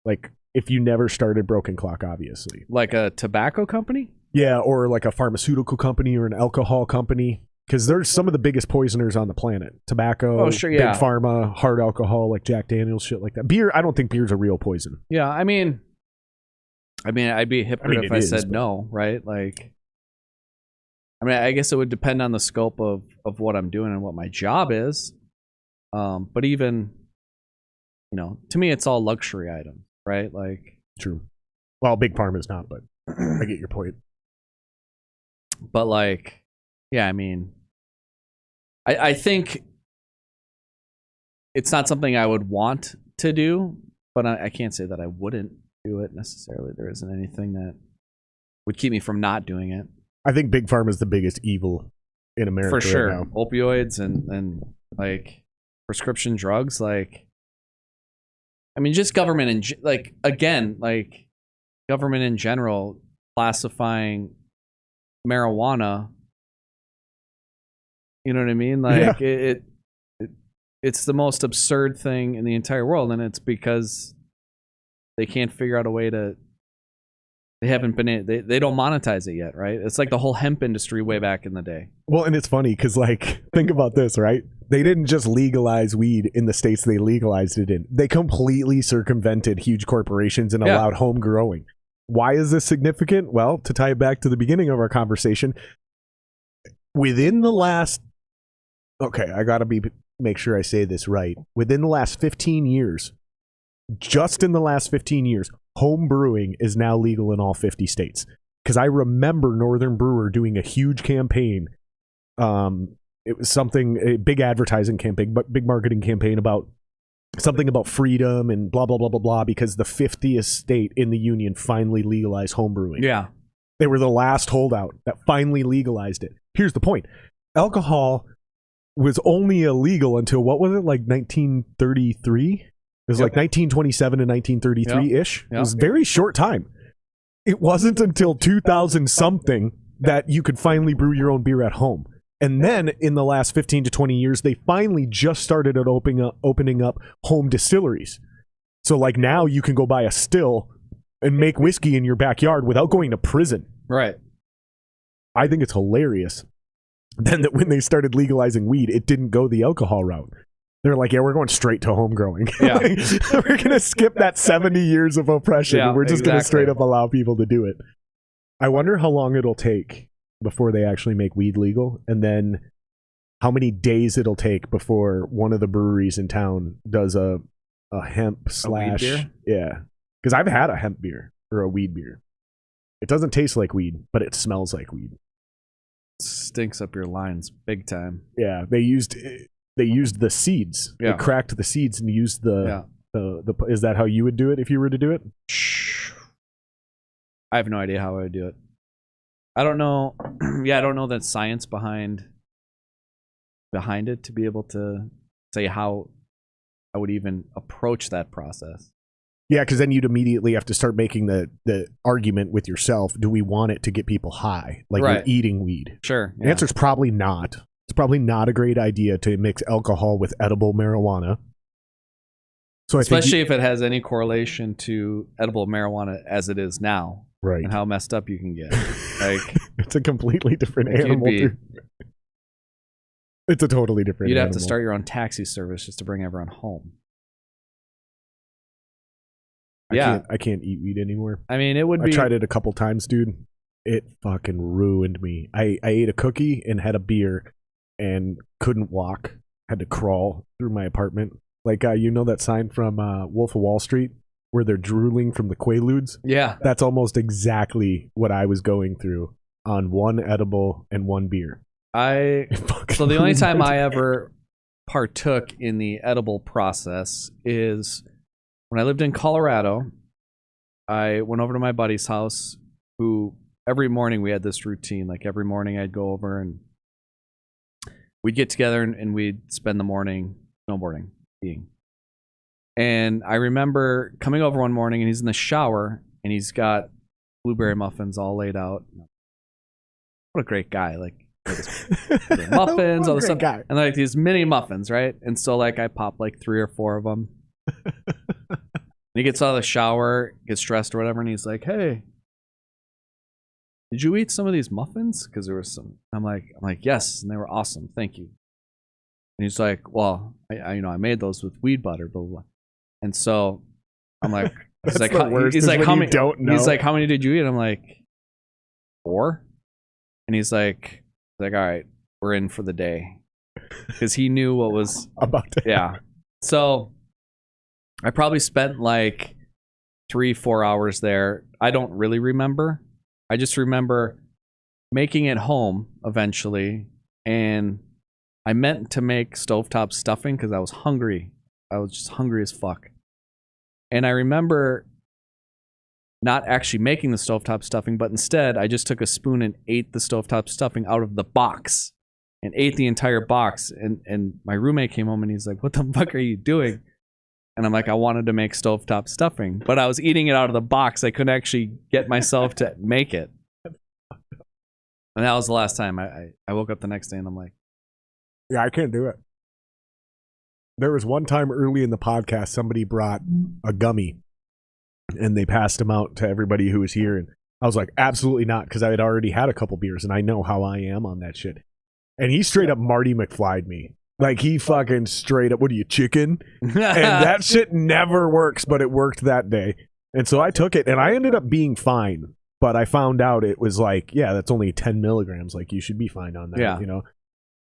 Like, if you never started Broken Clock, obviously. Like a tobacco company? Yeah, or like a pharmaceutical company or an alcohol company. Because there's some of the biggest poisoners on the planet. Tobacco, Oh, sure, yeah. big pharma, hard alcohol like Jack Daniels, shit like that. Beer, I don't think beer's a real poison. Yeah, I mean, I'd be a hypocrite if I said but... no, right? Like, I mean, I guess it would depend on the scope of what I'm doing and what my job is. But even, to me, it's all luxury items, right? Like, true. Well, big pharma's not, but I get your point. But like, yeah, I mean, I think it's not something I would want to do, but I can't say that I wouldn't do it necessarily. There isn't anything that would keep me from not doing it. I think big pharma is the biggest evil in America for sure. Right now. Opioids and like prescription drugs, like, I mean, just government and like government in general classifying marijuana. You know what I mean? Like, yeah. It's the most absurd thing in the entire world, and it's because they can't figure out a way to. They haven't been. They don't monetize it yet, right? It's like the whole hemp industry way back in the day. Well, and it's funny because, like, think about this, right? They didn't just legalize weed in the states they legalized it in. They completely circumvented huge corporations and allowed home growing. Why is this significant? Well, to tie it back to the beginning of our conversation, within the last, I gotta make sure I say this right. Within the last 15 years, just in the last 15 years, home brewing is now legal in all 50 states. Because I remember Northern Brewer doing a huge campaign. It was a big advertising campaign, but big marketing campaign about something about freedom and blah, blah, blah, blah, blah, because the 50th state in the union finally legalized home brewing. Yeah. They were the last holdout that finally legalized it. Here's the point. Alcohol was only illegal until, what was it, like 1933? It was like 1927 to 1933-ish. It was a very short time. It wasn't until 2000-something that you could finally brew your own beer at home. And then in the last 15 to 20 years, they finally just started at opening up home distilleries. So like now you can go buy a still and make whiskey in your backyard without going to prison. Right. I think it's hilarious. Then that when they started legalizing weed, it didn't go the alcohol route. They're like, we're going straight to home growing. Yeah. We're going to skip that 70 years of oppression. Yeah, we're just going to straight up allow people to do it. I wonder how long it'll take before they actually make weed legal, and then how many days it'll take before one of the breweries in town does a hemp slash weed beer? Yeah, because I've had a hemp beer or a weed beer. It doesn't taste like weed, but it smells like weed. Stinks up your lines big time. Yeah, they used the seeds. Yeah. They cracked the seeds and used the is that how you would do it if you were to do it? I have no idea how I would do it. I don't know. I don't know that science behind it to be able to say how I would even approach that process. Yeah, because then you'd immediately have to start making the argument with yourself. Do we want it to get people high? Like you're eating weed? Sure. The answer is probably not. It's probably not a great idea to mix alcohol with edible marijuana. So especially if it has any correlation to edible marijuana as it is now. Right. And how messed up you can get. Like, it's a completely different animal. It's a totally different animal. You'd have to start your own taxi service just to bring everyone home. I can't eat weed anymore. I mean, it would be... I tried it a couple times, dude. It fucking ruined me. I ate a cookie and had a beer and couldn't walk. Had to crawl through my apartment. Like, you know that sign from Wolf of Wall Street where they're drooling from the Quaaludes? Yeah. That's almost exactly what I was going through on one edible and one beer. So the only time I ever partook in the edible process is when I lived in Colorado. I went over to my buddy's house, who every morning we had this routine. Like every morning I'd go over and we'd get together and we'd spend the morning snowboarding, skiing. And I remember coming over one morning and he's in the shower and he's got blueberry muffins all laid out. What a great guy. Like, muffins, all this stuff, guy. and like these mini muffins, right? And so like I pop like 3 or 4 of them. And he gets out of the shower, gets dressed or whatever, and he's like, "Hey, did you eat some of these muffins? Because there was some." I'm like, "Yes," and they were awesome. Thank you. And he's like, "Well, I made those with weed butter, blah blah blah." And so I'm like, he's like, how many did you eat? I'm like, 4. And he's like, all right, we're in for the day, because he knew what was about to happen. So I probably spent like 3-4 hours there. I don't really remember. I just remember making it home eventually, and I meant to make stovetop stuffing because I was hungry. I was just hungry as fuck. And I remember not actually making the stovetop stuffing, but instead I just took a spoon and ate the stovetop stuffing out of the box and ate the entire box. And my roommate came home and he's like, "What the fuck are you doing?" And I'm like, "I wanted to make stovetop stuffing, but I was eating it out of the box. I couldn't actually get myself to make it." And that was the last time. I woke up the next day and I'm like, yeah, I can't do it. There was one time early in the podcast, somebody brought a gummy and they passed them out to everybody who was here. And I was like, absolutely not, because I had already had a couple beers and I know how I am on that shit. And he straight up Marty McFly'd me. Like, he fucking straight up, "What are you, chicken?" And that shit never works, but it worked that day. And so I took it and I ended up being fine. But I found out it was like, yeah, that's only 10 milligrams. Like, you should be fine on that, you know?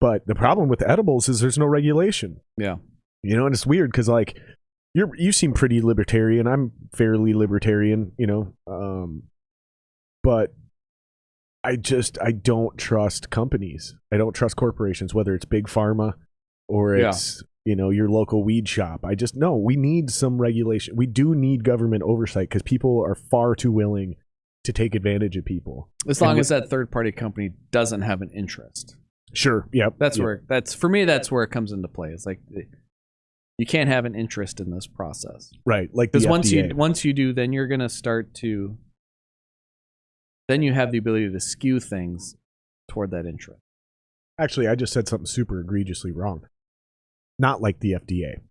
But the problem with edibles is there's no regulation. Yeah. You know, and it's weird because, like, you seem pretty libertarian. I'm fairly libertarian, you know. But I don't trust companies. I don't trust corporations, whether it's big pharma or it's, you know, your local weed shop. No, we need some regulation. We do need government oversight because people are far too willing to take advantage of people. As long as that third party company doesn't have an interest. Sure. Yep. For me, that's where it comes into play. It's like, you can't have an interest in this process, right? Like, because once you do, then you're going to start to. Then you have the ability to skew things toward that interest. Actually, I just said something super egregiously wrong. Not like the FDA,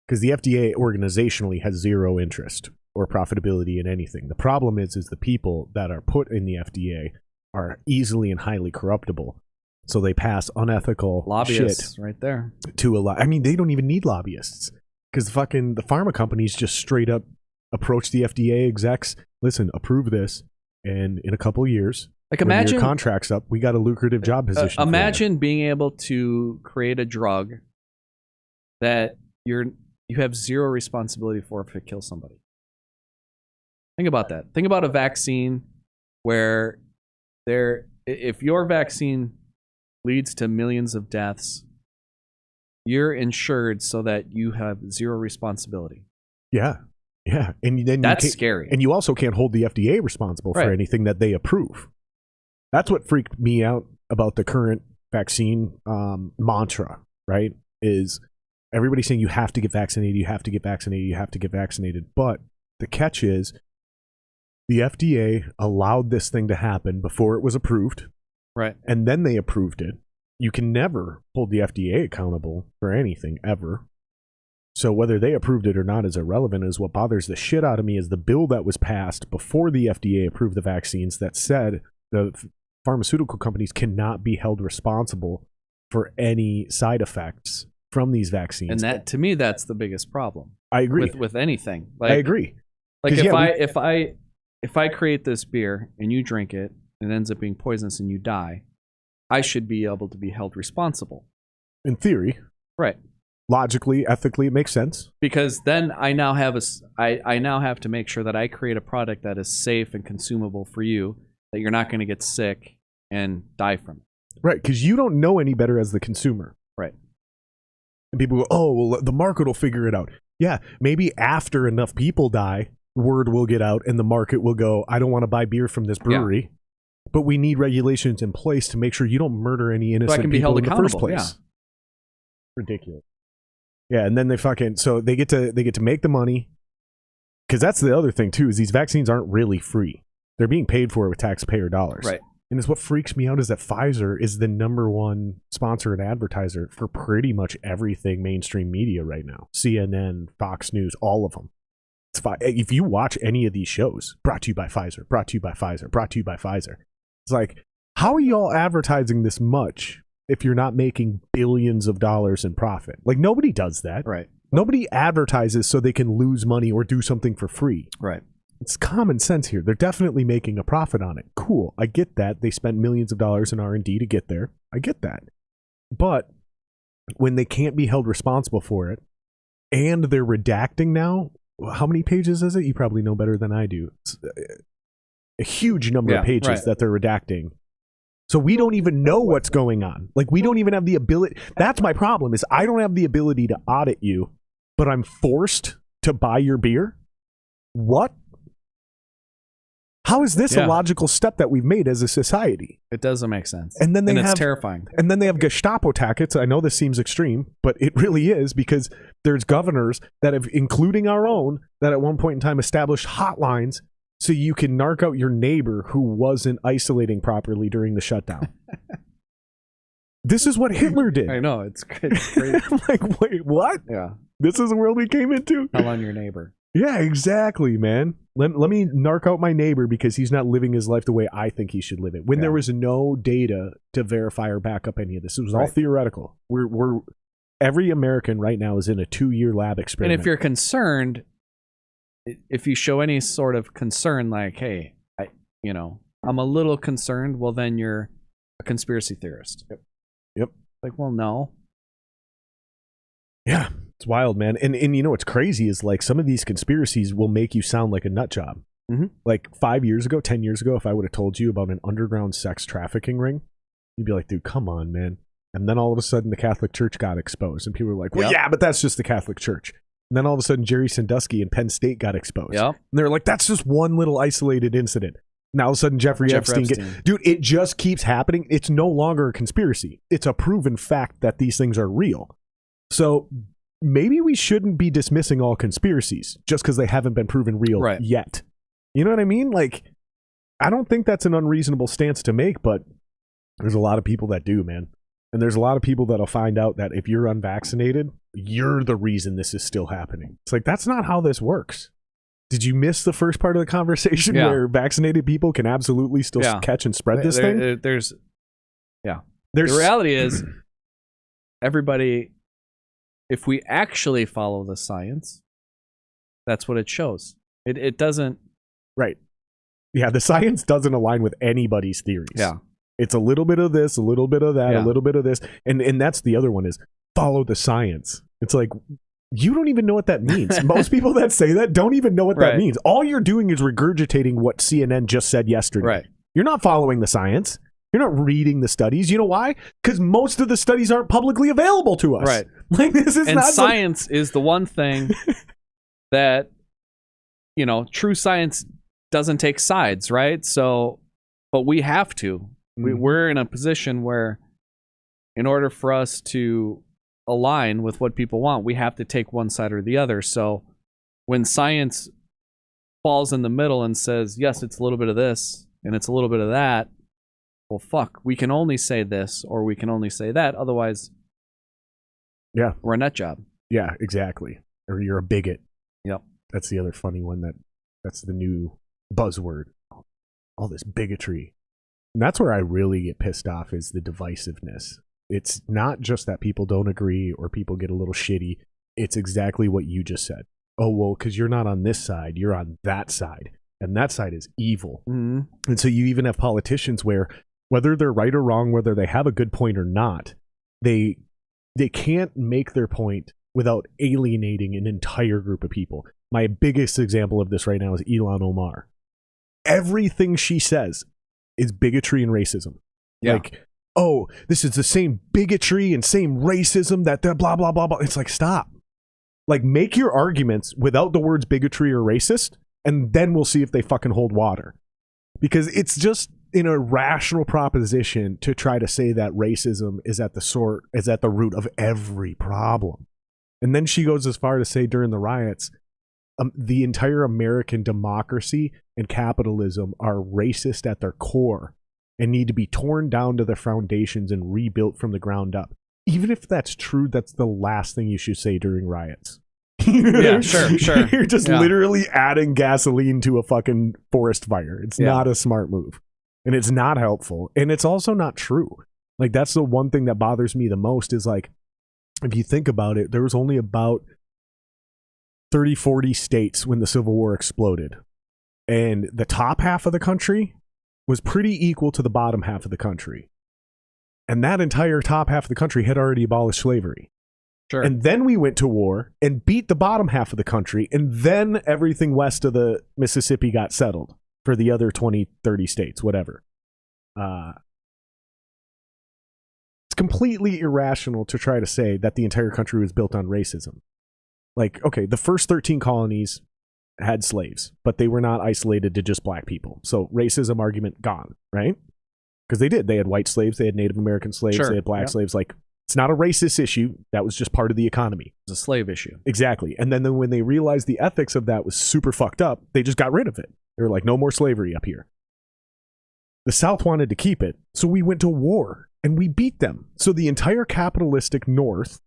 because the FDA organizationally has zero interest or profitability in anything. The problem is the people that are put in the FDA are easily and highly corruptible. So they pass unethical lobbyists shit right there to a lot. I mean, they don't even need lobbyists, because the pharma companies just straight up approach the FDA execs. "Listen, approve this, and in a couple of years, like, when imagine your contract's up, we got a lucrative job position." Imagine being able to create a drug that you have zero responsibility for if it kills somebody. Think about that. Think about a vaccine where if your vaccine leads to millions of deaths, you're insured so that you have zero responsibility. Yeah. And then that's scary. And you also can't hold the FDA responsible for anything that they approve. That's what freaked me out about the current vaccine mantra, right? Is everybody saying you have to get vaccinated, you have to get vaccinated, you have to get vaccinated. But the catch is the FDA allowed this thing to happen before it was approved. Right. And then they approved it. You can never hold the FDA accountable for anything ever. So whether they approved it or not is irrelevant. Is what bothers the shit out of me is the bill that was passed before the FDA approved the vaccines that said the pharmaceutical companies cannot be held responsible for any side effects from these vaccines. And that, to me, that's the biggest problem. I agree. With anything. Like, I agree. Like, if I create this beer and you drink it, and it ends up being poisonous and you die, I should be able to be held responsible. In theory. Right. Logically, ethically, it makes sense. Because then I now have I now have to make sure that I create a product that is safe and consumable for you, that you're not going to get sick and die from it. Right, because you don't know any better as the consumer. Right. And people go, "Oh, well, the market will figure it out." Yeah, maybe after enough people die, word will get out and the market will go, "I don't want to buy beer from this brewery." Yeah. But we need regulations in place to make sure you don't murder any innocent people in the first place. Yeah. Ridiculous. Yeah, and then they get to make the money, because that's the other thing too, is these vaccines aren't really free. They're being paid for with taxpayer dollars. Right. And it's what freaks me out is that Pfizer is the number one sponsor and advertiser for pretty much everything mainstream media right now. CNN, Fox News, all of them. If you watch any of these shows, brought to you by Pfizer, brought to you by Pfizer, brought to you by Pfizer. It's like, how are y'all advertising this much if you're not making billions of dollars in profit? Like, nobody does that. Right. Nobody advertises so they can lose money or do something for free. Right. It's common sense here. They're definitely making a profit on it. Cool. I get that. They spent millions of dollars in R&D to get there. I get that. But when they can't be held responsible for it, and they're redacting now, how many pages is it? You probably know better than I do. It's a huge number of pages that they're redacting. So we don't even know what's going on. Like, we don't even have the ability. That's my problem, is I don't have the ability to audit you, but I'm forced to buy your beer? What? How is this a logical step that we've made as a society? It doesn't make sense. And then it's terrifying. And then they have Gestapo tactics. I know this seems extreme, but it really is, because there's governors that have, including our own, that at one point in time established hotlines so you can narc out your neighbor who wasn't isolating properly during the shutdown. This is what Hitler did. I know. It's crazy. I'm like, wait, what? Yeah. This is the world we came into? Tell on your neighbor. Yeah, exactly, man. Let me narc out my neighbor because he's not living his life the way I think he should live it. When there was no data to verify or back up any of this. It was all theoretical. We're every American right now is in a 2-year lab experiment. And if you're concerned, if you show any sort of concern, like, hey, I'm a little concerned, well, then you're a conspiracy theorist. Yep. Like, well, no. Yeah. It's wild, man. And you know what's crazy is, like, some of these conspiracies will make you sound like a nut job. Mm-hmm. Like 5 years ago, 10 years ago, if I would have told you about an underground sex trafficking ring, you'd be like, dude, come on, man. And then all of a sudden the Catholic Church got exposed. And people were like, well, yeah, but that's just the Catholic Church. And then all of a sudden Jerry Sandusky and Penn State got exposed. Yep. And they're like, that's just one little isolated incident. Now all of a sudden Jeffrey Epstein. Dude, it just keeps happening. It's no longer a conspiracy. It's a proven fact that these things are real. So maybe we shouldn't be dismissing all conspiracies just because they haven't been proven real yet. You know what I mean? Like, I don't think that's an unreasonable stance to make, but there's a lot of people that do, man. And there's a lot of people that'll find out that if you're unvaccinated, you're the reason this is still happening. It's like, that's not how this works. Did you miss the first part of the conversation where vaccinated people can absolutely still catch and spread this thing? The reality is, everybody, if we actually follow the science, that's what it shows. It doesn't. Right. Yeah, the science doesn't align with anybody's theories. Yeah. It's a little bit of this, a little bit of that, a little bit of this. And that's the other one, is follow the science. It's like, you don't even know what that means. Most people that say that don't even know what that means. All you're doing is regurgitating what CNN just said yesterday. Right. You're not following the science. You're not reading the studies. You know why? Because most of the studies aren't publicly available to us. Right. Like, this is and not science is the one thing that, true science doesn't take sides, right? So, but we have to. We're in a position where, in order for us to align with what people want, we have to take one side or the other. So when science falls in the middle and says, yes, it's a little bit of this and it's a little bit of that, well, fuck, we can only say this or we can only say that. Otherwise, we're a nut job. Yeah, exactly. Or you're a bigot. Yep. That's the other funny one. That's the new buzzword. All this bigotry. And that's where I really get pissed off, is the divisiveness. It's not just that people don't agree or people get a little shitty. It's exactly what you just said. Oh, well, because you're not on this side, you're on that side. And that side is evil. Mm-hmm. And so you even have politicians where, whether they're right or wrong, whether they have a good point or not, they can't make their point without alienating an entire group of people. My biggest example of this right now is Ilhan Omar. Everything she says is bigotry and racism. Yeah. Like, oh, this is the same bigotry and same racism that blah, blah, blah, blah. It's like, stop. Like, make your arguments without the words bigotry or racist, and then we'll see if they fucking hold water. Because it's just an irrational proposition to try to say that racism is at the root of every problem. And then she goes as far to say during the riots, the entire American democracy and capitalism are racist at their core. and need to be torn down to their foundations and rebuilt from the ground up. Even if that's true, that's the last thing you should say during riots. Yeah, sure. You're just literally adding gasoline to a fucking forest fire. It's not a smart move. And it's not helpful. And it's also not true. Like, that's the one thing that bothers me the most is, like, if you think about it, there was only about 30, 40 states when the Civil War exploded. And the top half of the country was pretty equal to the bottom half of the country. And that entire top half of the country had already abolished slavery. Sure. And then we went to war and beat the bottom half of the country. And then everything west of the Mississippi got settled for the other 20, 30 states, whatever. It's completely irrational to try to say that the entire country was built on racism. Like, okay, the first 13 colonies had slaves, but they were not isolated to just black people. So racism argument gone, right? Because they did. They had white slaves, they had Native American slaves, they had black slaves. Like, it's not a racist issue. That was just part of the economy. It's a slave issue. Exactly. And then when they realized the ethics of that was super fucked up, they just got rid of it. They were like, no more slavery up here. The South wanted to keep it, so we went to war and we beat them. So the entire capitalistic North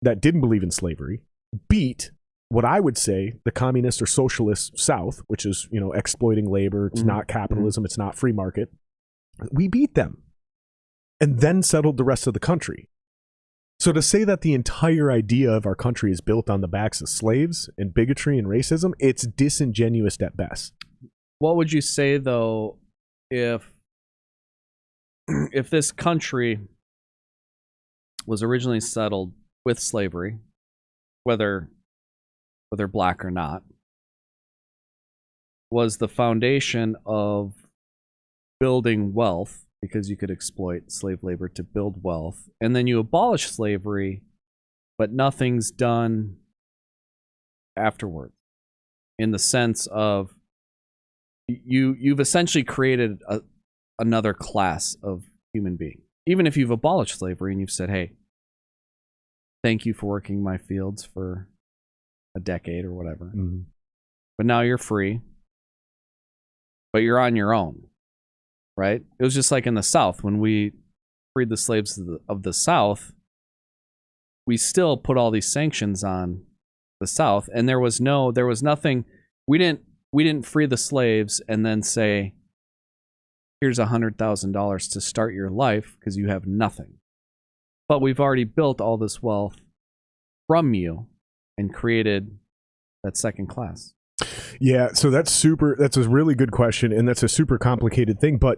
that didn't believe in slavery beat what I would say the communist or socialist South, which is, you know, exploiting labor. It's not capitalism. It's not free market. We beat them and then settled the rest of the country. So to say that the entire idea of our country is built on the backs of slaves and bigotry and racism, it's disingenuous at best. What would you say, though, if this country was originally settled with slavery, whether black or not, was the foundation of building wealth, because you could exploit slave labor to build wealth, and then you abolish slavery, but nothing's done afterward, in the sense of you've essentially created another class of human being. Even if you've abolished slavery and you've said, hey, thank you for working my fields for a decade or whatever, but now you're free, but you're on your own. Right? It was just like in the South, when we freed the slaves of the South, we still put all these sanctions on the South, and there was nothing. We didn't free the slaves and then say, here's $100,000 to start your life because you have nothing. But we've already built all this wealth from you and created that second class. Yeah, so that's a really good question, and that's a super complicated thing, but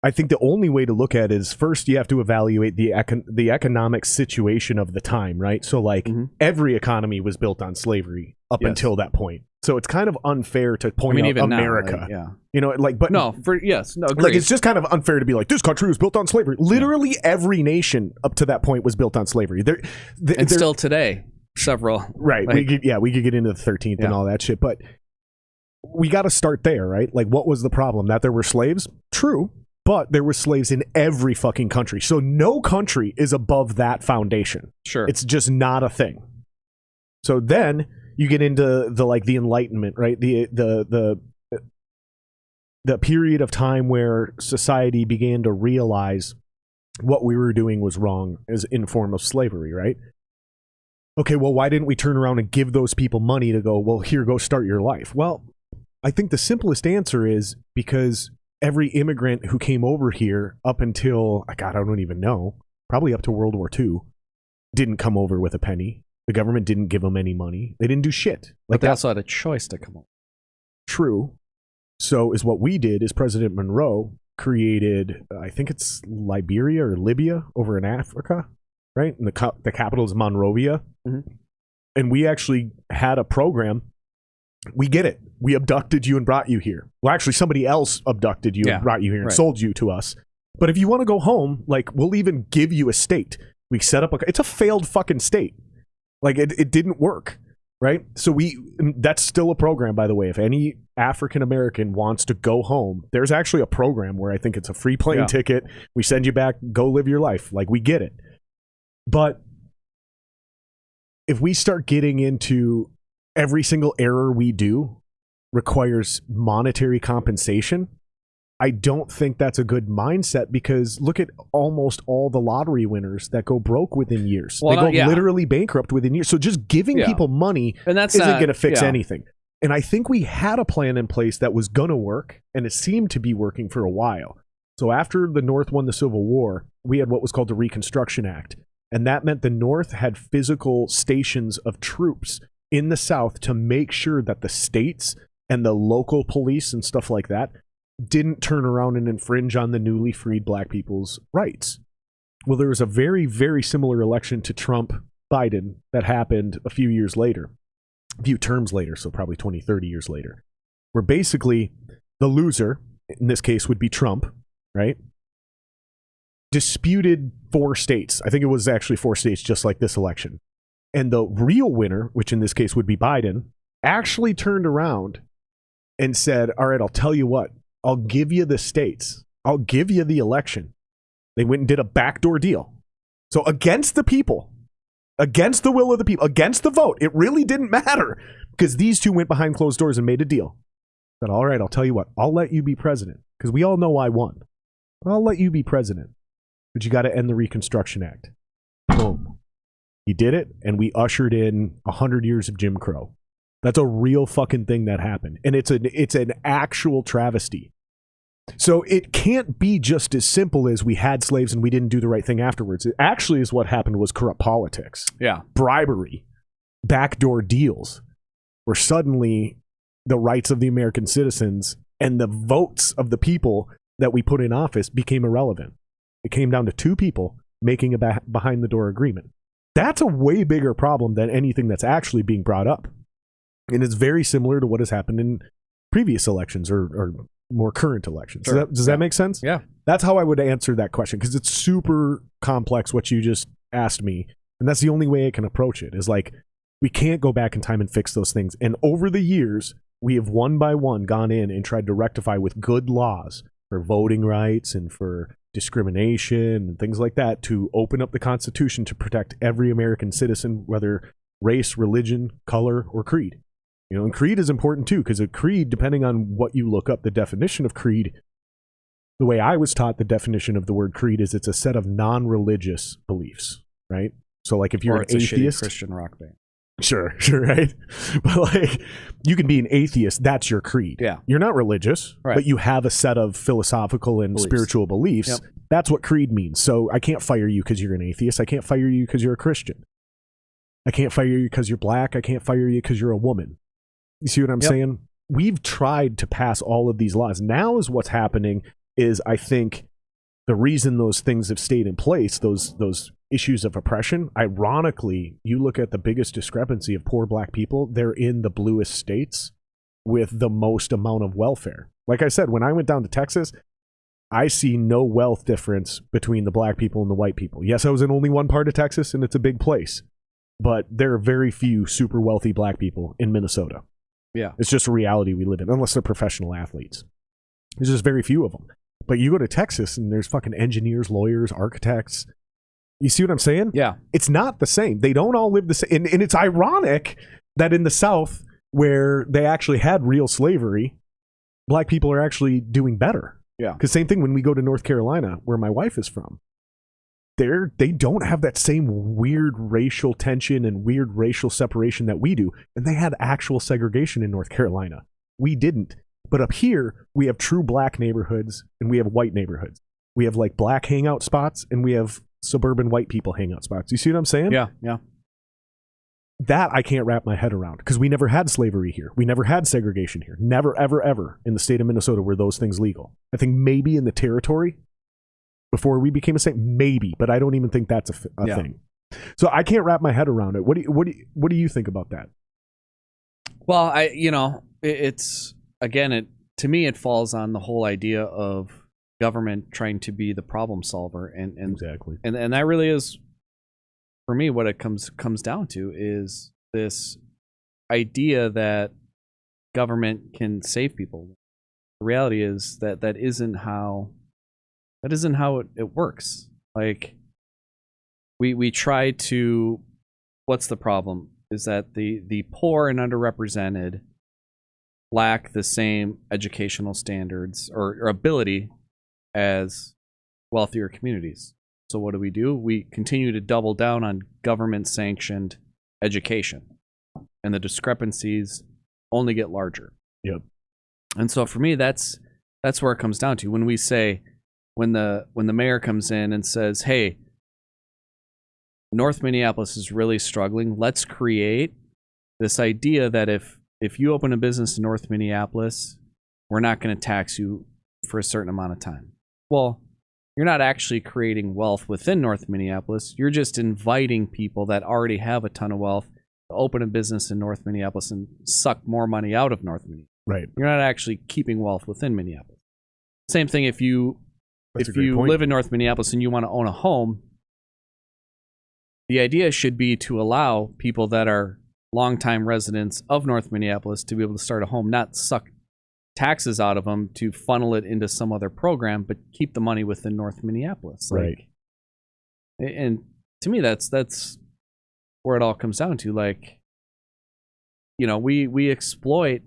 I think the only way to look at it is, first you have to evaluate the economic situation of the time, right? So like every economy was built on slavery up until that point. So it's kind of unfair to point out America. Now, You know, like, but agreed. Like, it's just kind of unfair to be like, this country was built on slavery. Literally every nation up to that point was built on slavery. And still today, several. Right. Like, we could get into the 13th and all that shit, but we got to start there, right? Like, what was the problem? That there were slaves? True. But there were slaves in every fucking country. So no country is above that foundation. Sure. It's just not a thing. So then you get into the Enlightenment, right? The period of time where society began to realize what we were doing was wrong as in form of slavery, right? Okay, well, why didn't we turn around and give those people money to go, well, here, go start your life? Well, I think the simplest answer is because every immigrant who came over here up until, God, I don't even know, probably up to World War II, didn't come over with a penny. The government didn't give them any money. They didn't do shit. But they also had a choice to come over. True. So is what we did is President Monroe created, I think it's Liberia or Libya over in Africa, right? And the capital is Monrovia. And we actually had a program. We get it. We abducted you and brought you here. Well, actually, somebody else abducted you and brought you here and sold you to us. But if you want to go home, like, we'll even give you a state. We set up it's a failed fucking state. Like, it didn't work, right? So that's still a program, by the way. If any African American wants to go home, there's actually a program where I think it's a free plane ticket. We send you back, go live your life. Like, we get it. But if we start getting into every single error we do requires monetary compensation, I don't think that's a good mindset, because look at almost all the lottery winners that go broke within years. They go literally bankrupt within years. So just giving people money and that's isn't going to fix anything. And I think we had a plan in place that was going to work, and it seemed to be working for a while. So after the North won the Civil War, we had what was called the Reconstruction Act. And that meant the North had physical stations of troops in the South to make sure that the states and the local police and stuff like that didn't turn around and infringe on the newly freed black people's rights. Well, there was a very, very similar election to Trump-Biden that happened a few years later, a few terms later, so probably 20, 30 years later, where basically the loser, in this case would be Trump, right, disputed 4 states. I think it was actually 4 states, just like this election. And the real winner, which in this case would be Biden, actually turned around and said, all right, I'll tell you what, I'll give you the states. I'll give you the election. They went and did a backdoor deal. So against the people, against the will of the people, against the vote, it really didn't matter, because these two went behind closed doors and made a deal. Said, all right, I'll tell you what, I'll let you be president, because we all know I won. I'll let you be president, but you got to end the Reconstruction Act. Boom. He did it, and we ushered in 100 years of Jim Crow. That's a real fucking thing that happened, and it's an actual travesty. So it can't be just as simple as we had slaves and we didn't do the right thing afterwards. It actually is what happened was corrupt politics. Yeah. Bribery, backdoor deals, where suddenly the rights of the American citizens and the votes of the people that we put in office became irrelevant. It came down to 2 people making a behind the door agreement. That's a way bigger problem than anything that's actually being brought up. And it's very similar to what has happened in previous elections or more current elections. Sure. Does that make sense? Yeah. That's how I would answer that question, because it's super complex what you just asked me. And that's the only way I can approach it, is like, we can't go back in time and fix those things. And over the years, we have one by one gone in and tried to rectify with good laws for voting rights and for discrimination and things like that, to open up the Constitution to protect every American citizen, whether race, religion, color, or creed. You know, and creed is important too, because a creed, depending on what you look up, the definition of creed, the way I was taught the definition of the word creed is it's a set of non-religious beliefs, right? So like if you're an atheist, Christian rock band. Sure, right? But like, you can be an atheist, that's your creed. Yeah. You're not religious, right, but you have a set of philosophical and spiritual beliefs. Yep. That's what creed means. So I can't fire you because you're an atheist. I can't fire you because you're a Christian. I can't fire you because you're black. I can't fire you because you're a woman. You see what I'm saying? We've tried to pass all of these laws. Now is what's happening is, I think, the reason those things have stayed in place, those issues of oppression, ironically, you look at the biggest discrepancy of poor black people, they're in the bluest states with the most amount of welfare. Like I said, when I went down to Texas, I see no wealth difference between the black people and the white people. Yes, I was in only one part of Texas, and it's a big place, but there are very few super wealthy black people in Minnesota. Yeah. It's just a reality we live in, unless they're professional athletes. There's just very few of them. But you go to Texas and there's fucking engineers, lawyers, architects. You see what I'm saying? Yeah. It's not the same. They don't all live the same. And it's ironic that in the South, where they actually had real slavery, black people are actually doing better. Yeah. Because same thing when we go to North Carolina, where my wife is from. They don't have that same weird racial tension and weird racial separation that we do. And they had actual segregation in North Carolina. We didn't. But up here, we have true black neighborhoods and we have white neighborhoods. We have like black hangout spots and we have suburban white people hangout spots. You see what I'm saying? Yeah, yeah. That I can't wrap my head around, because we never had slavery here. We never had segregation here. Never, ever, ever in the state of Minnesota were those things legal. I think maybe in the territory before we became a state, maybe, but I don't even think that's a thing. So I can't wrap my head around it. What do you think about that? Well, it's again, to me, it falls on the whole idea of government trying to be the problem solver, and exactly, and that really is, for me, what it comes down to is this idea that government can save people. The reality is that isn't how it works. Like we try to. What's the problem? Is that the poor and underrepresented lack the same educational standards or ability as wealthier communities. So what do? We continue to double down on government-sanctioned education, and the discrepancies only get larger. Yep. And so for me, that's where it comes down to. When we say, when the mayor comes in and says, "Hey, North Minneapolis is really struggling. Let's create this idea that if you open a business in North Minneapolis, we're not going to tax you for a certain amount of time." Well, you're not actually creating wealth within North Minneapolis. You're just inviting people that already have a ton of wealth to open a business in North Minneapolis and suck more money out of North Minneapolis. Right. You're not actually keeping wealth within Minneapolis. Same thing if you point. live in North Minneapolis and you want to own a home, the idea should be to allow people that are longtime residents of North Minneapolis to be able to start a home, not suck taxes out of them to funnel it into some other program, but keep the money within North Minneapolis. Right. And to me, that's where it all comes down to. Like, you know, we exploit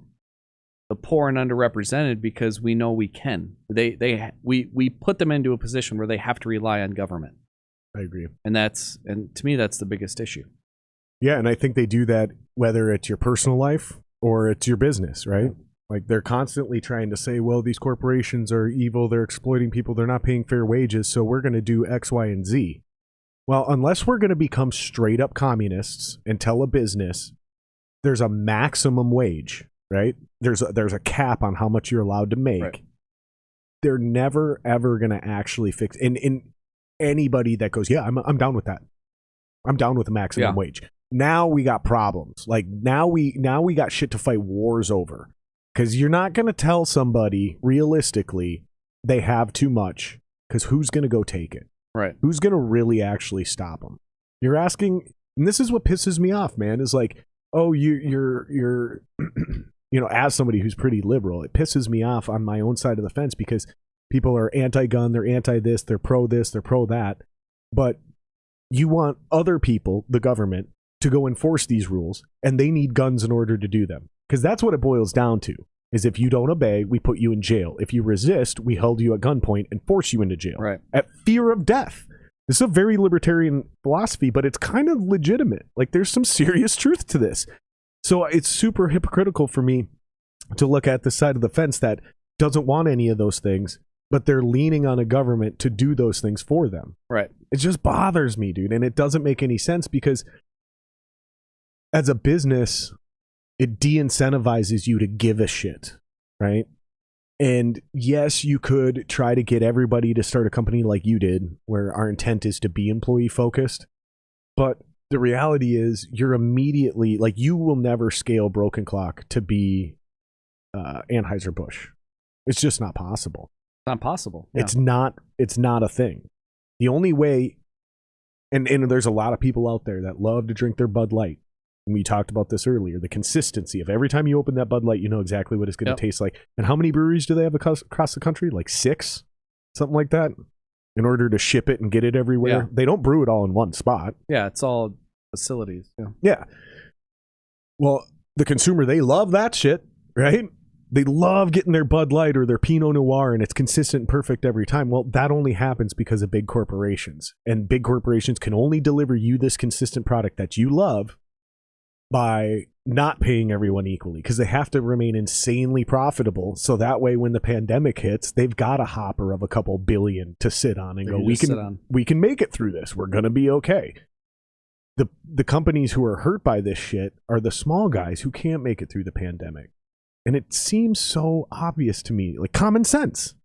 the poor and underrepresented because we know we can. We put them into a position where they have to rely on government. I agree. And to me, that's the biggest issue. Yeah, and I think they do that whether it's your personal life or it's your business, right? Like, they're constantly trying to say, well, these corporations are evil, they're exploiting people, they're not paying fair wages, so we're going to do X, Y, and Z. Well, unless we're going to become straight up communists and tell a business there's a maximum wage, right? There's a cap on how much you're allowed to make. Right. They're never ever going to actually fix. And anybody that goes, yeah, I'm down with that. I'm down with the maximum wage. Now we got problems. Like, now we got shit to fight wars over. Because you're not going to tell somebody realistically they have too much, because who's going to go take it? Right. Who's going to really actually stop them? You're asking, and this is what pisses me off, man, is like, oh, you're you know, as somebody who's pretty liberal, it pisses me off on my own side of the fence because people are anti-gun, they're anti-this, they're pro-this, they're pro-that. But you want other people, the government, to go enforce these rules, and they need guns in order to do them. Because that's what it boils down to, is if you don't obey, we put you in jail. If you resist, we hold you at gunpoint and force you into jail. Right. At fear of death. This is a very libertarian philosophy, but it's kind of legitimate. Like, there's some serious truth to this. So it's super hypocritical for me to look at the side of the fence that doesn't want any of those things, but they're leaning on a government to do those things for them. Right. It just bothers me, dude. And it doesn't make any sense because as a business, it de-incentivizes you to give a shit, right? And yes, you could try to get everybody to start a company like you did, where our intent is to be employee focused. But the reality is you're immediately, like, you will never scale Broken Clock to be Anheuser-Busch. It's just not possible. It's not possible. Yeah. It's not a thing. The only way, and there's a lot of people out there that love to drink their Bud Light. We talked about this earlier, the consistency of every time you open that Bud Light, you know exactly what it's going to taste like. And how many breweries do they have across the country? Like 6? Something like that? In order to ship it and get it everywhere. Yeah. They don't brew it all in one spot. Yeah, it's all facilities. Yeah. Well, the consumer, they love that shit, right? They love getting their Bud Light or their Pinot Noir, and it's consistent and perfect every time. Well, that only happens because of big corporations. And big corporations can only deliver you this consistent product that you love by not paying everyone equally, because they have to remain insanely profitable. So that way, when the pandemic hits, they've got a hopper of a couple billion to sit on and go, we can make it through this. We're going to be okay. The companies who are hurt by this shit are the small guys who can't make it through the pandemic. And it seems so obvious to me, like common sense.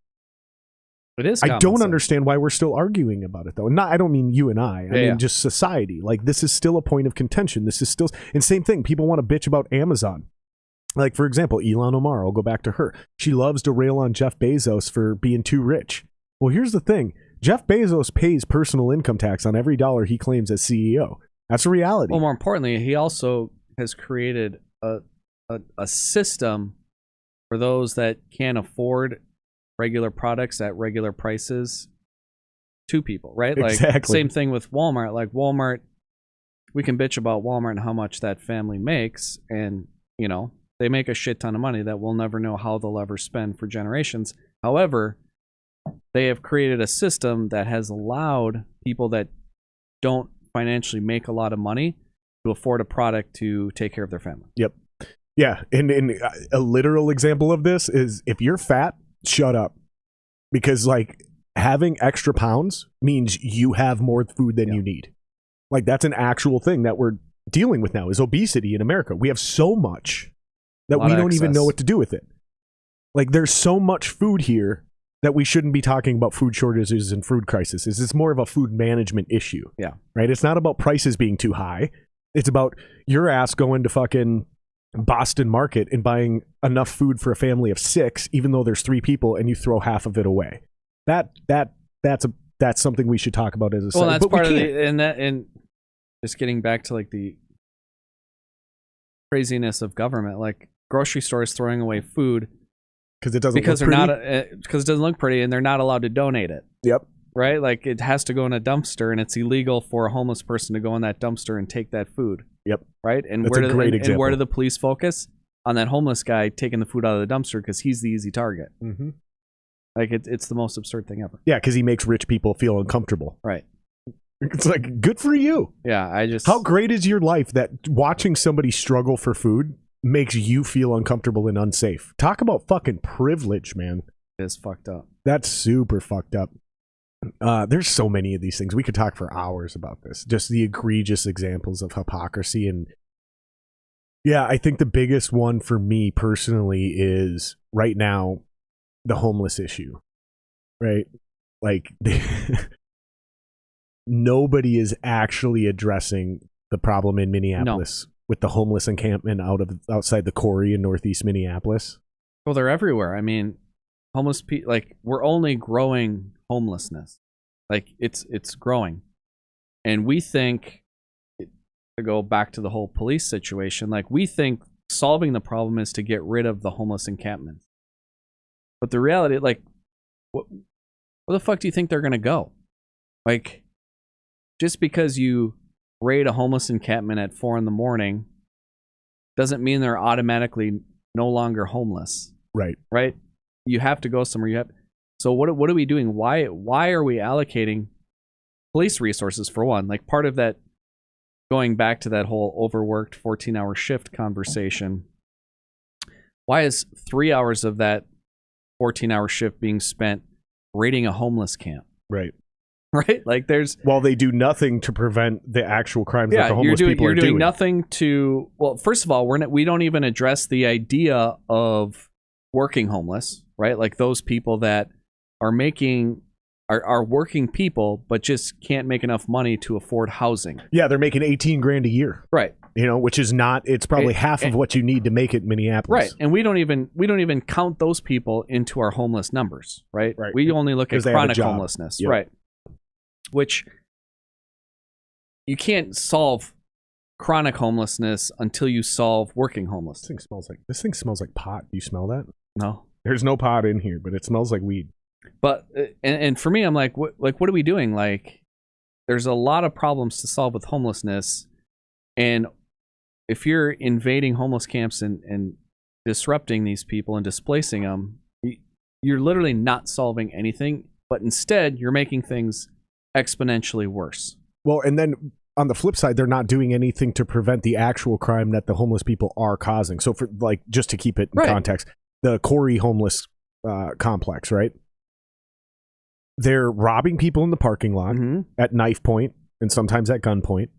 It is. I don't understand why we're still arguing about it, though. And I don't mean you and I mean just society. Like, this is still a point of contention. This is still, and same thing. People want to bitch about Amazon. Like, for example, Elon Omar. I'll go back to her. She loves to rail on Jeff Bezos for being too rich. Well, here's the thing. Jeff Bezos pays personal income tax on every dollar he claims as CEO. That's a reality. Well, more importantly, he also has created a system for those that can't afford regular products at regular prices to people, right? Like, exactly. Same thing with Walmart. Like, Walmart, we can bitch about Walmart and how much that family makes, and, you know, They make a shit ton of money that we'll never know how they'll ever spend for generations. However, they have created a system that has allowed people that don't financially make a lot of money to afford a product to take care of their family. Yep. Yeah. And a literal example of this is if you're fat, shut up. Because like having extra pounds means you have more food than you need. Like that's an actual thing that we're dealing with now is obesity in America. We have so much that we don't even know what to do with it. Like there's so much food here that we shouldn't be talking about food shortages and food crises. It's more of a food management issue. Yeah. Right? It's not about prices being too high. It's about your ass going to fucking Boston Market and buying enough food for a family of 6, even though there's 3 people, and you throw half of it away. That's something we should talk about as a well, that's part of the and just getting back to like the craziness of government, like grocery stores throwing away food because it doesn't because look they're pretty. not because it doesn't look pretty and they're not allowed to donate it. Yep. Right? Like it has to go in a dumpster and it's illegal for a homeless person to go in that dumpster and take that food. Yep. Right? And That's a great example. And where do the police focus? On that homeless guy taking the food out of the dumpster because he's the easy target. Mm-hmm. Like it's the most absurd thing ever. Yeah, because he makes rich people feel uncomfortable. Right. It's like, good for you. Yeah, How great is your life that watching somebody struggle for food makes you feel uncomfortable and unsafe? Talk about fucking privilege, man. It is fucked up. That's super fucked up. There's so many of these things. We could talk for hours about this. Just the egregious examples of hypocrisy. And yeah, I think the biggest one for me personally is right now, the homeless issue. Right? Like, nobody is actually addressing the problem in Minneapolis with the homeless encampment outside the quarry in northeast Minneapolis. Well, they're everywhere. I mean, homeless people, like, we're only growing homelessness. Like, it's growing. And we think, to go back to the whole police situation, like, we think solving the problem is to get rid of the homeless encampments. But the reality, like, where the fuck do you think they're going to go? Like, just because you raid a homeless encampment at 4 a.m. doesn't mean they're automatically no longer homeless. Right. Right? You have to go somewhere. So what are we doing? Why are we allocating police resources, for one? Like, part of that, going back to that whole overworked 14-hour shift conversation, why is 3 hours of that 14-hour shift being spent raiding a homeless camp? Right. Right? Like, while they do nothing to prevent the actual crimes that the homeless people are doing. You're doing nothing to... Well, first of all, we don't even address the idea of working homeless, right? Like, those people that are working people, but just can't make enough money to afford housing. Yeah, they're making $18,000 a year. Right. You know, which is not... It's probably half of what you need to make it in Minneapolis. Right. And we don't even count those people into our homeless numbers, right? Right. We only look at chronic homelessness. Yep. Right. Which you can't solve chronic homelessness until you solve working homelessness. This thing smells like pot. Do you smell that? No. There's no pot in here, but it smells like weed. But and for me, I'm like, what are we doing? Like, there's a lot of problems to solve with homelessness, and if you're invading homeless camps and disrupting these people and displacing them, you're literally not solving anything, but instead you're making things exponentially worse. Well, and then on the flip side, they're not doing anything to prevent the actual crime that the homeless people are causing. So, for like, just to keep it in context, the Corey homeless complex, right? They're robbing people in the parking lot at knife point and sometimes at gunpoint.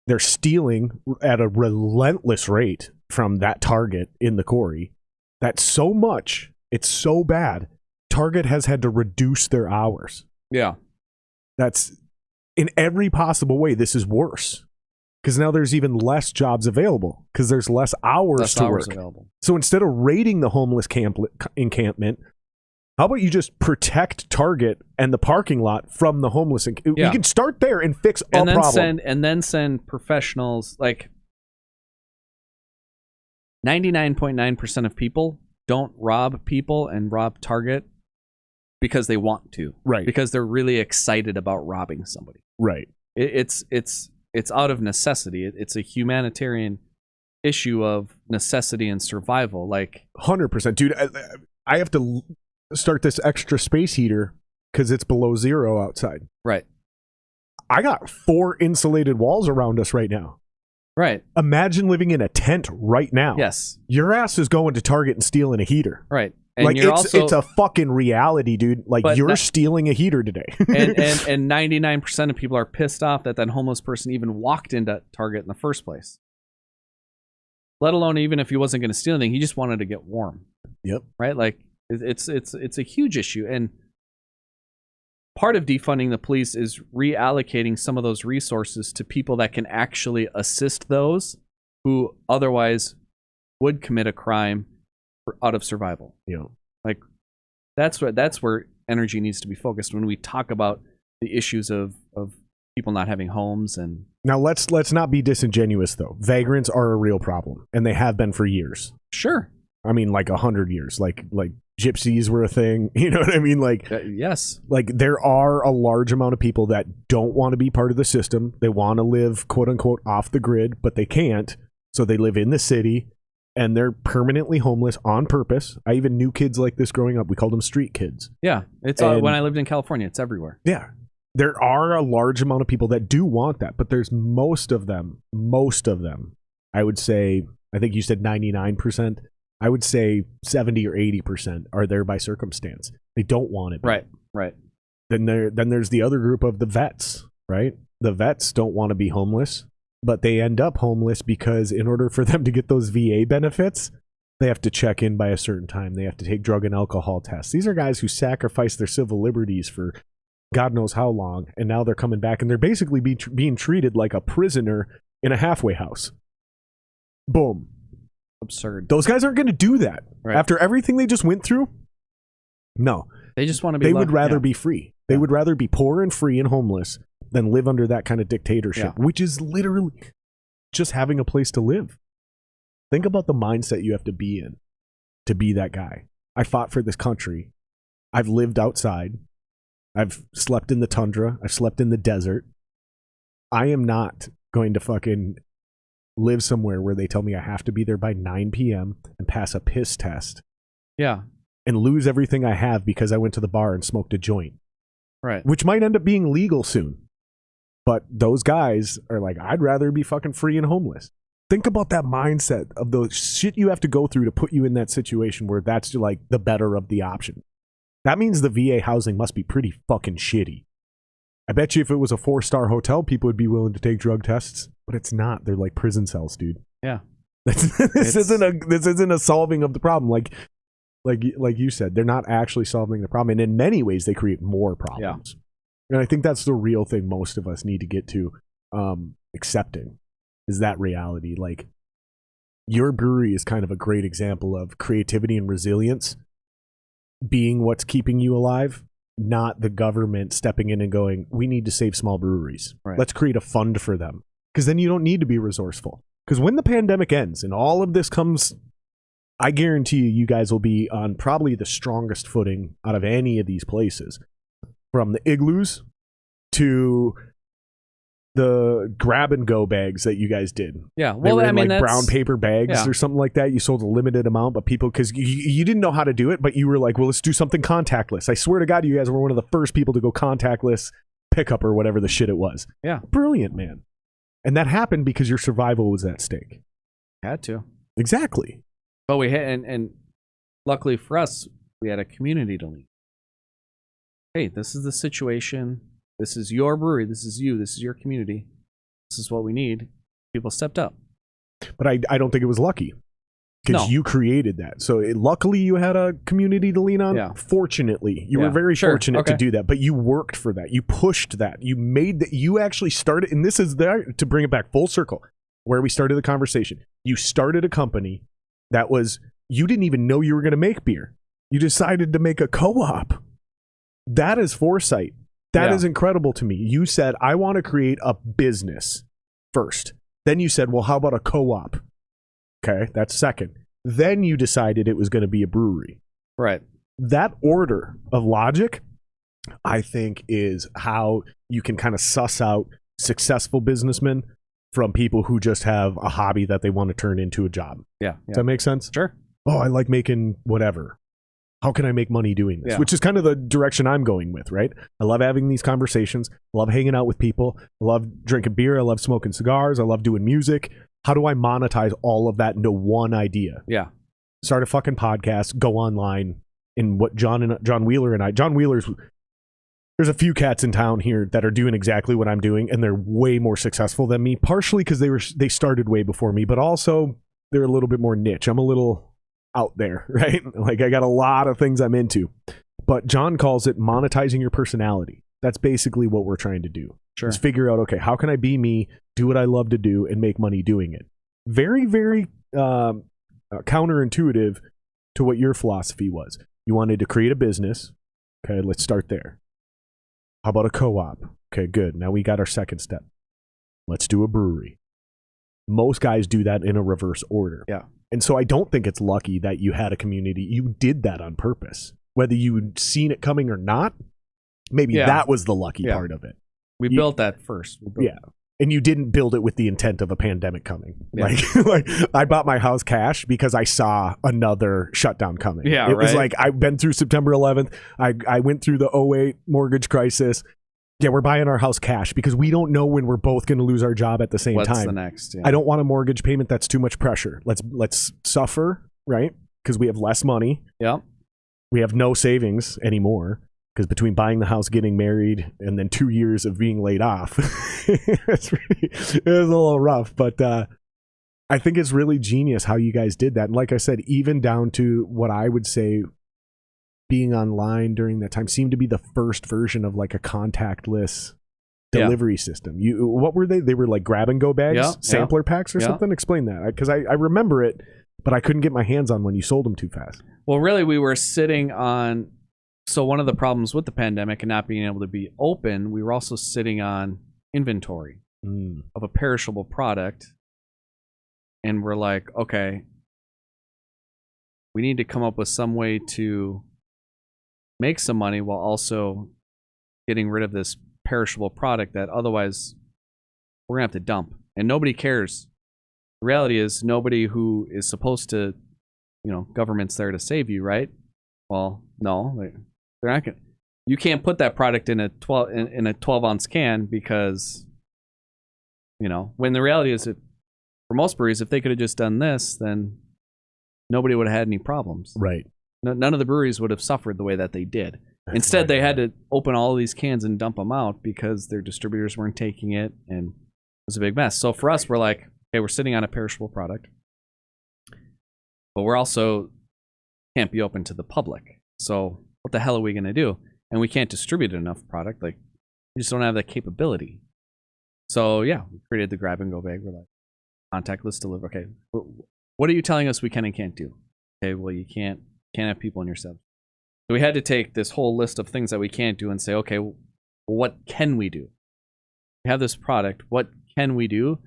They're stealing at a relentless rate from that Target in the quarry. That's so much. It's so bad. Target has had to reduce their hours. Yeah. That's in every possible way. This is worse because now there's even less jobs available because there's less hours to work. Available. So instead of raiding the homeless encampment, how about you just protect Target and the parking lot from the homeless? You can start there and fix a problem. And then send professionals. Like, 99.9% of people don't rob people and rob Target because they want to, right? Because they're really excited about robbing somebody, right? It's out of necessity. It's a humanitarian issue of necessity and survival. Like 100%, dude. I have to start this extra space heater because it's below zero outside. Right. I got 4 insulated walls around us right now. Right. Imagine living in a tent right now. Yes. Your ass is going to Target and stealing a heater. Right. And like you're it's a fucking reality, dude. Like you're stealing a heater today. and 99% of people are pissed off that homeless person even walked into Target in the first place. Let alone even if he wasn't going to steal anything, he just wanted to get warm. Yep. Right? Like it's a huge issue. And part of defunding the police is reallocating some of those resources to people that can actually assist those who otherwise would commit a crime out of survival. Yeah. Like that's where energy needs to be focused when we talk about the issues of people not having homes. And now let's not be disingenuous though. Vagrants are a real problem, and they have been for years. Sure. I mean, like 100 years. Like gypsies were a thing. You know what I mean? Like yes. Like there are a large amount of people that don't want to be part of the system. They want to live quote unquote off the grid, but they can't. So they live in the city. And they're permanently homeless on purpose. I even knew kids like this growing up. We called them street kids. Yeah, it's when I lived in California, it's everywhere. Yeah, there are a large amount of people that do want that, but there's most of them. I would say, I think you said 99%. I would say 70 or 80% are there by circumstance. They don't want it. Right. Then there's the other group of the vets. Right, the vets don't want to be homeless. But they end up homeless because in order for them to get those VA benefits, they have to check in by a certain time. They have to take drug and alcohol tests. These are guys who sacrificed their civil liberties for God knows how long, and now they're coming back, and they're basically being treated like a prisoner in a halfway house. Boom. Absurd. Those guys aren't going to do that. Right. After everything they just went through, no. They just want to be They would rather be free. They would rather be poor and free and homeless than live under that kind of dictatorship, which is literally just having a place to live. Think about the mindset you have to be in to be that guy. I fought for this country. I've lived outside. I've slept in the tundra. I've slept in the desert. I am not going to fucking live somewhere where they tell me I have to be there by 9 p.m. and pass a piss test. Yeah. And lose everything I have because I went to the bar and smoked a joint. Right. Which might end up being legal soon. But those guys are like, I'd rather be fucking free and homeless. Think about that mindset of the shit you have to go through to put you in that situation where that's like the better of the option. That means the VA housing must be pretty fucking shitty. I bet you if it was a 4-star hotel, people would be willing to take drug tests, but it's not. They're like prison cells, dude. Yeah. This isn't a solving of the problem. Like you said, they're not actually solving the problem, and in many ways, they create more problems. Yeah. And I think that's the real thing most of us need to get to accepting is that reality. Like your brewery is kind of a great example of creativity and resilience being what's keeping you alive, not the government stepping in and going, we need to save small breweries. Right. Let's create a fund for them. Because then you don't need to be resourceful. Because when the pandemic ends and all of this comes, I guarantee you guys will be on probably the strongest footing out of any of these places. From the igloos to the grab and go bags that you guys did. Yeah, well, they were in like brown paper bags or something like that. You sold a limited amount, but people, because you didn't know how to do it, but you were like, well, let's do something contactless. I swear to God, you guys were one of the first people to go contactless pickup or whatever the shit it was. Yeah. Brilliant, man. And that happened because your survival was at stake. Had to. Exactly. But we had, and luckily for us, we had a community to lead. Hey, this is the situation. This is your brewery. This is you. This is your community. This is what we need. People stepped up. But I don't think it was lucky. Because you created that. So luckily you had a community to lean on. Yeah. Fortunately. You were very fortunate to do that. But you worked for that. You pushed that. You made that. You actually started. And this is there to bring it back full circle. Where we started the conversation. You started a company that was, you didn't even know you were going to make beer. You decided to make a co-op. That is foresight. That is incredible to me. You said, I want to create a business first. Then you said, well, how about a co-op? Okay, that's second. Then you decided it was going to be a brewery. Right. That order of logic, I think, is how you can kind of suss out successful businessmen from people who just have a hobby that they want to turn into a job. Yeah. Does that make sense? Sure. Oh, I like making whatever. How can I make money doing this? Yeah. Which is kind of the direction I'm going with, right? I love having these conversations. I love hanging out with people. I love drinking beer. I love smoking cigars. I love doing music. How do I monetize all of that into one idea? Yeah. Start a fucking podcast, go online. And what John Wheeler's, there's a few cats in town here that are doing exactly what I'm doing, and they're way more successful than me, partially because they started way before me, but also they're a little bit more niche. I'm a little out there, right? Like, I got a lot of things I'm into. But John calls it monetizing your personality. That's basically what we're trying to do. Sure. Is figure out, okay, how can I be me, do what I love to do, and make money doing it? Very, very counterintuitive to what your philosophy was. You wanted to create a business. Okay, let's start there. How about a co-op? Okay, good. Now we got our second step. Let's do a brewery. Most guys do that in a reverse order. Yeah. And so I don't think it's lucky that you had a community. You did that on purpose. Whether you'd seen it coming or not, maybe that was the lucky part of it. We built that first. And you didn't build it with the intent of a pandemic coming. Yeah. Like I bought my house cash because I saw another shutdown coming. Yeah, it was like, I've been through September 11th. I went through the 2008 mortgage crisis. Yeah, we're buying our house cash because we don't know when we're both going to lose our job at the same time. What's the next? Yeah. I don't want a mortgage payment. That's too much pressure. Let's suffer, right? Because we have less money. Yeah. We have no savings anymore. Because between buying the house, getting married, and then 2 years of being laid off, it was a little rough. But I think it's really genius how you guys did that. And like I said, even down to what I would say being online during that time seemed to be the first version of like a contactless delivery system. What were they? They were like grab and go bags, sampler packs or something? Explain that. Because I remember it, but I couldn't get my hands on when you sold them too fast. Well, really, we were sitting on... So one of the problems with the pandemic and not being able to be open, we were also sitting on inventory of a perishable product. And we're like, okay, we need to come up with some way to make some money while also getting rid of this perishable product that otherwise we're going to have to dump. And nobody cares. The reality is nobody who is supposed to, government's there to save you, right? Well, no. They're not gonna. You can't put that product in a 12-ounce can because, when the reality is that for most breweries, if they could have just done this, then nobody would have had any problems. Right. None of the breweries would have suffered the way that they did. Instead, they had to open all of these cans and dump them out because their distributors weren't taking it, and it was a big mess. So for us, we're like, okay, we're sitting on a perishable product, but we're also can't be open to the public. So what the hell are we going to do? And we can't distribute enough product. Like, we just don't have that capability. So, yeah, we created the grab and go bag. We're like, contactless delivery. Okay, what are you telling us we can and can't do? Okay, well, you can't have people in your sub. So we had to take this whole list of things that we can't do and say, okay, well, what can we do? We have this product. What can we do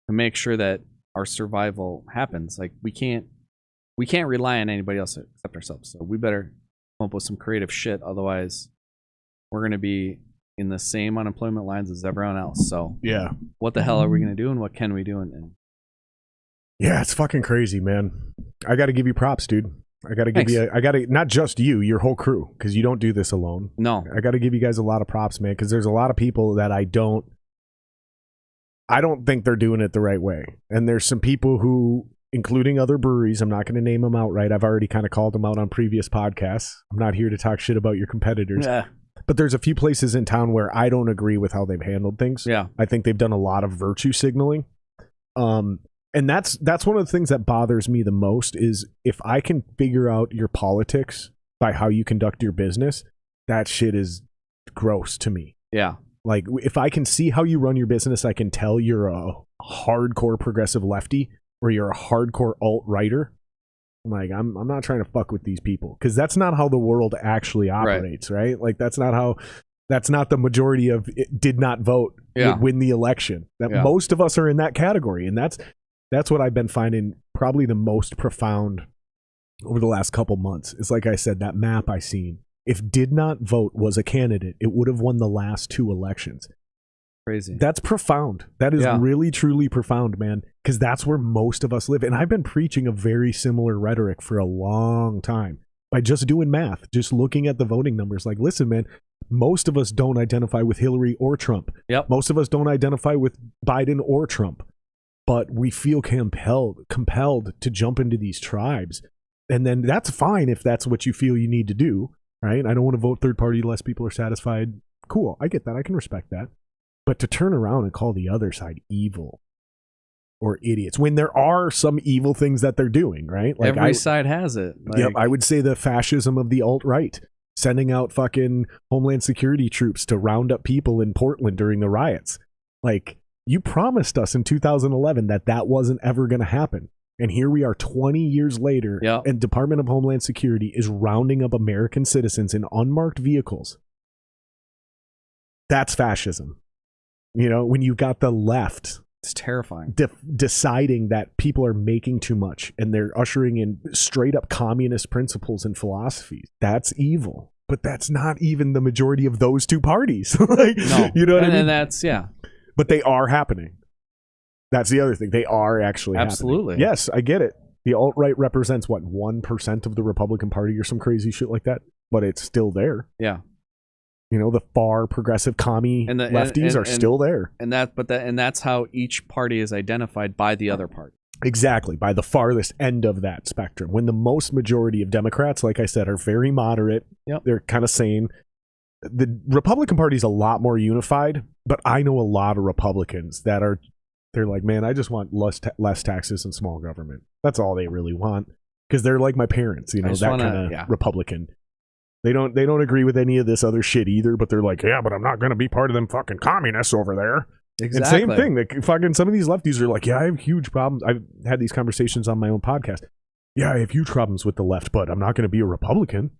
to make sure that our survival happens? Like, we can't rely on anybody else except ourselves. So we better come up with some creative shit. Otherwise, we're going to be in the same unemployment lines as everyone else. So yeah, what the hell are we going to do, and what can we do? And yeah, it's fucking crazy, man. I got to give you props, dude. I got to give you. I got to not just you, your whole crew, because you don't do this alone. No, I got to give you guys a lot of props, man, because there's a lot of people that I don't think they're doing it the right way, and there's some people who, including other breweries, I'm not going to name them outright. I've already kind of called them out on previous podcasts. I'm not here to talk shit about your competitors. Yeah. But there's a few places in town where I don't agree with how they've handled things. Yeah. I think they've done a lot of virtue signaling. And that's one of the things that bothers me the most is if I can figure out your politics by how you conduct your business, that shit is gross to me. Yeah. Like, if I can see how you run your business, I can tell you're a hardcore progressive lefty or you're a hardcore alt-righter. Like, I'm not trying to fuck with these people, because that's not how the world actually operates, right? Like, that's not the majority of did not vote would win the election. Most of us are in that category, and that's what I've been finding probably the most profound over the last couple months. It's like I said, that map I seen. If did not vote was a candidate, it would have won the last two elections. Crazy. That's profound. That is really, truly profound, man, because that's where most of us live. And I've been preaching a very similar rhetoric for a long time by just doing math, just looking at the voting numbers. Like, listen, man, most of us don't identify with Hillary or Trump. Yep. Most of us don't identify with Biden or Trump, but we feel compelled to jump into these tribes. And then that's fine if that's what you feel you need to do, right? I don't want to vote third party unless people are satisfied. Cool. I get that. I can respect that. But to turn around and call the other side evil or idiots when there are some evil things that they're doing, right? Like every side has it. Like, yep, I would say the fascism of the alt-right, sending out fucking Homeland Security troops to round up people in Portland during the riots. Like, you promised us in 2011 that wasn't ever going to happen. And here we are 20 years later, and Department of Homeland Security is rounding up American citizens in unmarked vehicles. That's fascism. You know, when you've got the left, it's terrifying, deciding that people are making too much and they're ushering in straight up communist principles and philosophies. That's evil. But that's not even the majority of those two parties. Like, no. You know what I mean? And that's, But they are happening. That's the other thing. They are actually absolutely happening. Yes, I get it. The alt-right represents, 1% of the Republican Party or some crazy shit like that? But it's still there. Yeah. You know, the far progressive commie lefties are still there. And that's how each party is identified by the other party. Exactly, by the farthest end of that spectrum. When the most majority of Democrats, like I said, are very moderate, they're kind of sane. The Republican Party is a lot more unified, but I know a lot of Republicans that they're like, man, I just want less taxes and small government. That's all they really want, because they're like my parents, you know, that kind of Republican. They don't agree with any of this other shit either, but they're like, yeah, but I'm not going to be part of them fucking communists over there. Exactly. And same thing. Fucking some of these lefties are like, yeah, I have huge problems. I've had these conversations on my own podcast. Yeah, I have huge problems with the left, but I'm not going to be a Republican.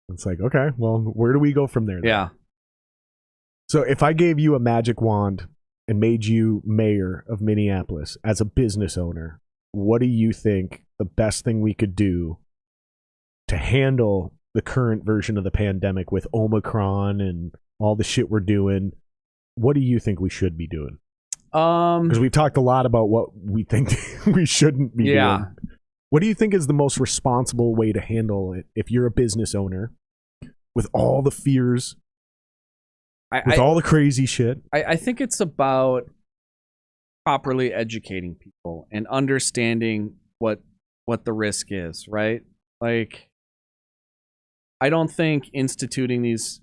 It's like, okay, well, where do we go from there then? Yeah. So if I gave you a magic wand and made you mayor of Minneapolis as a business owner, what do you think the best thing we could do to handle the current version of the pandemic with Omicron and all the shit we're doing? What do you think we should be doing? Because we've talked a lot about what we think we shouldn't be doing. What do you think is the most responsible way to handle it if you're a business owner with all the fears, with all the crazy shit? I think it's about properly educating people and understanding what the risk is, right? Like, I don't think instituting these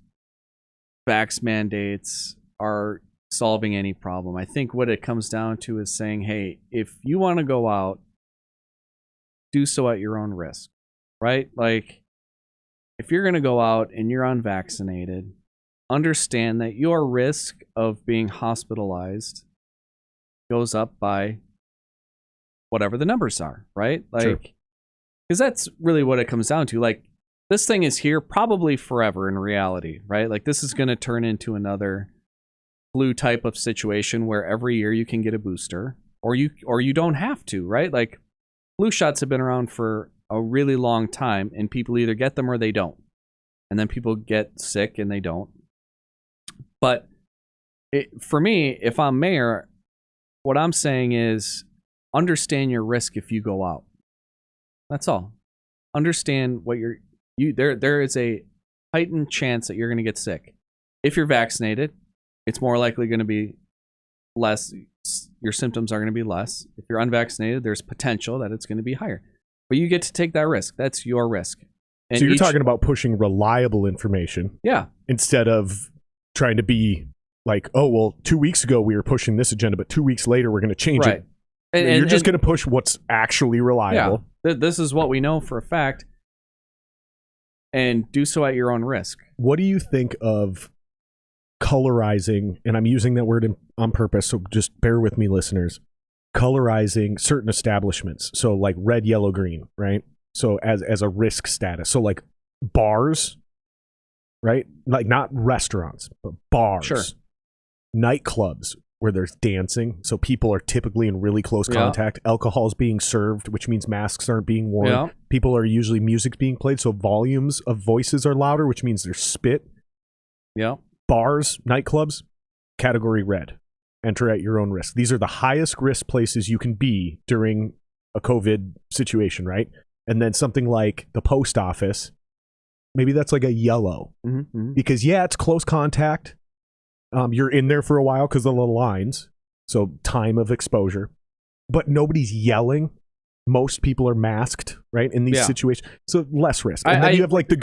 vax mandates are solving any problem. I think what it comes down to is saying, hey, if you want to go out, do so at your own risk, right? Like, if you're going to go out and you're unvaccinated, understand that your risk of being hospitalized goes up by whatever the numbers are, right? Like, because that's really what it comes down to. Like, this thing is here probably forever in reality, right? Like, this is going to turn into another flu type of situation where every year you can get a booster, or you don't have to, right? Like, flu shots have been around for a really long time, and people either get them or they don't. And then people get sick and they don't. But for me, if I'm mayor, what I'm saying is understand your risk if you go out. That's all. Understand what there is a heightened chance that you're going to get sick. If you're vaccinated, it's more likely going to be less. Your symptoms are going to be less. If you're unvaccinated, there's potential that it's going to be higher. But you get to take that risk. That's your risk. And so you're talking about pushing reliable information. Yeah. Instead of trying to be like, oh, well, 2 weeks ago we were pushing this agenda, but 2 weeks later we're going to change it. And you're just going to push what's actually reliable. Yeah. This is what we know for a fact. And do so at your own risk. What do you think of colorizing, and I'm using that word on purpose, so just bear with me, listeners, colorizing certain establishments, so like red, yellow, green, right? So as a risk status, so like bars, right? Like not restaurants, but bars, nightclubs where there's dancing, so people are typically in really close contact. Alcohol is being served, which means masks aren't being worn. People are usually music being played, so volumes of voices are louder, which means there's spit. Bars, nightclubs, category red. Enter at your own risk. These are the highest risk places you can be during a COVID situation, right? And then something like the post office, maybe that's like a yellow. Mm-hmm. Because, yeah, it's close contact. You're in there for a while because of the lines. So time of exposure. But nobody's yelling. Most people are masked, right, in these situations. So less risk. And then you have like the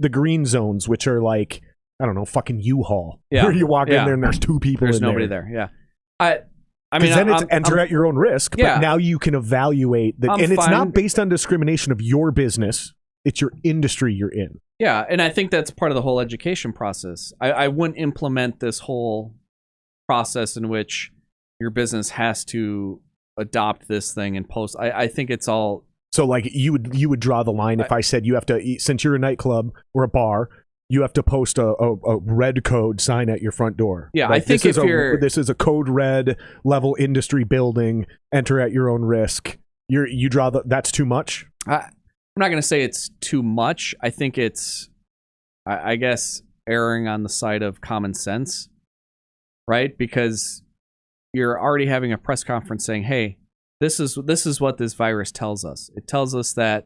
green zones, which are like, I don't know, fucking U-Haul. Yeah. Where you walk in there and there's two people there's in there. There's nobody there, yeah. I mean, then it's enter at your own risk, but now you can evaluate that. And it's not based on discrimination of your business. It's your industry you're in. Yeah, and I think that's part of the whole education process. I wouldn't implement this whole process in which your business has to adopt this thing and post. I think it's all... So like you would draw the line if I said you have to, since you're a nightclub or a bar, you have to post a red code sign at your front door. Yeah, like, I think this is a code red level industry building, enter at your own risk. You draw that's too much? I'm not going to say it's too much. I think it's, I guess, erring on the side of common sense, right? Because you're already having a press conference saying, hey, this is what this virus tells us. It tells us that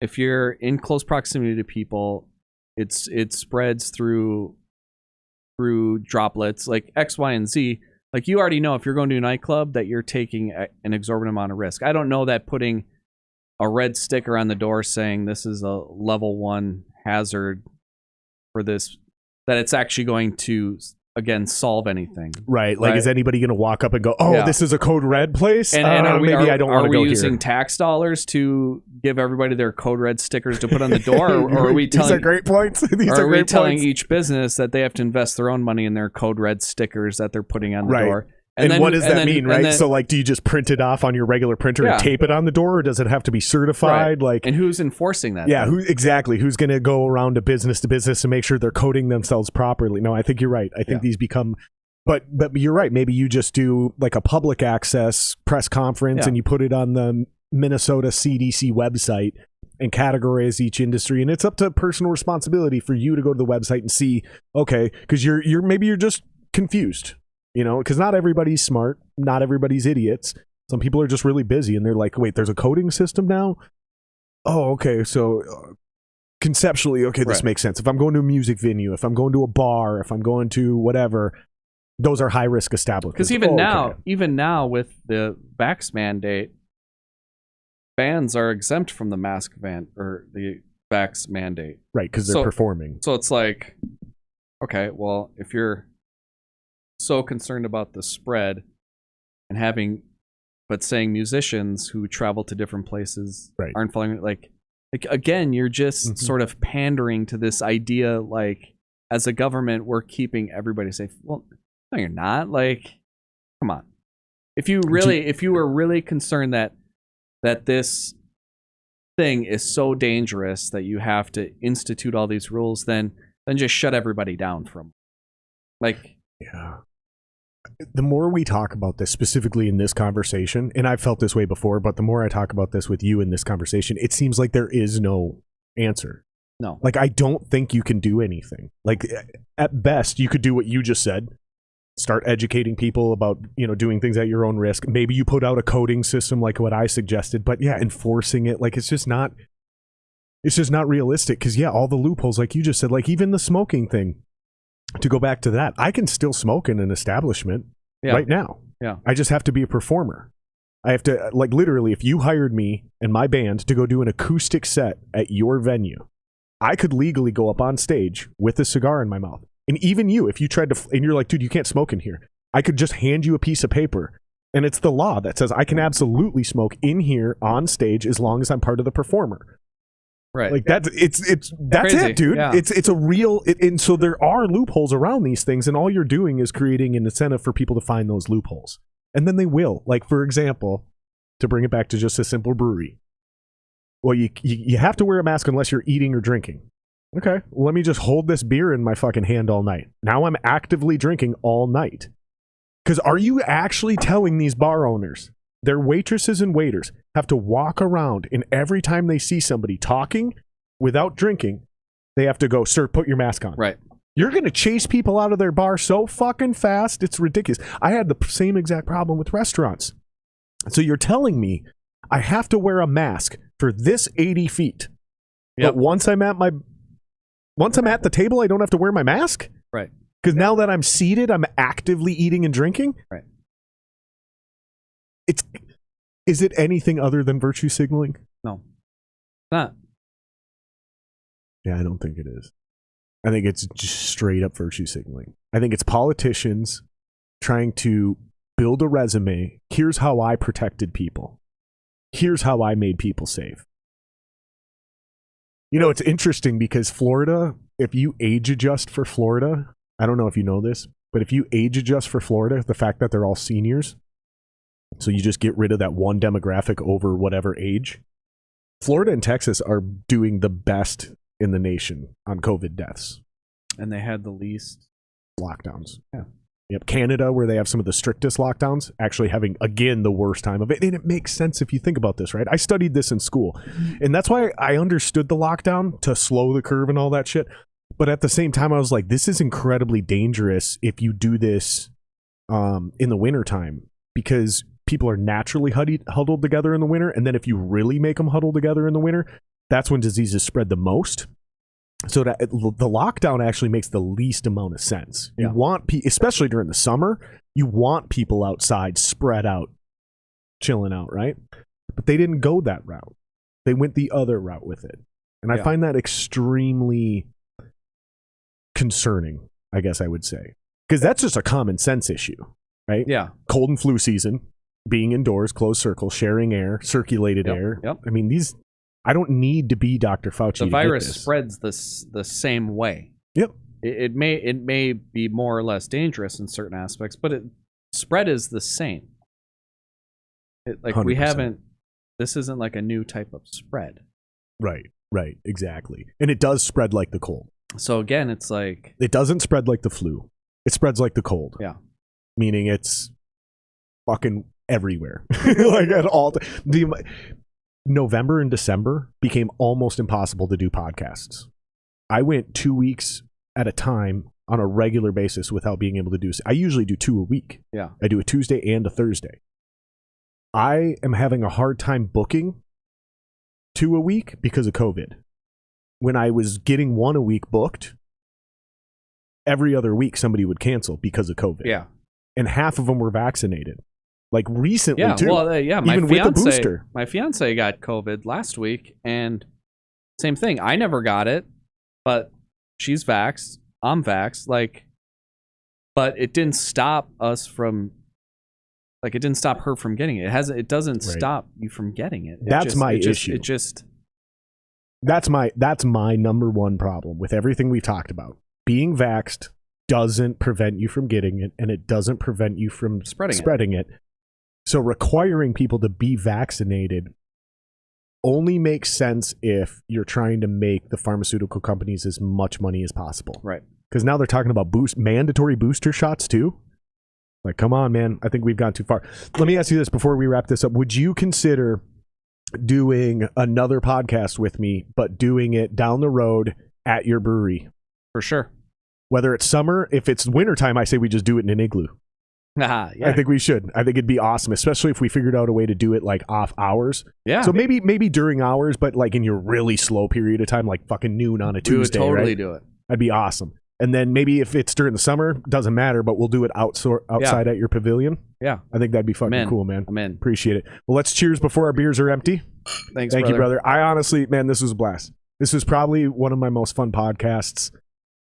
if you're in close proximity to people, it spreads through droplets like X, Y, and Z. Like, you already know if you're going to a nightclub that you're taking an exorbitant amount of risk. I don't know that putting a red sticker on the door saying this is a level 1 hazard for this, that it's actually going to, again, solve anything. Right. Like, is anybody going to walk up and go, oh, this is a code red place? And I don't want to go here. Are we using tax dollars to give everybody their code red stickers to put on the door? Or are we telling... These are great points. Are we telling each business that they have to invest their own money in their code red stickers that they're putting on the door? And then, what does that mean, right? So, like, do you just print it off on your regular printer and tape it on the door, or does it have to be certified? Right. Like, and who's enforcing that? Yeah, exactly? Who's going to go around to business and make sure they're coding themselves properly? No, I think you're right. I think these become... But you're right. Maybe you just do like a public access press conference and you put it on the Minnesota CDC website and categorize each industry. And it's up to personal responsibility for you to go to the website and see, okay, because you're just confused, you know, because not everybody's smart. Not everybody's idiots. Some people are just really busy and they're like, wait, there's a coding system now? Oh, okay. So conceptually, okay, this makes sense. If I'm going to a music venue, if I'm going to a bar, if I'm going to whatever, those are high risk establishments. Because even now with the vax mandate, bands are exempt from the mask or the vax mandate. Right, because they're performing. So it's like, okay, well, if you're so concerned about the spread and saying musicians who travel to different places aren't following, like again, you're just sort of pandering to this idea, like, as a government, we're keeping everybody safe. Well, no, you're not. Like, come on. If you were really concerned that this thing is so dangerous that you have to institute all these rules, then just shut everybody down from. Like, yeah. The more we talk about this, specifically in this conversation, and I've felt this way before, but the more I talk about this with you in this conversation, it seems like there is no answer. No. Like, I don't think you can do anything. Like, at best, you could do what you just said. Start educating people about, doing things at your own risk. Maybe you put out a coding system like what I suggested, but enforcing it, like, it's just not realistic. Because all the loopholes, like you just said, like even the smoking thing, to go back to that, I can still smoke in an establishment right now. Yeah. I just have to be a performer. I have to, like, literally, if you hired me and my band to go do an acoustic set at your venue, I could legally go up on stage with a cigar in my mouth. And even you, if you tried to, and you're like, dude, you can't smoke in here, I could just hand you a piece of paper. And it's the law that says I can absolutely smoke in here on stage as long as I'm part of the performer. Right. Like, that's crazy. it, dude. Yeah. It's a real, and so there are loopholes around these things, and all you're doing is creating an incentive for people to find those loopholes. And then they will. Like, for example, to bring it back to just a simple brewery. Well, you have to wear a mask unless you're eating or drinking. Okay, well, let me just hold this beer in my fucking hand all night. Now I'm actively drinking all night. Because are you actually telling these bar owners, their waitresses and waiters, have to walk around, and every time they see somebody talking without drinking, they have to go, sir, put your mask on. Right. You're going to chase people out of their bar so fucking fast. It's ridiculous. I had the same exact problem with restaurants. So you're telling me I have to wear a mask for this 80 feet. Yep. But once I'm at the table, I don't have to wear my mask? Right. Because now that I'm seated, I'm actively eating and drinking? Right. Is it anything other than virtue signaling? No. Not. Yeah, I don't think it is. I think it's just straight up virtue signaling. I think it's politicians trying to build a resume. Here's how I protected people. Here's how I made people safe. You know, it's interesting because Florida, if you age adjust for Florida, I don't know if you know this, but if you age adjust for Florida, the fact that they're all seniors, so you just get rid of that one demographic over whatever age, Florida and Texas are doing the best in the nation on COVID deaths. And they had the least lockdowns. Yeah. Yep. Canada, where they have some of the strictest lockdowns, actually having, again, the worst time of it. And it makes sense if you think about this, right? I studied this in school. And that's why I understood the lockdown to slow the curve and all that shit. But at the same time, I was like, this is incredibly dangerous if you do this in the wintertime, because people are naturally huddled together in the winter. And then if you really make them huddle together in the winter, that's when diseases spread the most. So that the lockdown actually makes the least amount of sense. You want, especially during the summer, you want people outside spread out, chilling out, right? But they didn't go that route. They went the other route with it. And I find that extremely concerning, I guess I would say. Because that's just a common sense issue, right? Yeah. Cold and flu season, being indoors, closed circle, sharing air, circulated air. Yep. I mean, I don't need to be Dr. Fauci. The virus spreads the same way. Yep. It may be more or less dangerous in certain aspects, but spread is the same. Like 100%. We haven't. This isn't like a new type of spread. Right. Exactly. And it does spread like the cold. So again, it's like it doesn't spread like the flu. It spreads like the cold. Yeah. Meaning it's fucking everywhere. Like at all. November and December became almost impossible to do podcasts. I went 2 weeks at a time on a regular basis without being able to do. I usually do 2 a week. Yeah. I do a Tuesday and a Thursday. I am having a hard time booking 2 a week because of COVID. When I was getting 1 a week booked, every other week somebody would cancel because of COVID. Yeah. And half of them were vaccinated. Like recently, too. Well, even with the booster. My fiance got COVID last week, and same thing. I never got it, but she's vaxxed. I'm vaxxed. But it didn't stop us from. It didn't stop her from getting it. It doesn't stop you from getting it. That's my issue. That's my number one problem with everything we've talked about. Being vaxxed doesn't prevent you from getting it, and it doesn't prevent you from spreading it. So requiring people to be vaccinated only makes sense if you're trying to make the pharmaceutical companies as much money as possible. Right. Because now they're talking about mandatory booster shots too. Like, come on, man. I think we've gone too far. Let me ask you this before we wrap this up. Would you consider doing another podcast with me, but doing it down the road at your brewery? For sure. Whether it's summer, if it's wintertime, I say we just do it in an igloo. Yeah. I think we should. I think it'd be awesome, especially if we figured out a way to do it like off hours. Yeah. So maybe during hours, but like in your really slow period of time, like fucking noon on a Tuesday. We would totally right? do it. That'd be awesome. And then maybe if it's during the summer, doesn't matter, but we'll do it outside at your pavilion. Yeah. I think that'd be fucking cool, man. I'm in. Appreciate it. Well, let's cheers before our beers are empty. Thank you, brother. I honestly, man, this was a blast. This was probably one of my most fun podcasts.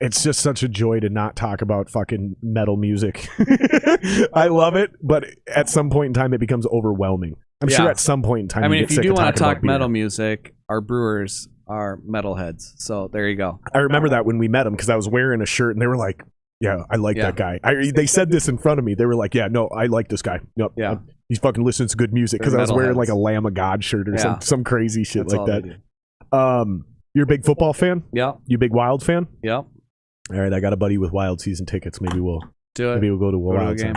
It's just such a joy to not talk about fucking metal music. I love it, but at some point in time, it becomes overwhelming. I'm sure at some point in time, I mean, if you do want to talk metal music, our brewers are metalheads. So there you go. I remember that when we met them because I was wearing a shirt and they were like, yeah, I like that guy. They said this in front of me. They were like, yeah, no, I like this guy. Nope. Yeah. He fucking listens to good music because I was wearing like a Lamb of God shirt or some crazy shit like that. You're a big football fan? Yeah. You a big Wild fan? Yep. All right, I got a buddy with Wild season tickets. Maybe we'll do it. Maybe we'll go to a Wild game.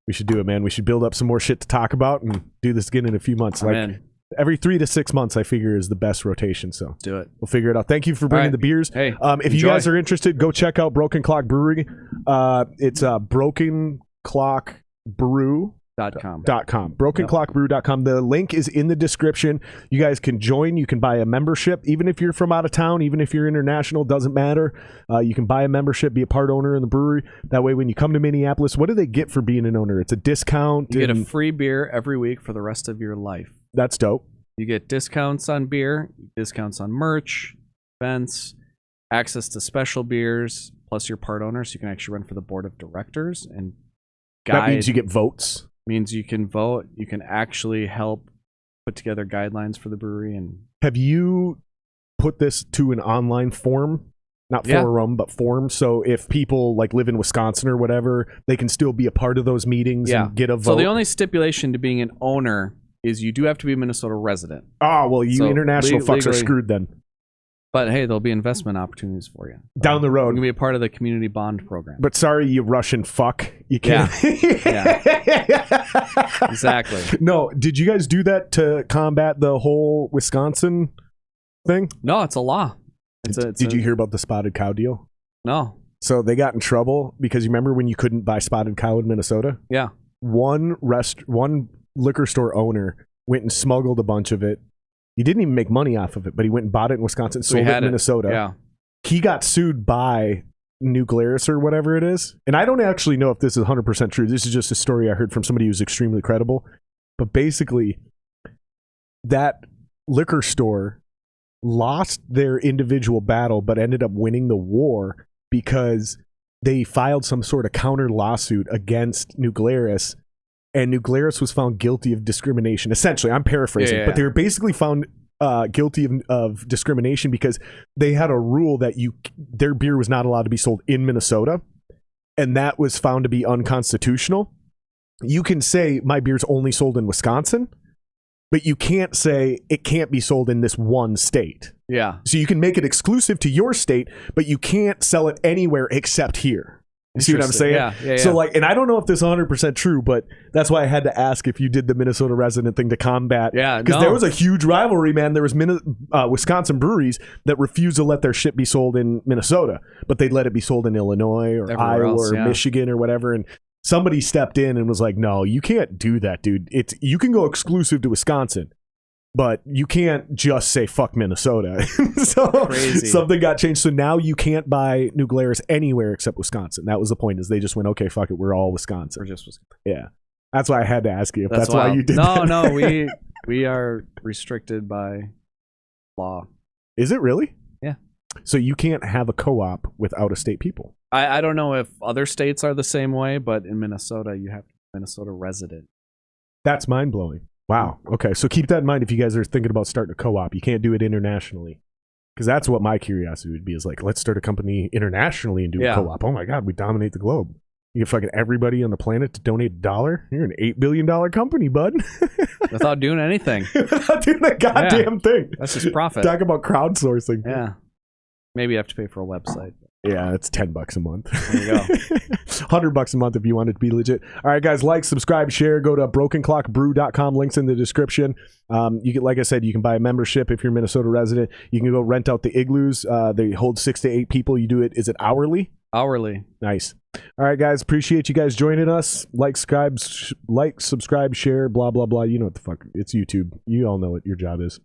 We should do it, man. We should build up some more shit to talk about and do this again in a few months. Every 3 to 6 months, I figure, is the best rotation. So Let's do it. we'll figure it out. Thank you for bringing the beers. Hey, if you guys are interested, go check out Broken Clock Brewing. It's Broken Clock Brew. .com. BrokenClockBrew.com. The link is in the description. You guys can join. You can buy a membership. Even if you're from out of town, even if you're international, doesn't matter. You can buy a membership, be a part owner in the brewery. That way, when you come to Minneapolis, what do they get for being an owner? It's a discount. You get a free beer every week for the rest of your life. That's dope. You get discounts on beer, discounts on merch, events, access to special beers, plus you're part owner, so you can actually run for the board of directors and guide. That means you get votes. Means you can vote. You can actually help put together guidelines for the brewery. And have you put this to an online form? Not forum, but form. So if people like live in Wisconsin or whatever, they can still be a part of those meetings and get a vote. So the only stipulation to being an owner is you do have to be a Minnesota resident. Oh, well, you international fucks are screwed then. But hey, there'll be investment opportunities for you down the road. You can be a part of the community bond program. But sorry, you Russian fuck, you can't. Exactly. No, did you guys do that to combat the whole Wisconsin thing? No, it's a law. Did you hear about the spotted cow deal? No. So they got in trouble because you remember when you couldn't buy spotted cow in Minnesota? Yeah. One liquor store owner went and smuggled a bunch of it. He didn't even make money off of it, but he went and bought it in Wisconsin, sold it in Minnesota. Yeah. He got sued by New Glarus or whatever it is. And I don't actually know if this is 100% true. This is just a story I heard from somebody who's extremely credible. But basically, that liquor store lost their individual battle, but ended up winning the war because they filed some sort of counter lawsuit against New Glarus. And New Glarus was found guilty of discrimination. Essentially, I'm paraphrasing, but they were basically found guilty of discrimination because they had a rule that their beer was not allowed to be sold in Minnesota, and that was found to be unconstitutional. You can say my beer's only sold in Wisconsin, but you can't say it can't be sold in this one state. Yeah. So you can make it exclusive to your state, but you can't sell it anywhere except here. You see what I'm saying? Yeah. So and I don't know if this is 100% true, but that's why I had to ask if you did the Minnesota resident thing to combat. Yeah, because there was a huge rivalry, man. There was Wisconsin breweries that refused to let their shit be sold in Minnesota, but they'd let it be sold in Illinois or everywhere Iowa else, or Michigan or whatever. And somebody stepped in and was like, "No, you can't do that, dude. You can go exclusive to Wisconsin, but you can't just say fuck Minnesota." So crazy. Something got changed. So now you can't buy New Glarus anywhere except Wisconsin. That was the point, is they just went, okay, fuck it, we're all Wisconsin. We're just Wisconsin. Yeah. That's why I had to ask you if that's why you did that. No, we are restricted by law. Is it really? Yeah. So you can't have a co-op with out-of-state people. I don't know if other states are the same way, but in Minnesota, you have to be a Minnesota resident. That's mind-blowing. Wow. Okay. So keep that in mind if you guys are thinking about starting a co-op. You can't do it internationally. Because that's what my curiosity would be, is like, let's start a company internationally and do a co-op. Oh my God, we dominate the globe. You get fucking everybody on the planet to donate $1. You're an $8 billion company, bud. Without doing anything. Without doing a goddamn thing. That's just profit. Talk about crowdsourcing. Yeah. Maybe you have to pay for a website. Yeah, it's $10 a month. There you go. $100 a month if you want it to be legit. All right, guys, like, subscribe, share. Go to brokenclockbrew.com. Links in the description. You can, like I said, you can buy a membership if you're a Minnesota resident. You can go rent out the igloos. They hold 6 to 8 people. You do it. Is it hourly? Hourly. Nice. All right, guys. Appreciate you guys joining us. Like, subscribe, share, blah, blah, blah. You know what the fuck. It's YouTube. You all know what your job is.